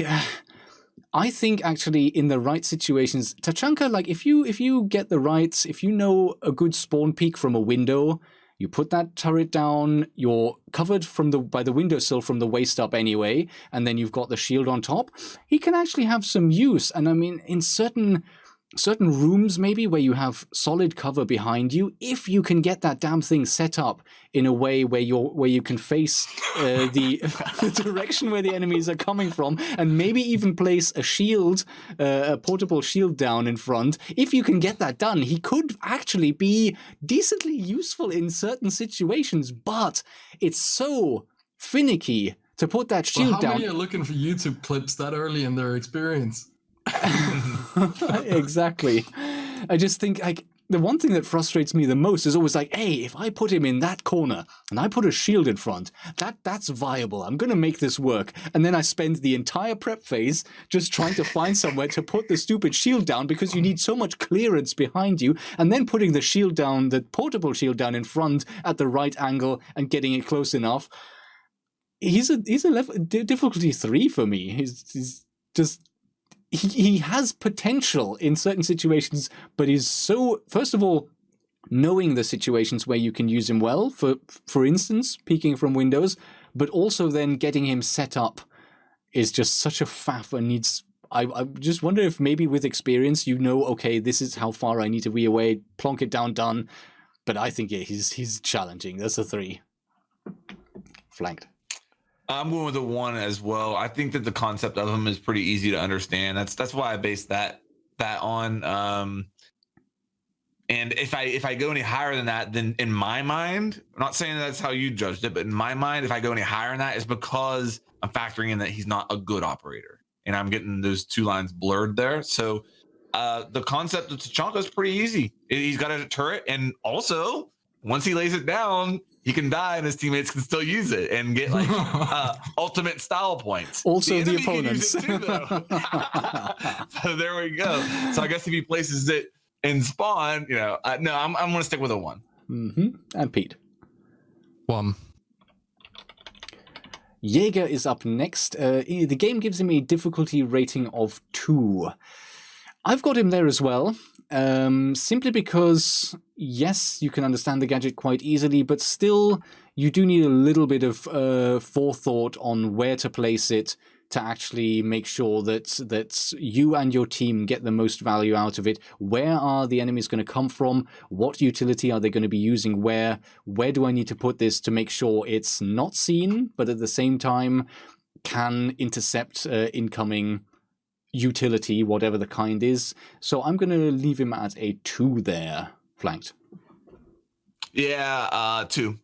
I think actually in the right situations, Tachanka, like if you get the right, if you know a good spawn peek from a window, you put that turret down, you're covered by the windowsill from the waist up anyway, and then you've got the shield on top, he can actually have some use. And I mean, in certain rooms maybe where you have solid cover behind you, if you can get that damn thing set up in a way where you can face the direction where the enemies are coming from, and maybe even place a shield, a portable shield down in front, if you can get that done, he could actually be decently useful in certain situations, but it's so finicky to put that shield down. How many are looking for YouTube clips that early in their experience? Exactly. I just think, like, the one thing that frustrates me the most is always like, hey, if I put him in that corner and I put a shield in front, that's viable. I'm going to make this work. And then I spend the entire prep phase just trying to find somewhere to put the stupid shield down because you need so much clearance behind you, and then putting the shield down, the portable shield down in front at the right angle and getting it close enough. He's a difficulty 3 for me. He's just... He has potential in certain situations, but he's so, first of all, knowing the situations where you can use him well, for instance, peeking from windows, but also then getting him set up is just such a faff and needs... I just wonder if maybe with experience, okay, this is how far I need to be away, plonk it down, done. But I think, he's challenging. That's a 3. Flanked. I'm going with a 1 as well. I think that the concept of him is pretty easy to understand. That's why I based that on. And if I go any higher than that, then in my mind, I'm not saying that's how you judged it, but in my mind, if I go any higher than that, it's because I'm factoring in that he's not a good operator, and I'm getting those 2 lines blurred there. So the concept of Tachanka is pretty easy. He's got a turret, and also once he lays it down, he can die and his teammates can still use it and get like ultimate style points. Also the opponents. Too, so there we go. So I guess if he places it in spawn, no, I'm going to stick with a 1. Mm-hmm. And Pete. 1. Jaeger is up next. The game gives him a difficulty rating of 2. I've got him there as well. Simply because, yes, you can understand the gadget quite easily, but still you do need a little bit of forethought on where to place it to actually make sure that you and your team get the most value out of it. Where are the enemies going to come from? What utility are they going to be using where? Where do I need to put this to make sure it's not seen, but at the same time can intercept incoming utility, whatever the kind is. So I'm going to leave him at a 2 there, flanked. Yeah, 2.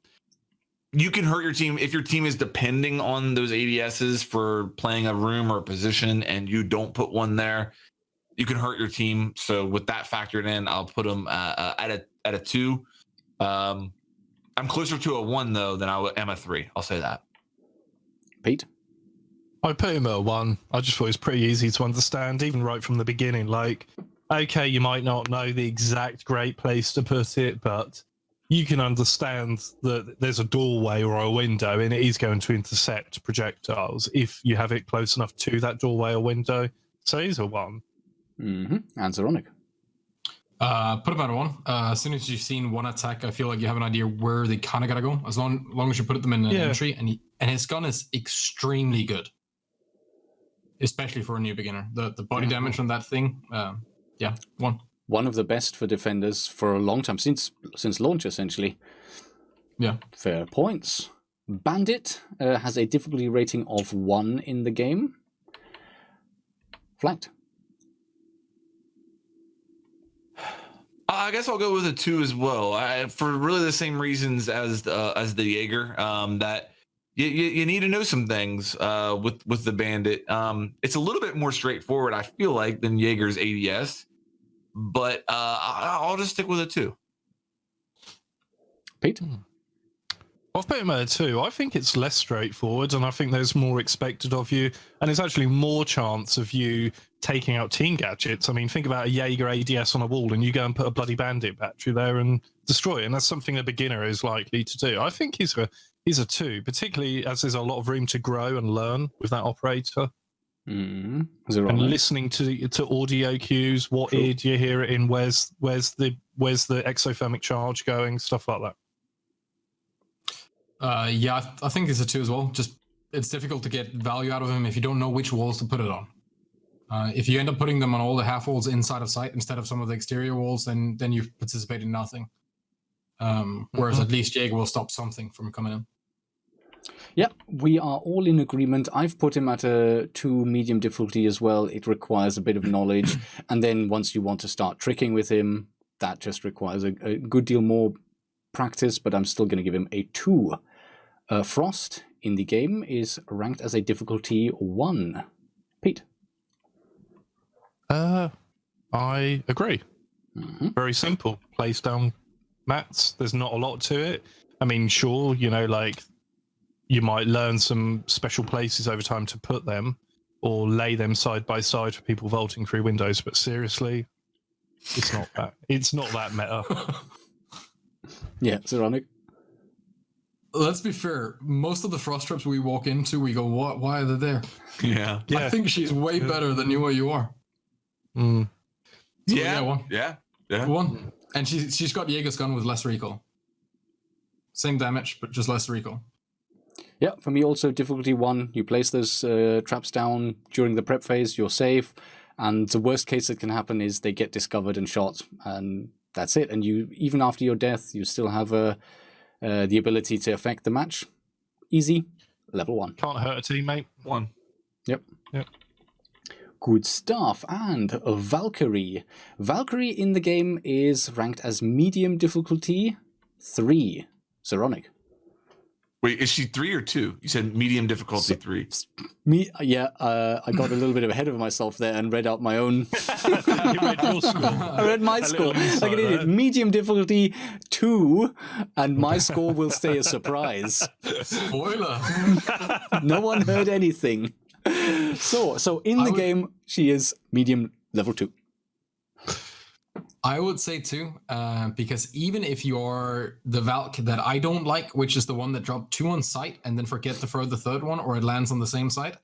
You can hurt your team if your team is depending on those ADSs for playing a room or a position and you don't put one there. You can hurt your team. So with that factored in, I'll put them at a 2. I'm closer to a 1 though than I am a 3. I'll say that. Pete? I put him at a 1. I just thought it was pretty easy to understand, even right from the beginning. Like, okay, you might not know the exact great place to put it, but you can understand that there's a doorway or a window, and it is going to intercept projectiles if you have it close enough to that doorway or window. So he's a 1. Mm-hmm. And Zeronic? Put him at a 1. As soon as you've seen one attack, I feel like you have an idea where they kind of gotta go. As long as you put them in an entry, and his gun is extremely good, especially for a new beginner. The body damage on that thing, 1. One of the best for defenders for a long time, since launch, essentially. Yeah. Fair points. Bandit has a difficulty rating of 1 in the game. Flagged. I guess I'll go with a 2 as well. For really the same reasons as the Jaeger. That you need to know some things with the Bandit. It's a little bit more straightforward, I feel like, than Jaeger's ADS. But I'll just stick with a 2. Pete? I've put him at a 2. I think it's less straightforward, and I think there's more expected of you, and there's actually more chance of you taking out team gadgets. I mean, think about a Jaeger ADS on a wall, and you go and put a bloody Bandit battery there and destroy it, and that's something a beginner is likely to do. I think he's a 2, particularly as there's a lot of room to grow and learn with that operator. Mm-hmm. And listening to audio cues, what ear do you hear it in? Where's the exothermic charge going? Stuff like that. I think it's a 2 as well. Just it's difficult to get value out of him if you don't know which walls to put it on. If you end up putting them on all the half walls inside of sight instead of some of the exterior walls, then you've participated in nothing. Whereas at least Jaeger will stop something from coming in. Yeah, we are all in agreement. I've put him at a 2 medium difficulty as well. It requires a bit of knowledge. And then once you want to start tricking with him, that just requires a good deal more practice, but I'm still going to give him a 2. Frost in the game is ranked as a difficulty 1. Pete? I agree. Mm-hmm. Very simple. Place down mats. There's not a lot to it. I mean, sure, like you might learn some special places over time to put them or lay them side by side for people vaulting through windows, but seriously, it's not that meta. Yeah, Zeronic? Let's be fair. Most of the frost traps we walk into, we go, "What? Why are they there?" Yeah. I think she's way better than you are. Mm. So, Yeah. 1. Yeah. 1. And she's got Jaeger's gun with less recoil. Same damage, but just less recoil. Yeah, for me also difficulty 1. You place those traps down during the prep phase, you're safe, and the worst case that can happen is they get discovered and shot, and that's it. And you, even after your death, you still have the ability to affect the match. Easy, level 1. Can't hurt a teammate. 1. Yep. Good stuff. And Valkyrie. Valkyrie in the game is ranked as medium difficulty 3. Zeronic. Wait, is she 3 or 2? You said medium difficulty 3. I got a little bit ahead of myself there and read out my own. You read your score. I read my score. Like an idiot. Right? Medium difficulty 2, and my score will stay a surprise. Spoiler. No one heard anything. So in the game, she is medium level 2. I would say 2, because even if you're the Valk that I don't like, which is the one that dropped 2 on sight and then forget to throw the third one, or it lands on the same side,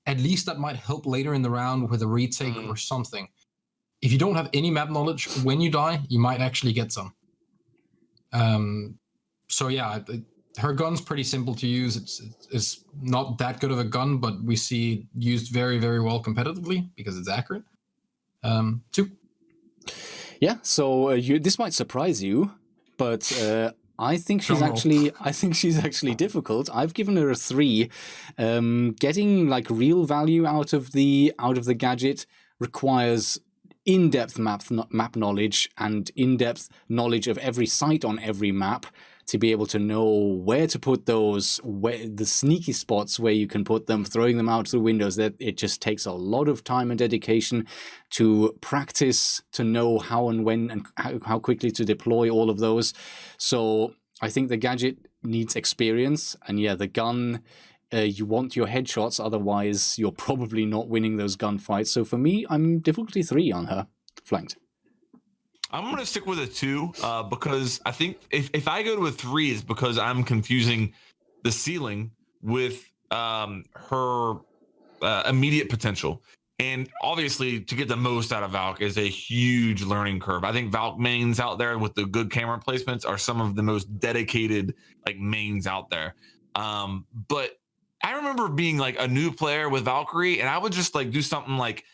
at least that might help later in the round with a retake or something. If you don't have any map knowledge, when you die, you might actually get some. So yeah, her gun's pretty simple to use. It's not that good of a gun, but we see it used very, very well competitively because it's accurate. 2. Yeah, so this might surprise you, but I think she's actually difficult. I've given her a 3. Getting like real value out of the gadget requires in-depth map knowledge and in-depth knowledge of every site on every map to be able to know where to put those, where the sneaky spots where you can put them, throwing them out through windows. That it just takes a lot of time and dedication to practice, to know how and when and how quickly to deploy all of those. So I think the gadget needs experience, and yeah, the gun, you want your headshots, otherwise you're probably not winning those gunfights. So for me, I'm difficulty 3 on her, flanked. I'm going to stick with a 2 because I think if I go to a 3, it's because I'm confusing the ceiling with her immediate potential. And obviously, to get the most out of Valk is a huge learning curve. I think Valk mains out there with the good camera placements are some of the most dedicated like mains out there. But I remember being like a new player with Valkyrie, and I would just like do something like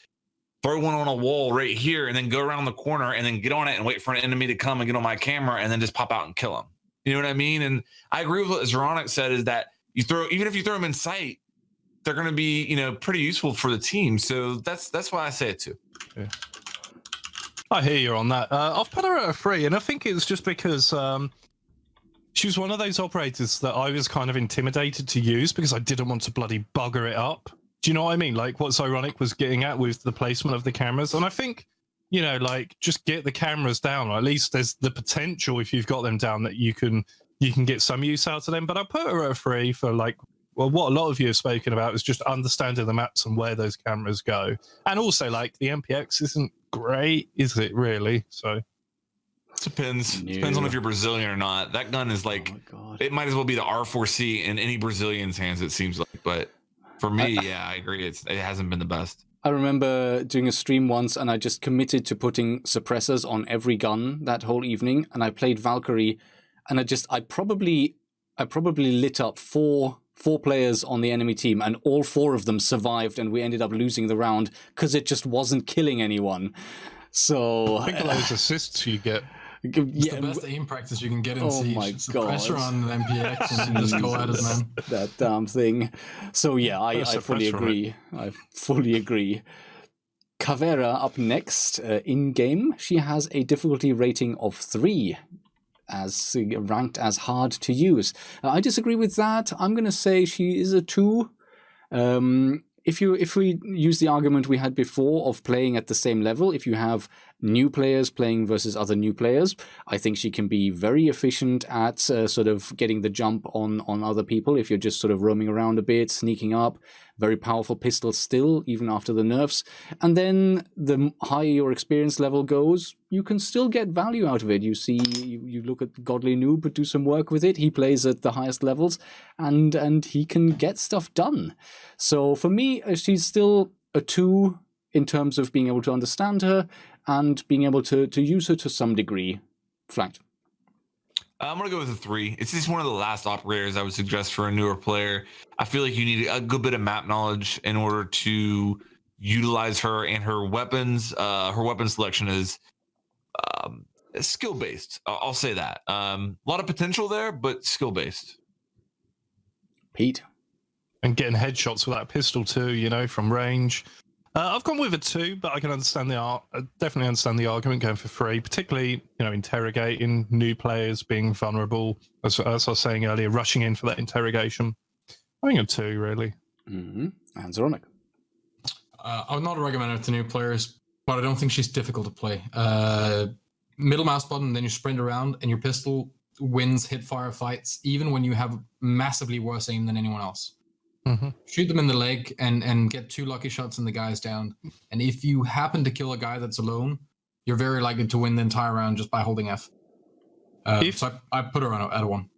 throw one on a wall right here, and then go around the corner, and then get on it and wait for an enemy to come and get on my camera, and then just pop out and kill him. You know what I mean? And I agree with what Zeronic said, is that even if you throw them in sight, they're going to be, pretty useful for the team. So that's why I say it too. Yeah. I hear you on that. I've put her at a 3, and I think it's just because she was one of those operators that I was kind of intimidated to use because I didn't want to bloody bugger it up. Do you know what I mean? Like what Zyronic was getting at with the placement of the cameras. And I think, like just get the cameras down, or at least there's the potential if you've got them down that you can get some use out of them. But I put her at a 3 for what a lot of you have spoken about is just understanding the maps and where those cameras go. And also, the MPX isn't great, is it really? So depends. No. Depends on if you're Brazilian or not. That gun is it might as well be the R4C in any Brazilian's hands, it seems like. But for me, I agree. It hasn't been the best. I remember doing a stream once, and I just committed to putting suppressors on every gun that whole evening, and I played Valkyrie, and I probably lit up four players on the enemy team, and all 4 of them survived, and we ended up losing the round because it just wasn't killing anyone. So think of those assists you get. It's the best aim practice you can get in Siege. My God. Pressure on the MPX and just go at it, man. That damn thing. So yeah, I fully agree. I fully agree. Caveira up next in game. She has a difficulty rating of 3. As ranked as hard to use. I disagree with that. I'm going to say she is a 2. If we use the argument we had before of playing at the same level, if you have new players playing versus other new players, I think she can be very efficient at sort of getting the jump on other people. If you're just sort of roaming around a bit, sneaking up, very powerful pistol still, even after the nerfs. And then the higher your experience level goes, you can still get value out of it. You see, you look at Godly Noob, do some work with it. He plays at the highest levels, and he can get stuff done. So for me, she's still a 2 in terms of being able to understand her and being able to use her to some degree. Flanked. I'm going to go with a 3. It's just one of the last operators I would suggest for a newer player. I feel like you need a good bit of map knowledge in order to utilize her, and her weapons. Her weapon selection is skill-based. I'll say that. A lot of potential there, but skill-based. Pete? And getting headshots with that pistol too, from range. I've gone with a 2, but I can understand definitely understand the argument going for 3, particularly, interrogating new players, being vulnerable, as I was saying earlier, rushing in for that interrogation. I think a 2, really. Mm-hmm. And Zeronic? I would not recommend it to new players, but I don't think she's difficult to play. Middle mouse button, then you sprint around, and your pistol wins hit-fire fights, even when you have massively worse aim than anyone else. Mm-hmm. Shoot them in the leg and get 2 lucky shots and the guy's down. And if you happen to kill a guy that's alone, you're very likely to win the entire round just by holding F. So I put her at a 1.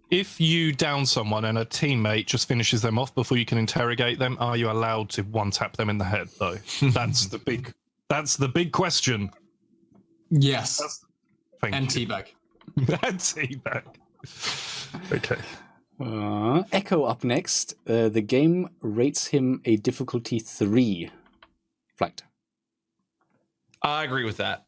If you down someone and a teammate just finishes them off before you can interrogate them, are you allowed to one-tap them in the head, though? That's the big question. Yes. And teabag. And teabag. Okay. Echo up next. The game rates him a difficulty 3. Flanked. I agree with that.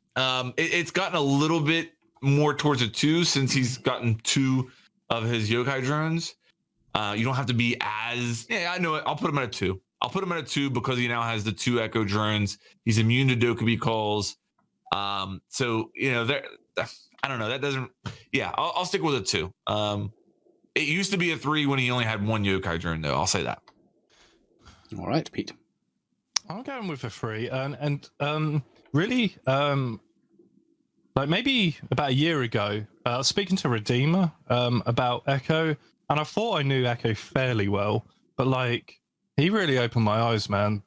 It's gotten a little bit more towards a 2 since he's gotten 2 of his yokai drones. You don't have to be as... Yeah, I know it. I'll put him at a 2. I'll put him at a 2 because he now has the 2 Echo drones. He's immune to Dokubi calls. So, I don't know. That doesn't... Yeah, I'll stick with a 2. It used to be a 3 when he only had 1 yokai drone, though. I'll say that. All right, Pete. I'm going with a 3, and really, like maybe about a year ago, speaking to Redeemer about Echo, and I thought I knew Echo fairly well, but like he really opened my eyes, man.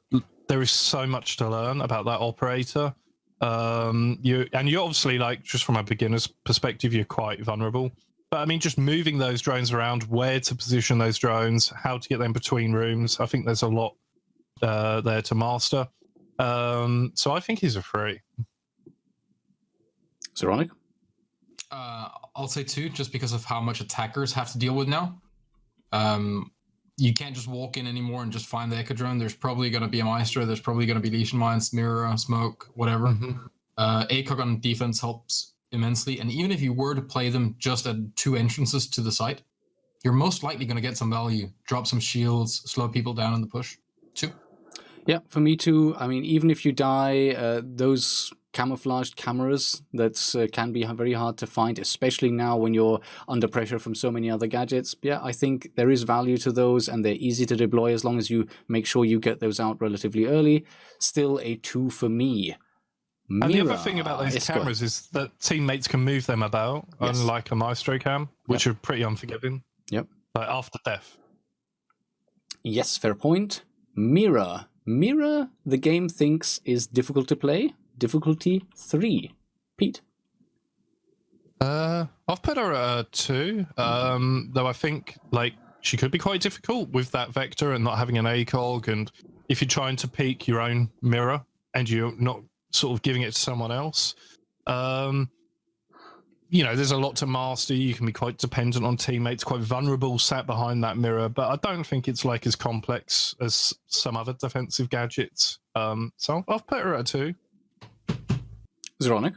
There is so much to learn about that operator. You're obviously, like, just from a beginner's perspective, you're quite vulnerable. But I mean, just moving those drones around, where to position those drones, how to get them between rooms. I think there's a lot there to master. So I think he's a 3. Zeronic? I'll say 2, just because of how much attackers have to deal with now. You can't just walk in anymore and just find the Echo drone. There's probably going to be a Maestro. There's probably going to be Legion Mines, Mirror, Smoke, whatever. ACOG on defense helps immensely. And even if you were to play them just at 2 entrances to the site, you're most likely going to get some value. Drop some shields, slow people down in the push. 2. Yeah, for me too. I mean, even if you die, those camouflaged cameras that can be very hard to find, especially now when you're under pressure from so many other gadgets. Yeah, I think there is value to those, and they're easy to deploy as long as you make sure you get those out relatively early. Still a 2 for me. And the other thing about those cameras is that teammates can move them about, unlike a Maestro cam, which are pretty unforgiving. Yep. Like after death. Yes, fair point. Mirror, the game thinks is difficult to play. Difficulty 3. Pete? I've put her at a 2, though I think like she could be quite difficult with that vector and not having an ACOG, and if you're trying to peek your own mirror and you're not sort of giving it to someone else. You know, there's a lot to master. You can be quite dependent on teammates, quite vulnerable sat behind that mirror, but I don't think it's like as complex as some other defensive gadgets. So I've put her at a 2. Zeronic?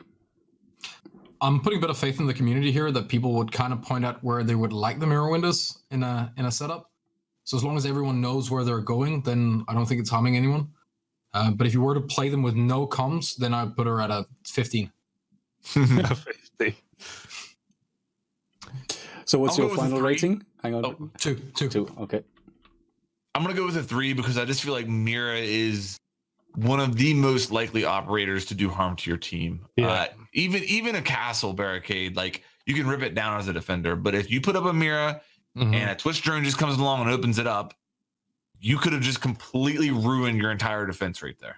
I'm putting a bit of faith in the community here that people would kind of point out where they would like the mirror windows in a setup. So as long as everyone knows where they're going, then I don't think it's harming anyone. But if you were to play them with no comms, then I'd put her at a 15. 50. So what's I'll your go with a final 3. rating? Hang on. Oh, 2. 2, okay. I'm going to go with a 3 because I just feel like Mira is one of the most likely operators to do harm to your team. Yeah. Even a castle barricade, like you can rip it down as a defender, but if you put up a Mira and a Twitch drone just comes along and opens it up, you could have just completely ruined your entire defense right there.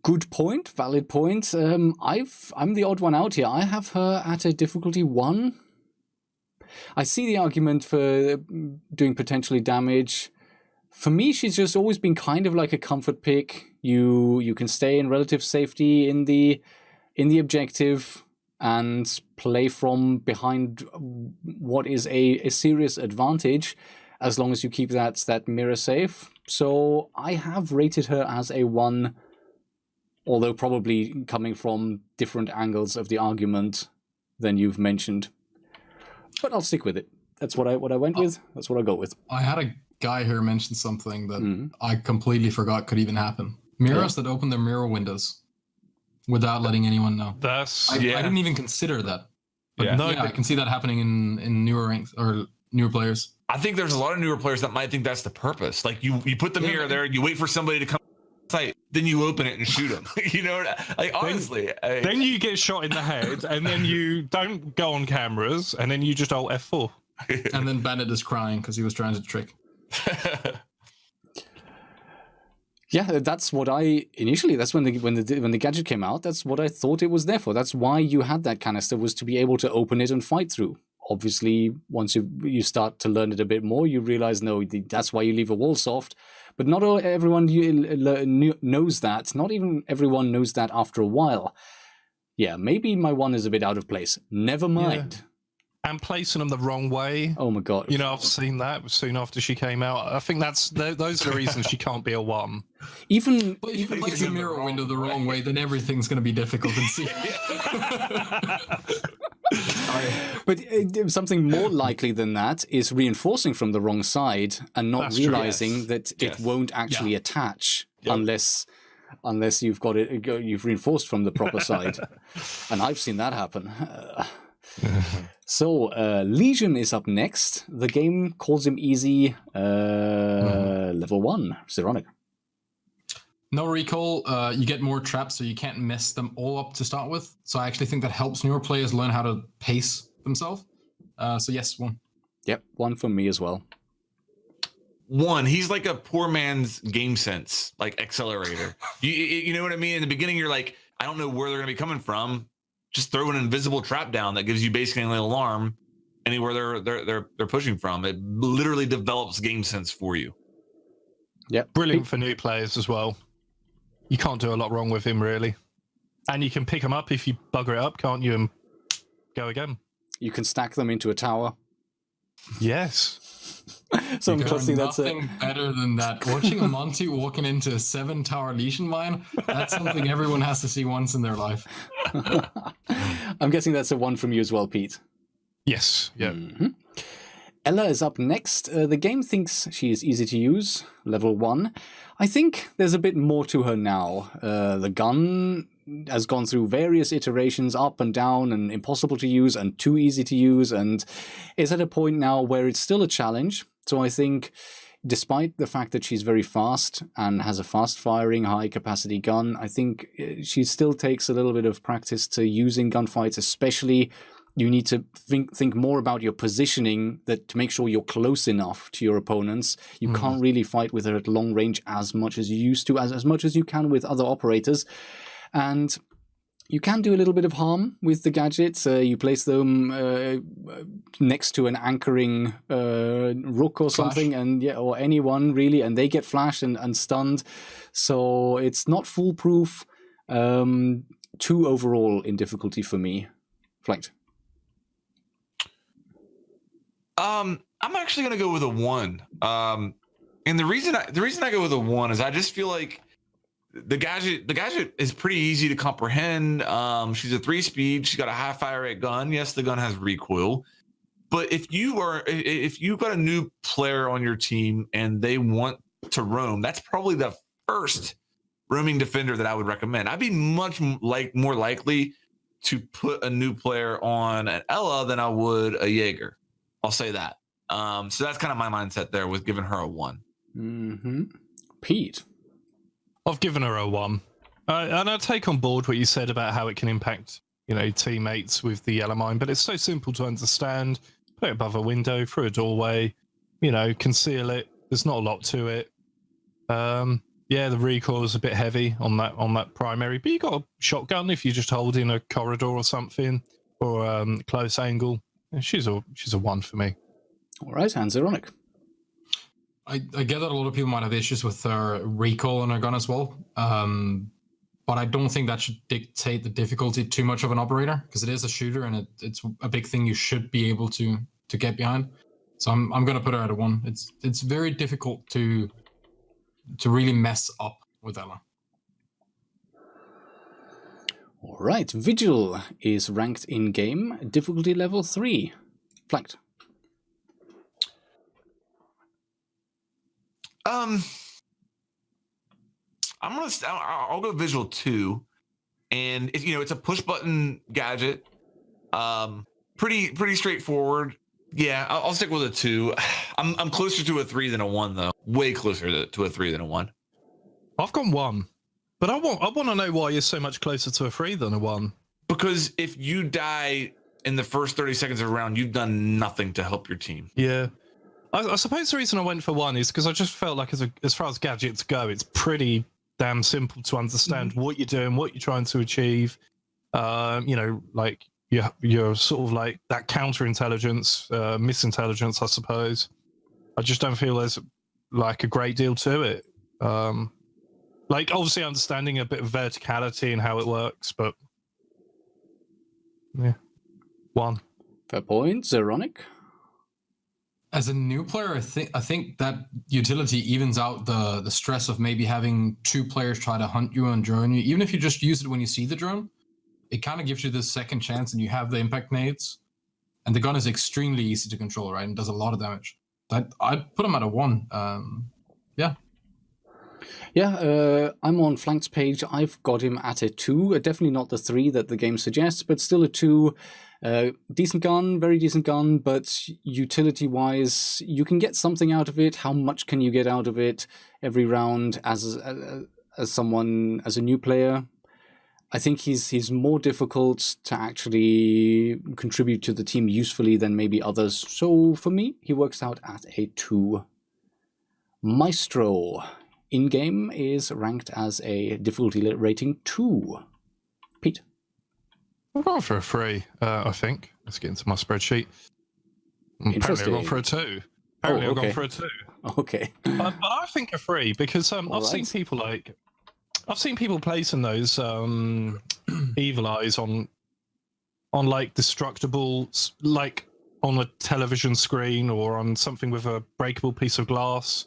Good point, valid point. I'm the odd one out here. I have her at a difficulty 1. I see the argument for doing potentially damage. For me, she's just always been kind of like a comfort pick. You can stay in relative safety in the objective and play from behind what is a serious advantage, as long as you keep that mirror safe. So I have rated her as a 1, although probably coming from different angles of the argument than you've mentioned. But I'll stick with it. That's what I went with. That's what I'll go with. I had a guy here mention something that I completely forgot could even happen. Mirrors that open their mirror windows without letting anyone know. I didn't even consider that. But I can see that happening in newer ranks or newer players. I think there's a lot of newer players that might think that's the purpose. Like you put the mirror there, you wait for somebody to come site, then you open it and shoot them. You know, like honestly. Then you get shot in the head, and then you don't go on cameras, and then you just alt F4. And then Bandit is crying because he was trying to trick. Yeah, that's what I initially. That's when the gadget came out. That's what I thought it was there for. That's why you had that canister, was to be able to open it and fight through. Obviously, once you start to learn it a bit more, you realize no, that's why you leave a wall soft. But not everyone knows that. Not even everyone knows that after a while. Yeah, maybe my 1 is a bit out of place. Never mind. Yeah. And placing them the wrong way. Oh my god! You know, I've seen that soon after she came out. I think those are the reasons she can't be a 1. Even if you place your mirror window the wrong way, then everything's going to be difficult to see. But something more likely than that is reinforcing from the wrong side and not realizing that it won't actually attach unless you've got it. You've reinforced from the proper side, and I've seen that happen. So Legion is up next. The game calls him easy. Level 1, Zeronic. No recoil. You get more traps, so you can't mess them all up to start with. So I actually think that helps newer players learn how to pace themselves. So yes, 1. Yep, 1 for me as well. 1, he's like a poor man's game sense, like accelerator. You know what I mean? In the beginning, you're like, I don't know where they're going to be coming from. Just throw an invisible trap down that gives you basically an alarm anywhere they're pushing from. It literally develops game sense for you. Yeah, brilliant for new players as well. You can't do a lot wrong with him, really. And you can pick him up if you bugger it up, can't you? And go again. You can stack them into a tower. Yes. So I'm trusting that's nothing better than that. Watching a Monty walking into a 7-tower Legion mine, that's something everyone has to see once in their life. I'm guessing that's a 1 from you as well, Pete. Yes. Yeah. Mm-hmm. Ella is up next. The game thinks she is easy to use, level 1. I think there's a bit more to her now. The gun has gone through various iterations, up and down, and impossible to use, and too easy to use, and is at a point now where it's still a challenge. So I think, despite the fact that she's very fast and has a fast-firing, high-capacity gun, I think she still takes a little bit of practice to using gunfights, especially. You need to think more about your positioning to make sure you're close enough to your opponents. You can't really fight with her at long range as much as you used to, as much as you can with other operators. And you can do a little bit of harm with the gadgets. You place them next to an anchoring rook or something, and or anyone really, and they get flashed and stunned. So it's not foolproof. 2 overall in difficulty for me. Flanked. I'm actually gonna go with a 1. And the reason I go with a 1 is I just feel like the gadget is pretty easy to comprehend. She's a 3-speed. She's got a high fire rate gun. Yes, the gun has recoil. But if you've got a new player on your team and they want to roam, that's probably the first roaming defender that I would recommend. I'd be much more likely to put a new player on an Ella than I would a Jaeger. I'll say that. So that's kind of my mindset there with giving her a 1. Mm-hmm. Pete. I've given her a 1. And I take on board what you said about how it can impact, teammates with the yellow mine, but it's so simple to understand. Put it above a window, through a doorway, conceal it. There's not a lot to it. The recoil is a bit heavy on that primary, but you got a shotgun if you just hold in a corridor or something, or close angle. She's a 1 for me. All right, and Zeronic. I get that a lot of people might have issues with their recoil on a gun as well, but I don't think that should dictate the difficulty too much of an operator, because it is a shooter and it's a big thing you should be able to get behind. So I'm going to put her at a 1. It's very difficult to really mess up with Ella. All right, Vigil is ranked in game, difficulty level 3. Flanked. I'll go Vigil 2, and it's a push button gadget. Pretty straightforward. Yeah, I'll stick with a 2. I'm closer to a 3 than a 1 though. Way closer to a 3 than a 1. I've gone 1. But I want to know why you're so much closer to a 3 than a 1. Because if you die in the first 30 seconds of a round, you've done nothing to help your team. Yeah. I suppose the reason I went for 1 is because I just felt like as far as gadgets go, it's pretty damn simple to understand what you're doing, what you're trying to achieve. Like you're sort of like that counterintelligence, misintelligence, I suppose. I just don't feel there's like a great deal to it. Like, obviously understanding a bit of verticality and how it works, but yeah, 1. Fair point. Zeronic? As a new player, I think that utility evens out the stress of maybe having 2 players try to hunt you and drone you. Even if you just use it when you see the drone, it kind of gives you this second chance, and you have the impact nades. And the gun is extremely easy to control, right? And does a lot of damage. I'd put him at a 1. Yeah. Yeah, I'm on Flanked's page. I've got him at a 2. Definitely not the 3 that the game suggests, but still a 2. Decent gun, very decent gun, but utility-wise, you can get something out of it. How much can you get out of it every round? As as a new player, I think he's more difficult to actually contribute to the team usefully than maybe others. So for me, he works out at a 2. Maestro in-game is ranked as a difficulty rating 2. Pete? I'm going for a 3, I think. Let's get into my spreadsheet. Apparently I'm going for a 2. Apparently I'm going for a 2. Okay. But I think a 3 because I've seen people placing those evil eyes on like destructible, like on a television screen or on something with a breakable piece of glass,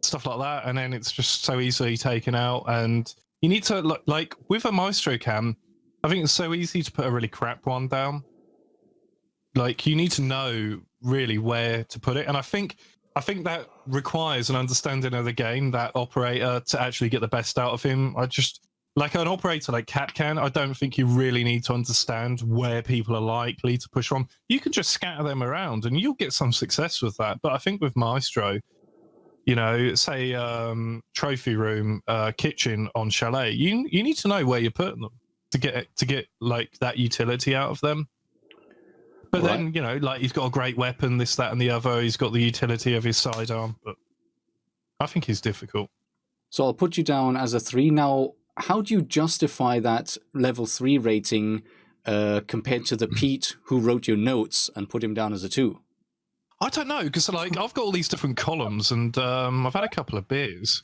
stuff like that, and then it's just so easily taken out. And you need to look like with a Maestro cam, I think it's so easy to put a really crap one down. Like you need to know really where to put it, and I think that requires an understanding of the game, that operator, to actually get the best out of him. I just, like an operator like Cat can, I don't think you really need to understand where people are likely to push from. You can just scatter them around and you'll get some success with that. But I think with Maestro, you know, say trophy room, kitchen on Chalet, you need to know where you're putting them to get like that utility out of them. But then, you know, like he's got a great weapon, this, that, and the other. He's got the utility of his sidearm, but I think he's difficult. So I'll put you down as a 3. Now, how do you justify that level 3 rating compared to the Pete who wrote your notes and put him down as a 2? I don't know, because like I've got all these different columns, and I've had a couple of beers.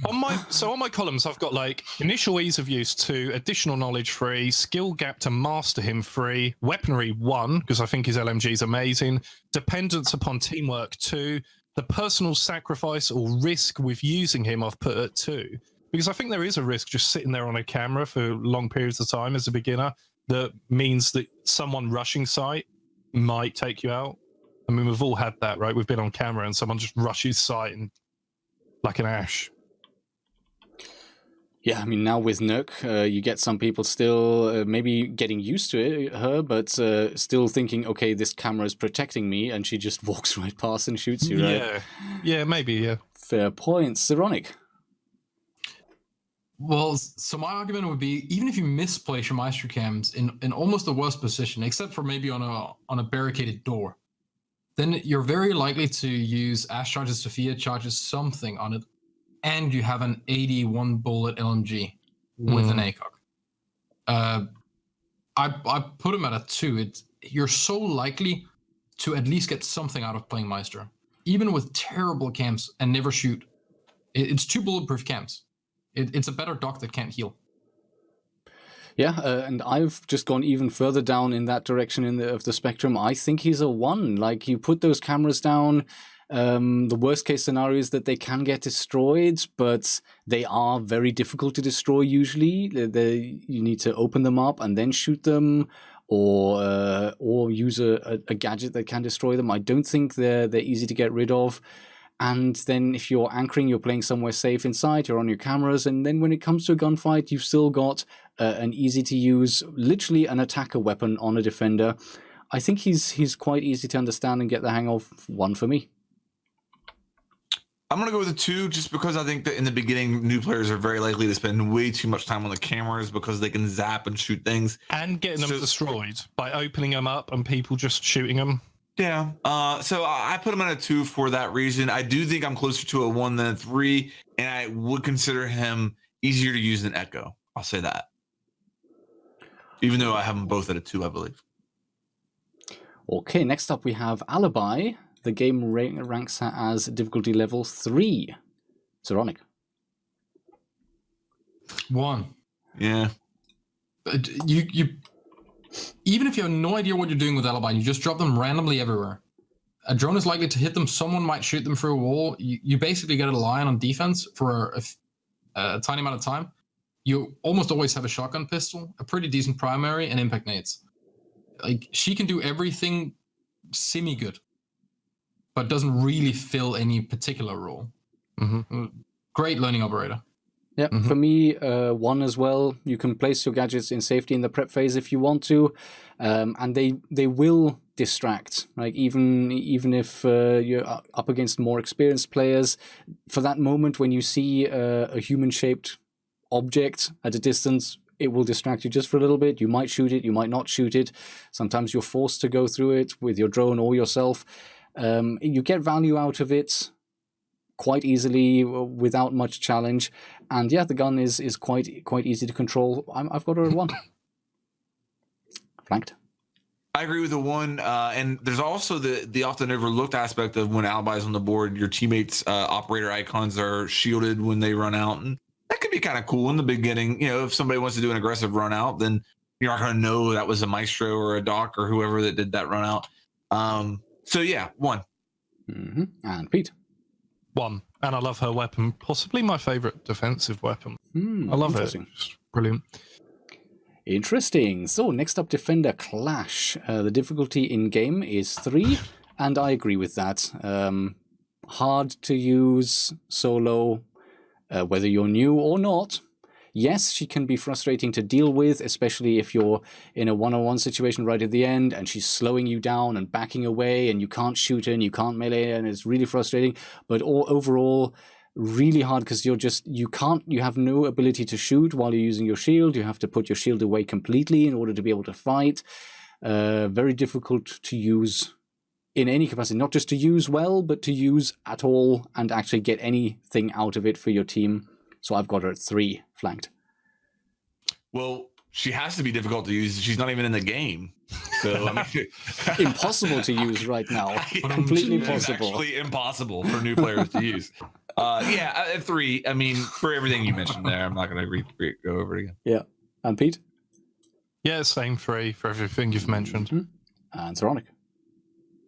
On my columns, I've got like initial ease of use 2, additional knowledge 3, skill gap to master him 3, weaponry 1 because I think his LMG is amazing, dependence upon teamwork 2, the personal sacrifice or risk with using him I've put at 2 because I think there is a risk just sitting there on a camera for long periods of time as a beginner that means that someone rushing sight might take you out. I mean, we've all had that, right? We've been on camera and someone just rushes sight and like an ash. Yeah, I mean, now with Nook, you get some people still maybe getting used to her, but still thinking, okay, this camera is protecting me, and she just walks right past and shoots you, right? Yeah, maybe, yeah. Fair point. Zeronic? Well, so my argument would be, even if you misplace your Maestro cams in almost the worst position, except for maybe on a barricaded door, then you're very likely to use Ash charges, Sophia charges something on it, and you have an 81 bullet LMG with an ACOG. I put him at a 2. You're so likely to at least get something out of playing Maestro, even with terrible cams and never shoot. It's 2 bulletproof cams. It's a better doc that can't heal. Yeah, and I've just gone even further down in that direction of the spectrum. I think he's a 1. Like, you put those cameras down. The worst case scenario is that they can get destroyed, but they are very difficult to destroy usually. You need to open them up and then shoot them, or use a gadget that can destroy them. I don't think they're easy to get rid of. And then if you're anchoring, you're playing somewhere safe inside, you're on your cameras, and then when it comes to a gunfight, you've still got an easy to use, literally an attacker weapon on a defender. I think he's quite easy to understand and get the hang of. 1 for me. I'm going to go with a 2 just because I think that in the beginning, new players are very likely to spend way too much time on the cameras because they can zap and shoot things. And getting them destroyed by opening them up and people just shooting them. Yeah. So I put him at a 2 for that reason. I do think I'm closer to a 1 than a 3, and I would consider him easier to use than Echo. I'll say that. Even though I have them both at a 2, I believe. Okay, next up we have Alibi. The game ranks her as difficulty level 3. Zeronic? 1. Yeah. You even if you have no idea what you're doing with Alibi, you just drop them randomly everywhere. A drone is likely to hit them. Someone might shoot them through a wall. You basically get a lion on defense for a tiny amount of time. You almost always have a shotgun pistol, a pretty decent primary, and impact nades. Like, she can do everything semi-good, but doesn't really fill any particular role. Mm-hmm. Great learning operator. Yeah, for me, 1 as well. You can place your gadgets in safety in the prep phase if you want to, and they will distract. Like even if you're up against more experienced players, for that moment when you see a human-shaped object at a distance, it will distract you just for a little bit. You might shoot it, you might not shoot it. Sometimes you're forced to go through it with your drone or yourself. You get value out of it quite easily without much challenge, and yeah, the gun is quite easy to control. I've got her at 1. Flanked. I agree with the 1, and there's also the often overlooked aspect of when Alibi's on the board, your teammates' operator icons are shielded when they run out, and that could be kind of cool in the beginning. You know, if somebody wants to do an aggressive run out, then you're not going to know that was a Maestro or a Doc or whoever that did that run out. So yeah, 1. And Pete. 1, and I love her weapon, possibly my favorite defensive weapon. I love it. It's brilliant. Interesting. So next up, Defender Clash. The difficulty in game is 3, and I agree with that. Hard to use solo, whether you're new or not. Yes, she can be frustrating to deal with, especially if you're in a one-on-one situation right at the end and she's slowing you down and backing away and you can't shoot her and you can't melee her, and it's really frustrating. But overall, really hard because you have no ability to shoot while you're using your shield. You have to put your shield away completely in order to be able to fight. Very difficult to use in any capacity, not just to use well, but to use at all and actually get anything out of it for your team. So I've got her at 3, flanked. Well, she has to be difficult to use. She's not even in the game. So I mean, impossible to use right now. Completely impossible. Actually impossible for new players to use. At 3. I mean, for everything you mentioned there, I'm not going to go over it again. Yeah. And Pete? Yeah, same 3 for everything you've mentioned. And Saronic?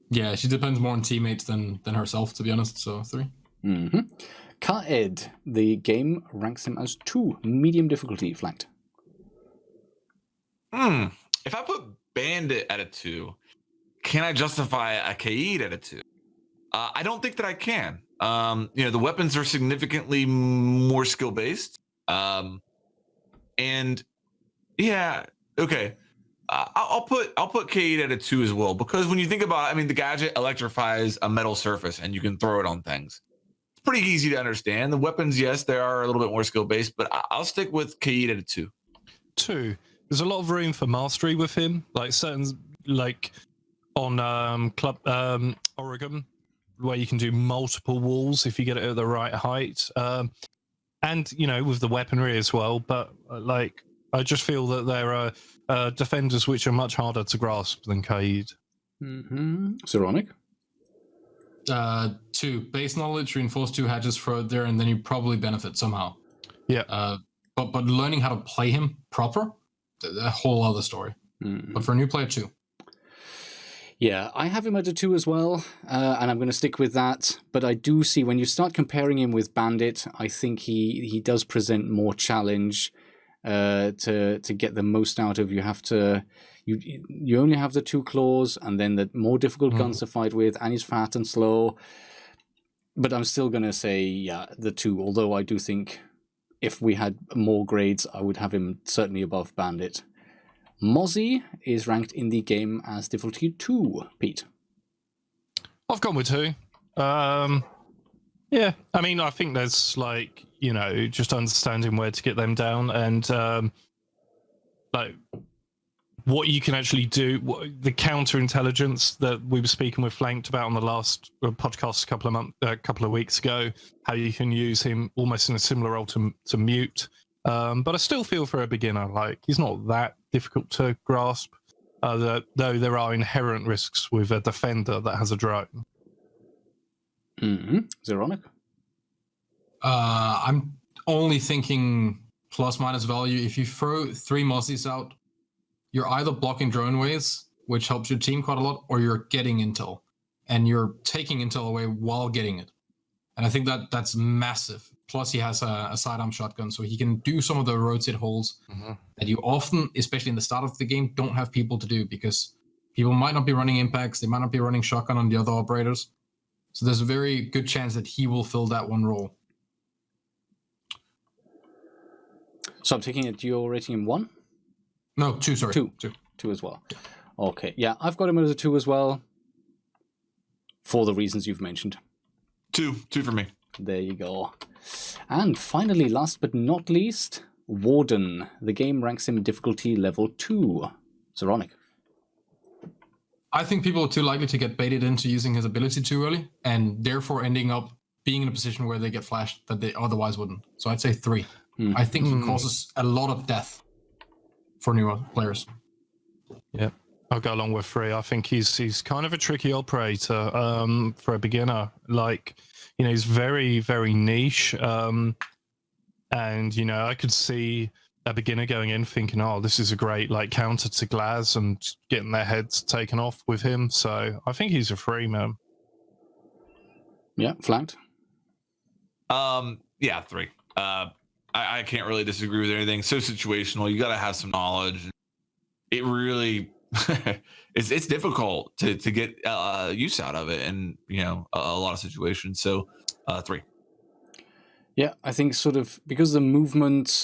Yeah, she depends more on teammates than herself, to be honest. So 3. Kaed, the game ranks him as 2, medium difficulty, flanked. If I put Bandit at a 2, can I justify a Kaid at a 2? I don't think that I can. The weapons are significantly more skill based. And yeah, okay. I'll put Kaid at a 2 as well, because when you think about it, the gadget electrifies a metal surface and you can throw it on things. Pretty easy to understand. The weapons, yes, they are a little bit more skill based, but I'll stick with Kaid at a 2. 2. There's a lot of room for mastery with him, like on Club Oregon, where you can do multiple walls if you get it at the right height, and with the weaponry as well. But I just feel that there are defenders which are much harder to grasp than Kaid. Saronic? 2. Base knowledge, reinforce 2 hedges, throw it there, and then you probably benefit somehow. Yeah. But learning how to play him proper, a whole other story. But for a new player, 2. Yeah, I have him at a 2 as well, and I'm going to stick with that. But I do see when you start comparing him with Bandit, I think he does present more challenge to get the most out of. You have to. You only have the 2 claws, and then the more difficult guns to fight with, and he's fat and slow. But I'm still going to say, the 2, although I do think if we had more grades, I would have him certainly above Bandit. Mozzie is ranked in the game as difficulty 2, Pete. I've gone with 2. Yeah, I think there's just understanding where to get them down and what you can actually do, the counterintelligence that we were speaking with Flanked about on the last podcast a couple of weeks ago, how you can use him almost in a similar role to Mute. But I still feel for a beginner, he's not that difficult to grasp, though there are inherent risks with a defender that has a drone. Zeronic? I'm only thinking plus minus value. If you throw 3 Mozzies out, you're either blocking drone waves, which helps your team quite a lot, or you're getting intel, and you're taking intel away while getting it. And I think that's massive. Plus, he has a sidearm shotgun, so he can do some of the rotate holes that you often, especially in the start of the game, don't have people to do, because people might not be running impacts, they might not be running shotgun on the other operators. So there's a very good chance that he will fill that one role. So I'm taking it you're rating him 1? No, 2, sorry. 2. 2 as well. Okay, yeah, I've got him as a 2 as well, for the reasons you've mentioned. 2 for me. There you go. And finally, last but not least, Warden. The game ranks him difficulty level 2. Zeronic. I think people are too likely to get baited into using his ability too early, and therefore ending up being in a position where they get flashed that they otherwise wouldn't. So I'd say 3. I think he causes a lot of death for new players. Yeah, I'll go along with 3. I think he's kind of a tricky operator for a beginner. Like, you know, he's very, very niche. And, you know, I could see a beginner going in thinking, oh, this is a great like counter to Glaz and getting their heads taken off with him. So I think he's a 3, man. Yeah, flanked. Yeah, 3. I can't really disagree with anything. So situational. You got to have some knowledge. It really, it's difficult to get use out of it, and you know a lot of situations. So 3. Yeah, I think sort of because the movement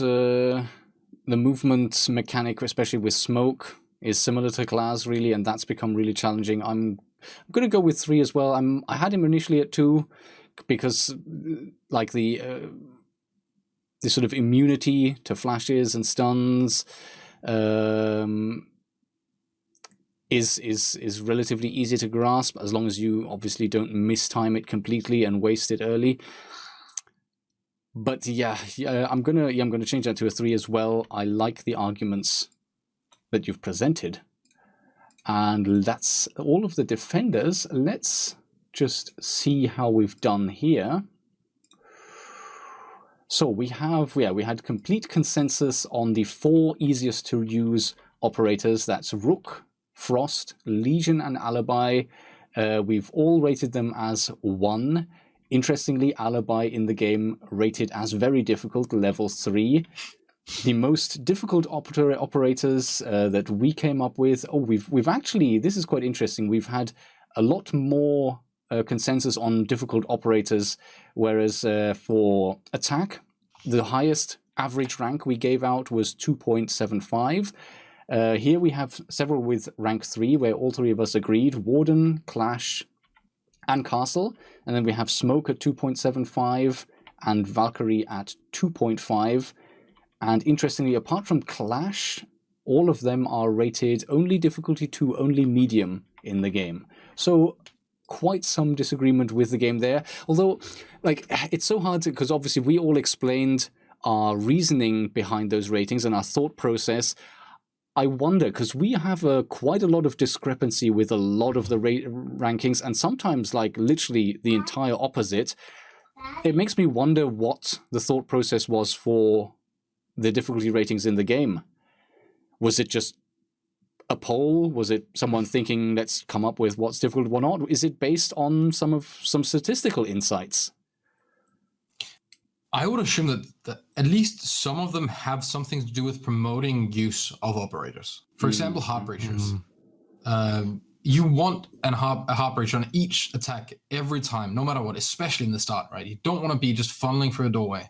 mechanic, especially with smoke, is similar to Glaz really, and that's become really challenging. I'm going to go with 3 as well. I had him initially at 2 because like the sort of immunity to flashes and stuns is relatively easy to grasp as long as you obviously don't mistime it completely and waste it early. But yeah, I'm gonna change that to a 3 as well. I like the arguments that you've presented, and that's all of the defenders. Let's just see how we've done here. So we had complete consensus on the 4 easiest to use operators. That's Rook, Frost, Legion, and Alibi. We've all rated them as 1. Interestingly, Alibi in the game rated as very difficult, level 3. The most difficult operators that we came up with. Oh, we've actually, this is quite interesting. We've had a lot more consensus on difficult operators, whereas for attack, the highest average rank we gave out was 2.75. Here we have several with rank 3, where all 3 of us agreed: Warden, Clash, and Castle. And then we have Smoke at 2.75 and Valkyrie at 2.5. And interestingly, apart from Clash, all of them are rated only difficulty 2, only medium in the game. So quite some disagreement with the game there. Although, like, it's so hard to, because obviously we all explained our reasoning behind those ratings and our thought process. I wonder, because we have quite a lot of discrepancy with a lot of the rankings, and sometimes, like, literally the entire opposite. It makes me wonder what the thought process was for the difficulty ratings in the game. Was it just a poll? Was it someone thinking, let's come up with what's difficult or not? Is it based on some statistical insights? I would assume that at least some of them have something to do with promoting use of operators. For example, Heartbreachers. You want a Heartbreacher on each attack every time, no matter what, especially in the start, right? You don't want to be just funneling through a doorway.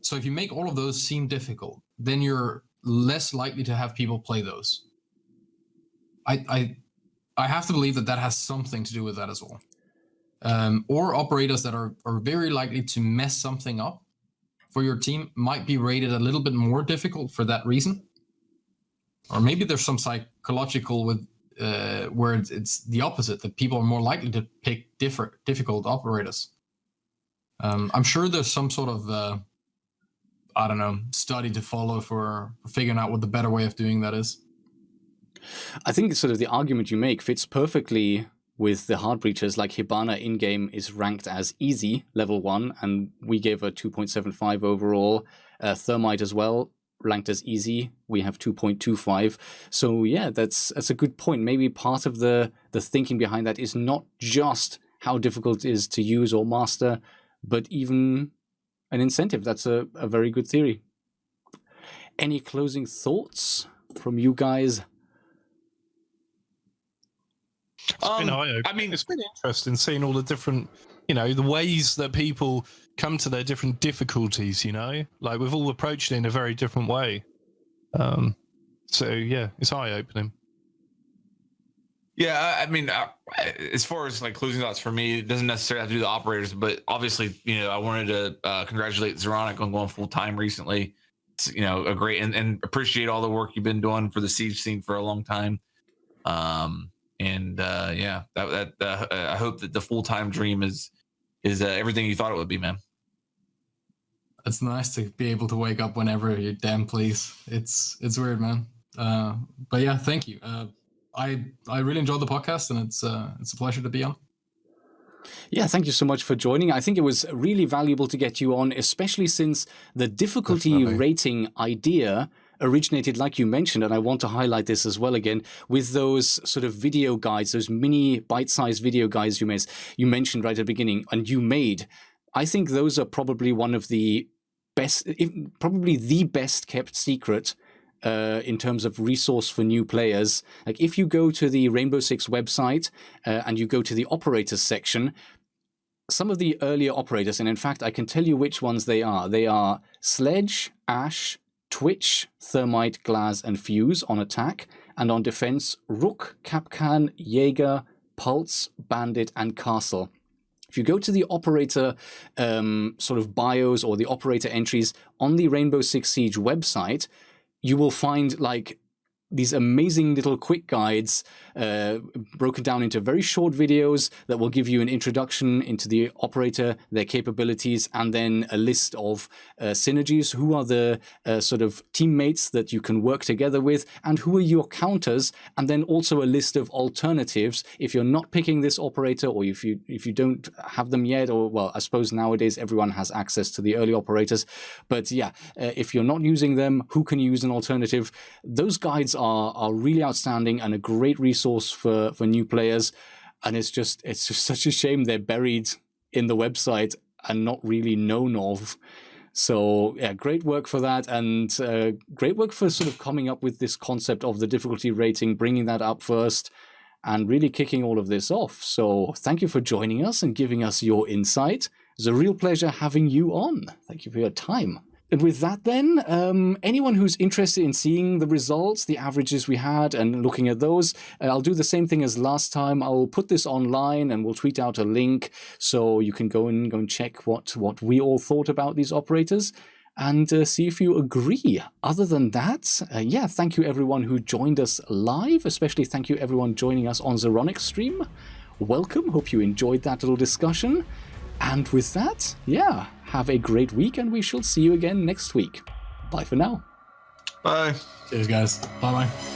So if you make all of those seem difficult, then you're less likely to have people play those. I have to believe that has something to do with that as well. Or operators that are very likely to mess something up for your team might be rated a little bit more difficult for that reason. Or maybe there's some psychological with where it's the opposite, that people are more likely to pick difficult operators. I'm sure there's some sort of study to follow for figuring out what the better way of doing that is. I think sort of the argument you make fits perfectly with the Heartbreachers. Like Hibana in-game is ranked as easy, level 1, and we gave a 2.75 overall. Thermite as well, ranked as easy. We have 2.25. So yeah, that's a good point. Maybe part of the thinking behind that is not just how difficult it is to use or master, but even an incentive. That's a very good theory. Any closing thoughts from you guys? It's been eye-opening. I mean, it's been interesting seeing all the different, the ways that people come to their different difficulties, you know? Like, we've all approached it in a very different way. So, yeah, it's eye-opening. Yeah, I mean, as far as like closing thoughts for me, it doesn't necessarily have to do the operators, but obviously, you know, I wanted to congratulate Zeronic on going full time recently. It's, you know, a great and appreciate all the work you've been doing for the Siege scene for a long time. Yeah, I hope that the full time dream is everything you thought it would be, man. It's nice to be able to wake up whenever you damn please. It's weird, man. But yeah, thank you. I really enjoyed the podcast, and it's a pleasure to be on. Yeah, thank you so much for joining. I think it was really valuable to get you on, especially since the difficulty rating idea originated, like you mentioned, and I want to highlight this as well again, with those sort of video guides, those mini bite-sized video guides you mentioned right at the beginning, and you made. I think those are probably one of the best, probably the best kept secret in terms of resource for new players. Like if you go to the Rainbow Six website and you go to the operators section, some of the earlier operators, and in fact, I can tell you which ones they are. They are Sledge, Ash, Twitch, Thermite, Glaz, and Fuse on attack, and on defense, Rook, Kapkan, Jaeger, Pulse, Bandit, and Castle. If you go to the operator sort of bios or the operator entries on the Rainbow Six Siege website, you will find like these amazing little quick guides broken down into very short videos that will give you an introduction into the operator, their capabilities, and then a list of synergies. Who are the sort of teammates that you can work together with, and who are your counters, and then also a list of alternatives if you're not picking this operator, or if you don't have them yet, or well, I suppose nowadays everyone has access to the early operators, but yeah, if you're not using them, who can use an alternative? Those guides are really outstanding and a great resource for new players, and it's just such a shame they're buried in the website and not really known of. So yeah, great work for that, and great work for sort of coming up with this concept of the difficulty rating, bringing that up first, and really kicking all of this off. So thank you for joining us and giving us your insight. It's a real pleasure having you on. Thank you for your time. And with that then, anyone who's interested in seeing the results, the averages we had, and looking at those, I'll do the same thing as last time. I'll put this online and we'll tweet out a link so you can go and check what we all thought about these operators and see if you agree. Other than that, yeah, thank you everyone who joined us live, especially thank you everyone joining us on Zeronic's stream. Welcome, hope you enjoyed that little discussion. And with that, yeah, have a great week, and we shall see you again next week. Bye for now. Bye. Cheers, guys. Bye-bye.